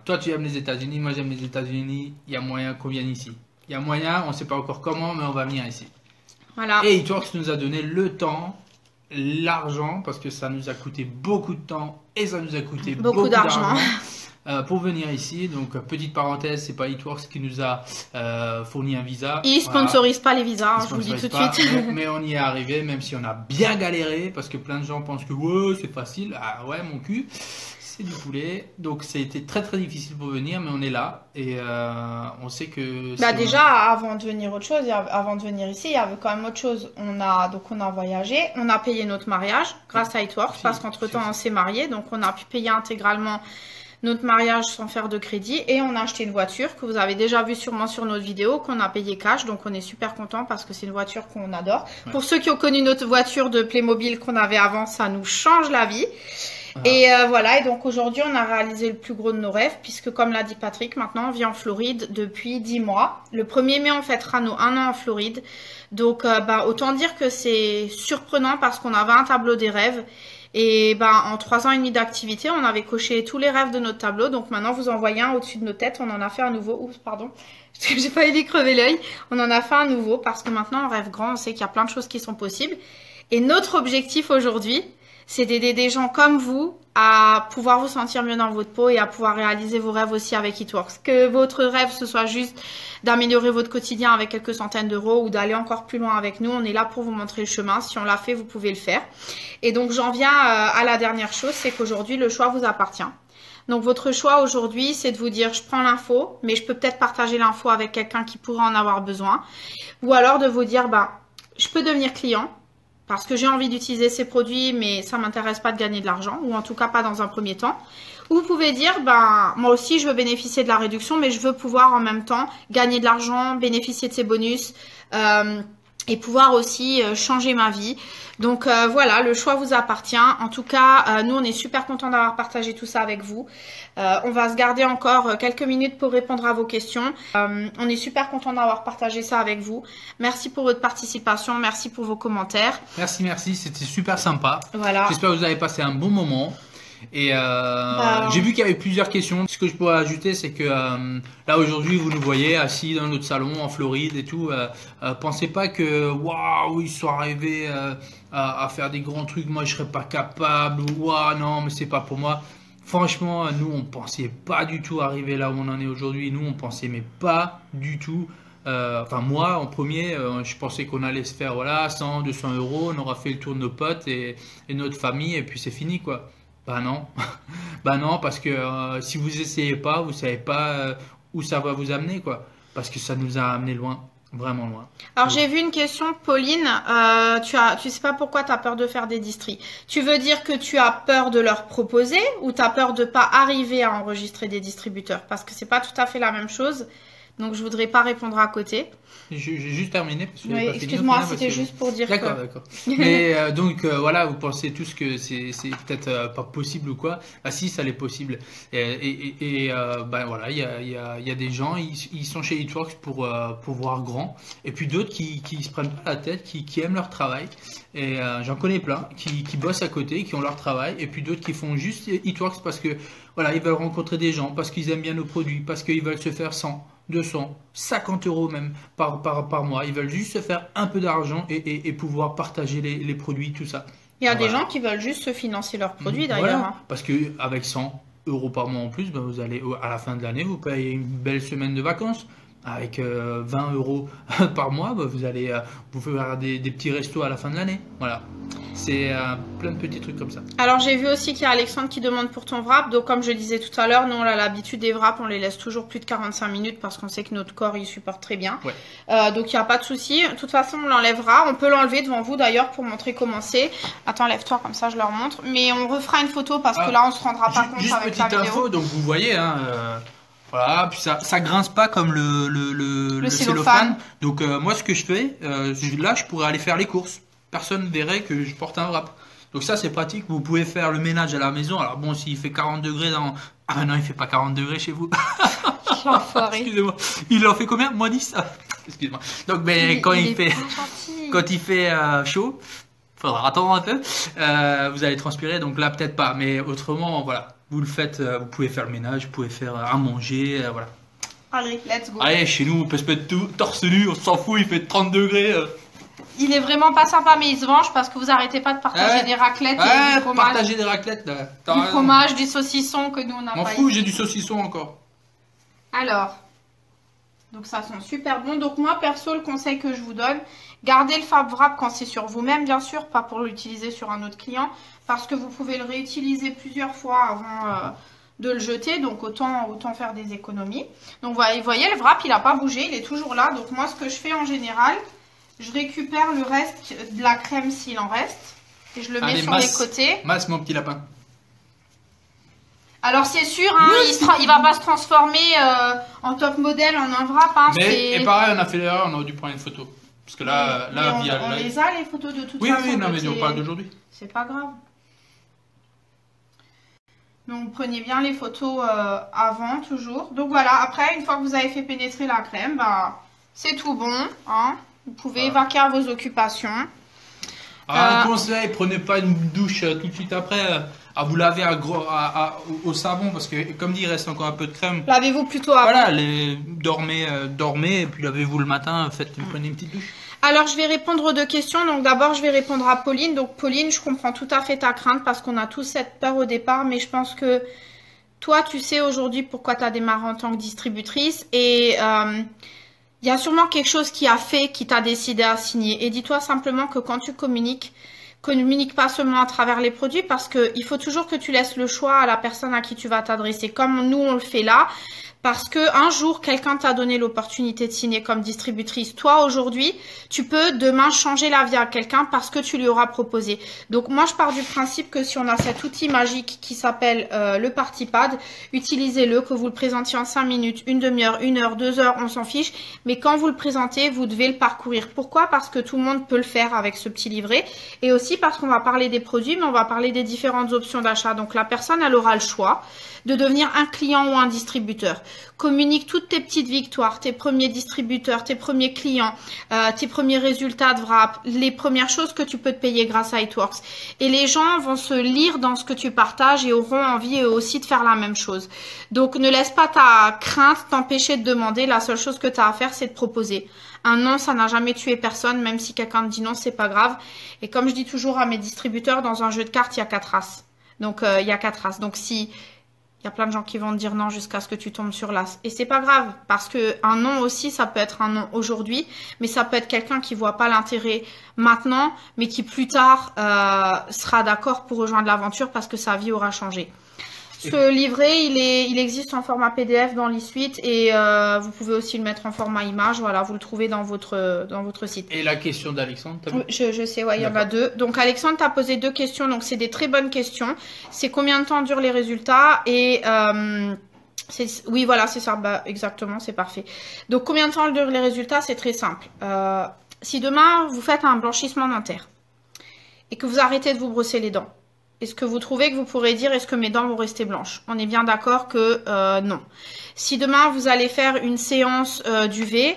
[SPEAKER 2] Toi tu aimes les États-Unis, moi j'aime les États-Unis, il y a moyen qu'on vienne ici. Il y a moyen, on ne sait pas encore comment, mais on va venir ici.
[SPEAKER 1] Voilà.
[SPEAKER 2] Et eTworks nous a donné le temps, l'argent, parce que ça nous a coûté beaucoup de temps et ça nous a coûté beaucoup d'argent pour venir ici. Donc petite parenthèse, c'est pas eTworks qui nous a fourni un visa.
[SPEAKER 1] Ils sponsorisent pas les visas, je vous le dis tout de suite.
[SPEAKER 2] Mais on y est arrivé, même si on a bien galéré, parce que plein de gens pensent que ouais, c'est facile. Ah ouais, mon cul. Du poulet, donc ça a été très très difficile pour venir, mais on est là et on sait que
[SPEAKER 1] déjà avant de venir avant de venir ici, il y avait quand même autre chose. On a voyagé, on a payé notre mariage grâce à eTworks, parce qu'entre temps on s'est marié, donc on a pu payer intégralement notre mariage sans faire de crédit, et on a acheté une voiture que vous avez déjà vu sûrement sur notre vidéo, qu'on a payé cash, donc on est super content parce que c'est une voiture qu'on adore. Ouais. Pour ceux qui ont connu notre voiture de Playmobil qu'on avait avant, ça nous change la vie. Et voilà, et donc aujourd'hui on a réalisé le plus gros de nos rêves, puisque comme l'a dit Patrick, maintenant on vit en Floride depuis 10 mois. Le 1er mai on fêtera nos 1 an en Floride, donc autant dire que c'est surprenant parce qu'on avait un tableau des rêves. Et en 3 ans et demi d'activité, on avait coché tous les rêves de notre tableau. Donc maintenant, vous en voyez un au-dessus de nos têtes. On en a fait un nouveau. Oups, pardon. J'ai pas eu crever l'œil. On en a fait un nouveau parce que maintenant, on rêve grand. On sait qu'il y a plein de choses qui sont possibles. Et notre objectif aujourd'hui, c'est d'aider des gens comme vous à pouvoir vous sentir mieux dans votre peau et à pouvoir réaliser vos rêves aussi avec eTworks. Que votre rêve, ce soit juste d'améliorer votre quotidien avec quelques centaines d'euros ou d'aller encore plus loin avec nous, on est là pour vous montrer le chemin. Si on l'a fait, vous pouvez le faire. Et donc, j'en viens à la dernière chose, c'est qu'aujourd'hui, le choix vous appartient. Donc, votre choix aujourd'hui, c'est de vous dire, je prends l'info, mais je peux peut-être partager l'info avec quelqu'un qui pourrait en avoir besoin. Ou alors de vous dire, je peux devenir client, parce que j'ai envie d'utiliser ces produits, mais ça ne m'intéresse pas de gagner de l'argent, ou en tout cas pas dans un premier temps. Ou vous pouvez dire, moi aussi je veux bénéficier de la réduction, mais je veux pouvoir en même temps gagner de l'argent, bénéficier de ces bonus, et pouvoir aussi changer ma vie. Donc voilà, le choix vous appartient. En tout cas, nous on est super contents d'avoir partagé tout ça avec vous. On va se garder encore quelques minutes pour répondre à vos questions. On est super contents d'avoir partagé ça avec vous. Merci pour votre participation, merci pour vos commentaires.
[SPEAKER 2] Merci, c'était super sympa.
[SPEAKER 1] Voilà.
[SPEAKER 2] J'espère que vous avez passé un bon moment. Et j'ai vu qu'il y avait plusieurs questions. Ce que je pourrais ajouter, c'est que là aujourd'hui vous nous voyez assis dans notre salon en Floride et tout. Pensez pas que waouh, ils sont arrivés à faire des grands trucs, moi je serais pas capable, waouh non mais c'est pas pour moi. Franchement, nous on pensait pas du tout arriver là où on en est aujourd'hui. Nous on pensait mais pas du tout. Enfin moi en premier, je pensais qu'on allait se faire 100, 200 euros, on aura fait le tour de nos potes et notre famille et puis c'est fini quoi. Non, non, parce que si vous essayez pas, vous savez pas où ça va vous amener, quoi. Parce que ça nous a amené loin, vraiment loin.
[SPEAKER 1] Alors j'ai vu une question, Pauline. Tu sais pas pourquoi tu as peur de faire des distries. Tu veux dire que tu as peur de leur proposer ou tu as peur de pas arriver à enregistrer des distributeurs? Parce que c'est pas tout à fait la même chose. Donc je voudrais pas répondre à côté.
[SPEAKER 2] J'ai juste terminé.
[SPEAKER 1] Oui, excuse-moi, c'était juste pour dire
[SPEAKER 2] d'accord,
[SPEAKER 1] que...
[SPEAKER 2] D'accord. Mais donc voilà, vous pensez tous que c'est peut-être pas possible ou quoi. Ah si, ça l'est possible. Et voilà, il y a des gens, ils sont chez eTworks pour voir grand. Et puis d'autres qui se prennent pas la tête, qui aiment leur travail. Et j'en connais plein qui bossent à côté, qui ont leur travail. Et puis d'autres qui font juste eTworks parce que voilà, ils veulent rencontrer des gens, parce qu'ils aiment bien nos produits, parce qu'ils veulent se faire 100, 200, 50 euros même par mois. Ils veulent juste se faire un peu d'argent et pouvoir partager les produits, tout ça.
[SPEAKER 1] Il y a des gens qui veulent juste se financer leurs produits d'ailleurs.
[SPEAKER 2] Voilà, parce qu'avec 100 euros par mois en plus, vous allez à la fin de l'année, vous payez une belle semaine de vacances. Avec 20 euros par mois, vous allez vous faire des petits restos à la fin de l'année. Voilà. C'est plein de petits trucs comme ça.
[SPEAKER 1] Alors j'ai vu aussi qu'il y a Alexandre qui demande pour ton wrap. Donc comme je disais tout à l'heure, nous on a l'habitude des wraps, on les laisse toujours plus de 45 minutes parce qu'on sait que notre corps il supporte très bien. Ouais. Donc il n'y a pas de souci. De toute façon on l'enlèvera. On peut l'enlever devant vous d'ailleurs pour montrer comment c'est. Attends, lève-toi comme ça je leur montre. Mais on refera une photo parce que là on se rendra pas compte avec la vidéo.
[SPEAKER 2] Juste petite info, donc vous voyez voilà, puis ça grince pas comme le cellophane. Donc moi ce que je fais, là je pourrais aller faire les courses. personne verrait que je porte un wrap. Donc ça c'est pratique, vous pouvez faire le ménage à la maison. Alors bon, s'il fait 40 degrés dans... Ah non, il fait pas 40 degrés chez vous. Excusez-moi. Il en fait combien? Moins 10. Excusez-moi. Donc mais quand il fait chaud, faudra attendre un peu. Vous allez transpirer, donc là peut-être pas. Mais autrement, voilà. Vous le faites, vous pouvez faire le ménage, vous pouvez faire à manger, voilà.
[SPEAKER 1] Allez, let's go.
[SPEAKER 2] Allez, chez nous, on peut se mettre tout torse nu, on s'en fout, il fait 30 degrés.
[SPEAKER 1] Il est vraiment pas sympa, mais il se venge parce que vous arrêtez pas de partager des raclettes et du fromage.
[SPEAKER 2] Partager des raclettes, là.
[SPEAKER 1] Du fromage, du saucisson que nous on n'a pas.
[SPEAKER 2] M'en fous, j'ai du saucisson encore.
[SPEAKER 1] Alors, donc ça sent super bon. Donc moi, perso, le conseil que je vous donne, gardez le Fab Wrap quand c'est sur vous-même, bien sûr, pas pour l'utiliser sur un autre client, parce que vous pouvez le réutiliser plusieurs fois avant de le jeter, donc autant faire des économies. Donc vous voyez, le wrap, il n'a pas bougé, il est toujours là. Donc moi, ce que je fais en général, je récupère le reste de la crème s'il en reste et je le mets sur les côtés.
[SPEAKER 2] Masse mon petit lapin.
[SPEAKER 1] Alors c'est sûr, hein, il va pas se transformer en top modèle en un wrap. Hein,
[SPEAKER 2] et pareil, on a fait l'erreur, on aurait dû prendre une photo. Parce que là,
[SPEAKER 1] on les a les photos de toute façon.
[SPEAKER 2] Oui, non, mais on parle d'aujourd'hui.
[SPEAKER 1] C'est pas grave. Donc prenez bien les photos avant toujours. Donc voilà, après une fois que vous avez fait pénétrer la crème, bah, c'est tout bon. Hein. Vous pouvez vaquer à vos occupations.
[SPEAKER 2] Un conseil, prenez pas une douche tout de suite après à vous laver au savon parce que comme dit il reste encore un peu de crème.
[SPEAKER 1] Lavez-vous plutôt avant.
[SPEAKER 2] Voilà, dormez et puis lavez-vous le matin, prenez une petite douche.
[SPEAKER 1] Alors je vais répondre aux deux questions. Donc d'abord je vais répondre à Pauline. Donc Pauline, je comprends tout à fait ta crainte parce qu'on a tous cette peur au départ, mais je pense que toi tu sais aujourd'hui pourquoi tu as démarré en tant que distributrice et il y a sûrement quelque chose qui t'a décidé à signer. Et dis-toi simplement que quand tu communiques pas seulement à travers les produits parce qu'il faut toujours que tu laisses le choix à la personne à qui tu vas t'adresser. Comme nous, on le fait là. Parce que un jour, quelqu'un t'a donné l'opportunité de signer comme distributrice. Toi, aujourd'hui, tu peux demain changer la vie à quelqu'un parce que tu lui auras proposé. Donc, moi, je pars du principe que si on a cet outil magique qui s'appelle le PartyPad, utilisez-le, que vous le présentiez en 5 minutes, une demi-heure, 1 heure, 2 heures, on s'en fiche. Mais quand vous le présentez, vous devez le parcourir. Pourquoi? Parce que tout le monde peut le faire avec ce petit livret. Et aussi parce qu'on va parler des produits, mais on va parler des différentes options d'achat. Donc, la personne, elle aura le choix de devenir un client ou un distributeur. Communique toutes tes petites victoires, tes premiers distributeurs, tes premiers clients, tes premiers résultats de wrap, les premières choses que tu peux te payer grâce à It Works. Et les gens vont se lire dans ce que tu partages et auront envie eux aussi de faire la même chose. Donc ne laisse pas ta crainte t'empêcher de demander. La seule chose que tu as à faire, c'est de proposer. Un non, ça n'a jamais tué personne, même si quelqu'un te dit non, c'est pas grave. Et comme je dis toujours à mes distributeurs, dans un jeu de cartes, il y a 4 as. Donc il y a 4 as. Donc si il y a plein de gens qui vont te dire non jusqu'à ce que tu tombes sur l'as. Et c'est pas grave, parce que un non aussi, ça peut être un non aujourd'hui, mais ça peut être quelqu'un qui voit pas l'intérêt maintenant, mais qui plus tard sera d'accord pour rejoindre l'aventure parce que sa vie aura changé. Ce livret, il existe en format PDF dans l'e-suite et vous pouvez aussi le mettre en format image. Voilà, vous le trouvez dans votre site.
[SPEAKER 2] Et la question d'Alexandre,
[SPEAKER 1] je sais, ouais, il y en a deux. Donc Alexandre t'a posé 2 questions, donc c'est des très bonnes questions. C'est combien de temps durent les résultats et oui, voilà, c'est ça, bah, exactement, c'est parfait. Donc combien de temps durent les résultats? C'est très simple. Si demain vous faites un blanchissement dentaire et que vous arrêtez de vous brosser les dents, est-ce que vous trouvez que vous pourrez dire est-ce que mes dents vont rester blanches? On est bien d'accord que non. Si demain vous allez faire une séance d'UV,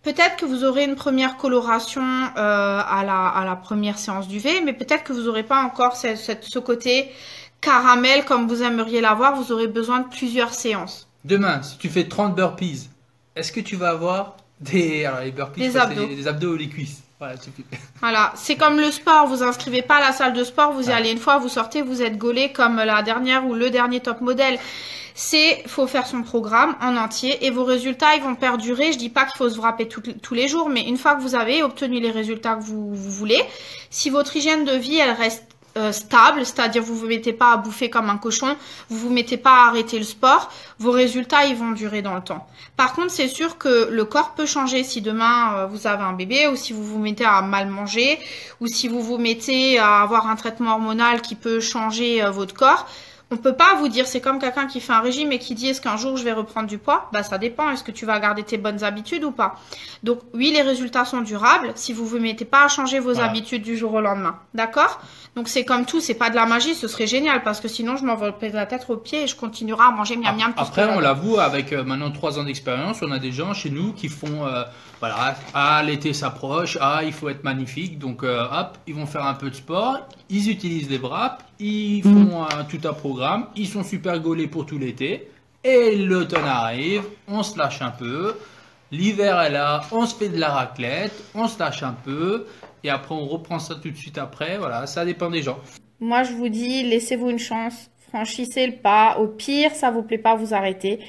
[SPEAKER 1] peut-être que vous aurez une première coloration à la première séance d'UV, mais peut-être que vous n'aurez pas encore ce côté caramel comme vous aimeriez l'avoir. Vous aurez besoin de plusieurs séances.
[SPEAKER 2] Demain, si tu fais 30 burpees, est-ce que tu vas avoir les burpees,
[SPEAKER 1] des abdos.
[SPEAKER 2] Les abdos ou les cuisses?
[SPEAKER 1] Voilà, c'est comme le sport, vous inscrivez pas à la salle de sport, vous y allez une fois, vous sortez, vous êtes gaulé comme la dernière ou le dernier top modèle. Faut faire son programme en entier et vos résultats, ils vont perdurer. Je dis pas qu'il faut se wrapper tous les jours, mais une fois que vous avez obtenu les résultats que vous voulez, si votre hygiène de vie, elle reste stable, c'est-à-dire vous vous mettez pas à bouffer comme un cochon, vous vous mettez pas à arrêter le sport, vos résultats ils vont durer dans le temps. Par contre, c'est sûr que le corps peut changer si demain vous avez un bébé ou si vous vous mettez à mal manger ou si vous vous mettez à avoir un traitement hormonal qui peut changer votre corps. On peut pas vous dire, c'est comme quelqu'un qui fait un régime et qui dit est-ce qu'un jour je vais reprendre du poids? Bah ça dépend, est-ce que tu vas garder tes bonnes habitudes ou pas? Donc oui, les résultats sont durables si vous vous mettez pas à changer vos habitudes du jour au lendemain. D'accord? Donc c'est comme tout, c'est pas de la magie, ce serait génial parce que sinon je m'envolerai la tête aux pieds et je continuerai à manger miam miam.
[SPEAKER 2] Après on l'avoue, avec maintenant 3 ans d'expérience, on a des gens chez nous qui font voilà, l'été s'approche, il faut être magnifique, donc hop, ils vont faire un peu de sport, ils utilisent les wraps, ils font tout un programme, ils sont super gaulés pour tout l'été, et l'automne arrive, on se lâche un peu, l'hiver est là, on se fait de la raclette, on se lâche un peu, et après on reprend ça tout de suite après, voilà, ça dépend des gens.
[SPEAKER 1] Moi je vous dis, laissez-vous une chance, franchissez le pas, au pire ça vous plaît pas, vous arrêtez.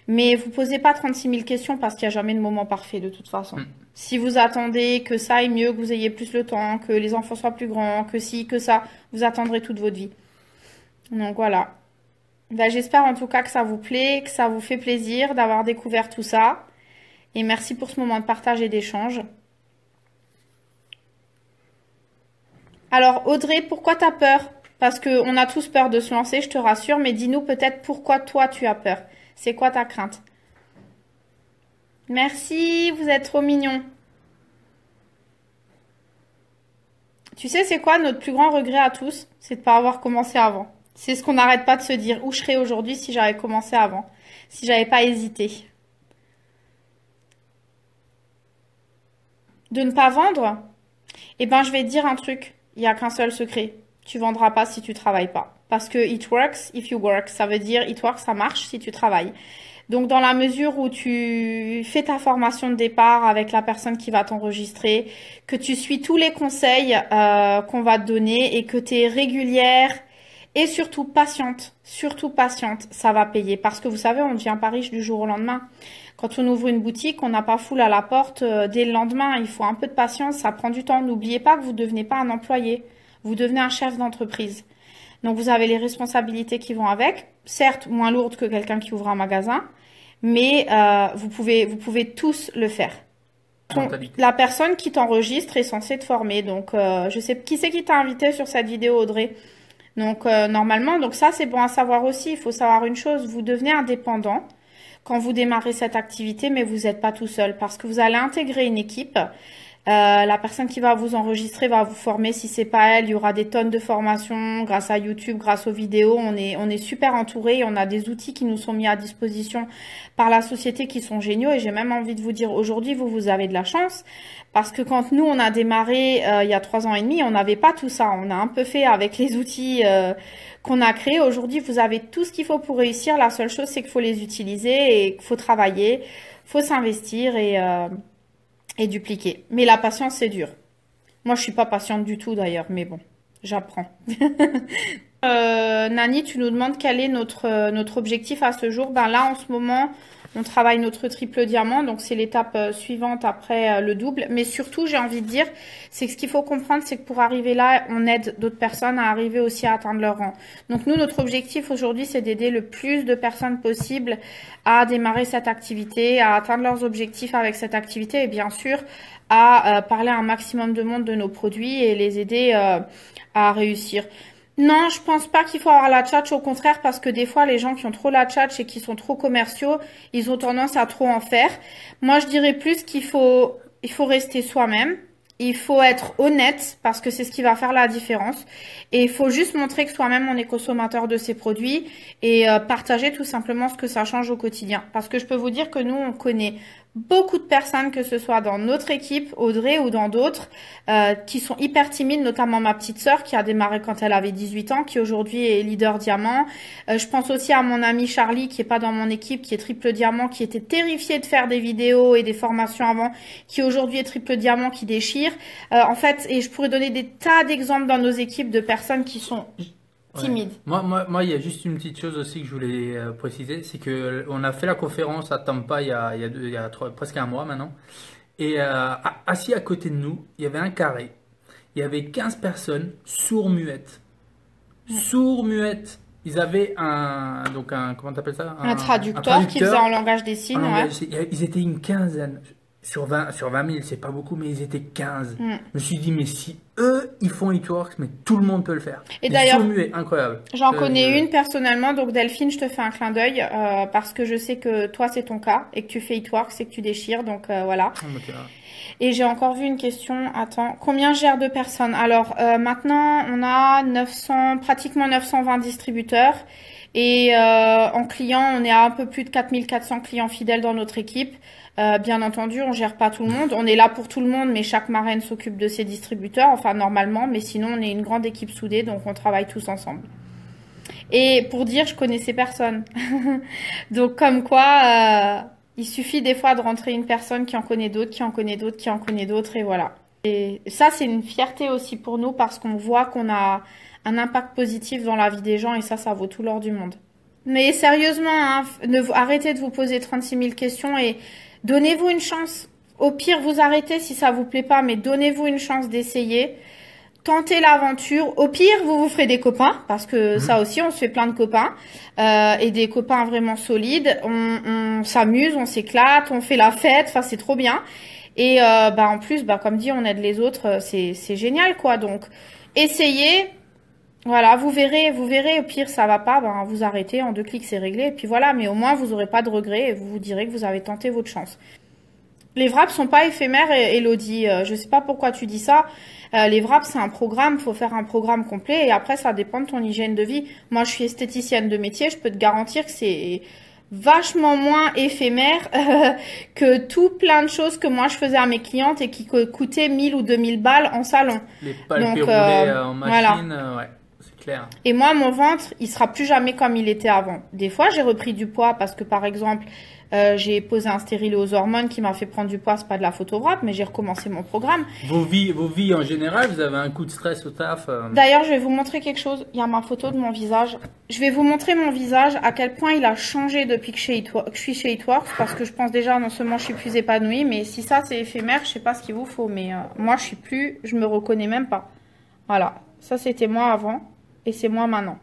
[SPEAKER 1] Mais vous posez pas 36 000 questions parce qu'il n'y a jamais de moment parfait de toute façon. Si vous attendez que ça aille mieux, que vous ayez plus le temps, que les enfants soient plus grands, que si, que ça, vous attendrez toute votre vie. Donc voilà. Ben, j'espère en tout cas que ça vous plaît, que ça vous fait plaisir d'avoir découvert tout ça. Et merci pour ce moment de partage et d'échange. Alors Audrey, pourquoi tu as peur? Parce qu'on a tous peur de se lancer, je te rassure, mais dis-nous peut-être pourquoi toi tu as peur. C'est quoi ta crainte? Merci, vous êtes trop mignons. Tu sais, c'est quoi notre plus grand regret à tous? C'est de ne pas avoir commencé avant. C'est ce qu'on n'arrête pas de se dire. Où je serais aujourd'hui si j'avais commencé avant? Si j'avais pas hésité. De ne pas vendre? Eh ben, je vais te dire un truc. Il n'y a qu'un seul secret. Tu vendras pas si tu travailles pas. Parce que it works if you work. Ça veut dire it works, ça marche si tu travailles. Donc, dans la mesure où tu fais ta formation de départ avec la personne qui va t'enregistrer, que tu suis tous les conseils qu'on va te donner et que tu es régulière et surtout patiente, ça va payer. Parce que vous savez, on ne devient pas riche du jour au lendemain. Quand on ouvre une boutique, on n'a pas foule à la porte dès le lendemain. Il faut un peu de patience, ça prend du temps. N'oubliez pas que vous ne devenez pas un employé. Vous devenez un chef d'entreprise. Donc, vous avez les responsabilités qui vont avec. Certes, moins lourdes que quelqu'un qui ouvre un magasin. Mais vous pouvez tous le faire. La personne qui t'enregistre est censée te former. Donc, je sais qui c'est qui t'a invité sur cette vidéo, Audrey. Donc, normalement, donc ça, c'est bon à savoir aussi. Il faut savoir une chose, vous devenez indépendant quand vous démarrez cette activité, mais vous n'êtes pas tout seul parce que vous allez intégrer une équipe. La personne qui va vous enregistrer va vous former. Si c'est pas elle, il y aura des tonnes de formations grâce à YouTube, grâce aux vidéos. On est super entourés. On a des outils qui nous sont mis à disposition par la société qui sont géniaux. Et j'ai même envie de vous dire, aujourd'hui, vous avez de la chance parce que quand nous, on a démarré il y a 3 ans et demi, on n'avait pas tout ça. On a un peu fait avec les outils qu'on a créés. Aujourd'hui, vous avez tout ce qu'il faut pour réussir. La seule chose, c'est qu'il faut les utiliser et qu'il faut travailler, faut s'investir et dupliquer. Mais la patience, c'est dur. Moi, je suis pas patiente du tout d'ailleurs, mais bon, j'apprends. Nani, tu nous demandes quel est notre objectif à ce jour. Ben là, en ce moment, on travaille notre triple diamant, donc c'est l'étape suivante après le double. Mais surtout, j'ai envie de dire, c'est que ce qu'il faut comprendre, c'est que pour arriver là, on aide d'autres personnes à arriver aussi à atteindre leur rang. Donc nous, notre objectif aujourd'hui, c'est d'aider le plus de personnes possible à démarrer cette activité, à atteindre leurs objectifs avec cette activité et bien sûr à parler à un maximum de monde de nos produits et les aider à réussir. Non, je pense pas qu'il faut avoir la tchatch, au contraire, parce que des fois, les gens qui ont trop la tchatch et qui sont trop commerciaux, ils ont tendance à trop en faire. Moi, je dirais plus qu'il faut rester soi-même. Il faut être honnête parce que c'est ce qui va faire la différence. Et il faut juste montrer que soi-même, on est consommateur de ces produits et partager tout simplement ce que ça change au quotidien. Parce que je peux vous dire que nous, on connaît beaucoup de personnes, que ce soit dans notre équipe, Audrey, ou dans d'autres, qui sont hyper timides, notamment ma petite sœur qui a démarré quand elle avait 18 ans, qui aujourd'hui est leader diamant. Je pense aussi à mon ami Charlie, qui est pas dans mon équipe, qui est triple diamant, qui était terrifié de faire des vidéos et des formations avant, qui aujourd'hui est triple diamant, qui déchire. En fait, et je pourrais donner des tas d'exemples dans nos équipes de personnes qui sont timide.
[SPEAKER 2] Ouais. Moi, il y a juste une petite chose aussi que je voulais préciser, c'est que on a fait la conférence à Tampa il y a presque un mois maintenant, et assis à côté de nous, il y avait un carré, il y avait 15 personnes sourds-muettes. Sourds-muettes. Ils avaient comment t'appelles ça?
[SPEAKER 1] Un traducteur qui faisait en langage des signes.
[SPEAKER 2] Ils étaient une quinzaine. sur 20 000, c'est pas beaucoup, mais ils étaient 15. Je me suis dit, mais si eux, ils font It-Works, mais tout le monde peut le faire.
[SPEAKER 1] Et d'ailleurs,
[SPEAKER 2] Somu est incroyable.
[SPEAKER 1] J'en connais une personnellement, donc Delphine, je te fais un clin d'œil parce que je sais que toi, c'est ton cas et que tu fais It-Works et que tu déchires, donc voilà. Et j'ai encore vu une question, attends, combien gère de personnes? Alors maintenant, on a pratiquement 920 distributeurs et en clients, on est à un peu plus de 4400 clients fidèles dans notre équipe. Bien entendu, on gère pas tout le monde, on est là pour tout le monde, mais chaque marraine s'occupe de ses distributeurs, enfin normalement, mais sinon on est une grande équipe soudée, donc on travaille tous ensemble. Et pour dire, je connaissais personne. Donc comme quoi, il suffit des fois de rentrer une personne qui en connaît d'autres, qui en connaît d'autres, qui en connaît d'autres, et voilà. Et ça, c'est une fierté aussi pour nous parce qu'on voit qu'on a un impact positif dans la vie des gens et ça vaut tout l'or du monde. Mais sérieusement, hein, arrêtez de vous poser 36 000 questions et donnez-vous une chance. Au pire, vous arrêtez si ça vous plaît pas, mais donnez-vous une chance d'essayer. Tentez l'aventure. Au pire, vous ferez des copains, parce que ça aussi, on se fait plein de copains, et des copains vraiment solides. On s'amuse, on s'éclate, on fait la fête. Enfin, c'est trop bien. Et en plus, comme dit, on aide les autres. C'est génial, quoi. Donc, essayez. Voilà, vous verrez. Au pire, ça va pas, vous arrêtez. En 2 clics, c'est réglé. Et puis voilà. Mais au moins, vous aurez pas de regrets et vous vous direz que vous avez tenté votre chance. Les wraps sont pas éphémères, Elodie. Je sais pas pourquoi tu dis ça. Les wraps, c'est un programme. Faut faire un programme complet. Et après, ça dépend de ton hygiène de vie. Moi, je suis esthéticienne de métier. Je peux te garantir que c'est vachement moins éphémère que tout plein de choses que moi je faisais à mes clientes et qui coûtaient 1000 ou 2000 balles en salon.
[SPEAKER 2] Les palpés roulés en machine,
[SPEAKER 1] voilà.
[SPEAKER 2] Ouais. Clair.
[SPEAKER 1] Et moi, mon ventre, il sera plus jamais comme il était avant. Des fois, j'ai repris du poids parce que, par exemple, j'ai posé un stérilet aux hormones qui m'a fait prendre du poids. C'est pas de la photowrap, mais j'ai recommencé mon programme.
[SPEAKER 2] Vos vies en général, vous avez un coup de stress au taf
[SPEAKER 1] D'ailleurs, je vais vous montrer quelque chose. Il y a ma photo de mon visage. Je vais vous montrer mon visage, à quel point il a changé depuis que je suis chez It-Works, parce que je pense déjà, non seulement je suis plus épanouie, mais si ça c'est éphémère, je sais pas ce qu'il vous faut, mais moi je me reconnais même pas. Voilà. Ça c'était moi avant. Et c'est moi maintenant.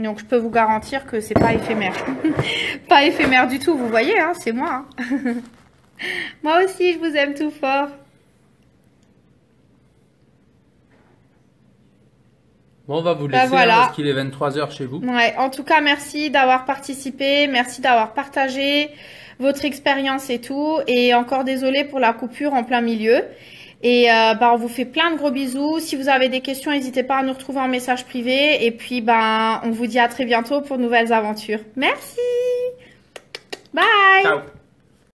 [SPEAKER 1] Donc je peux vous garantir que c'est pas éphémère. Pas éphémère du tout, vous voyez, hein, c'est moi. Hein. Moi aussi, je vous aime tout fort.
[SPEAKER 2] Bon, on va vous laisser voilà. Parce qu'il est 23 h chez vous.
[SPEAKER 1] Ouais, en tout cas, merci d'avoir participé, merci d'avoir partagé votre expérience et tout. Et encore désolé pour la coupure en plein milieu. Et on vous fait plein de gros bisous. Si vous avez des questions, n'hésitez pas à nous retrouver en message privé. Et puis, on vous dit à très bientôt pour de nouvelles aventures. Merci. Bye.
[SPEAKER 2] Ciao.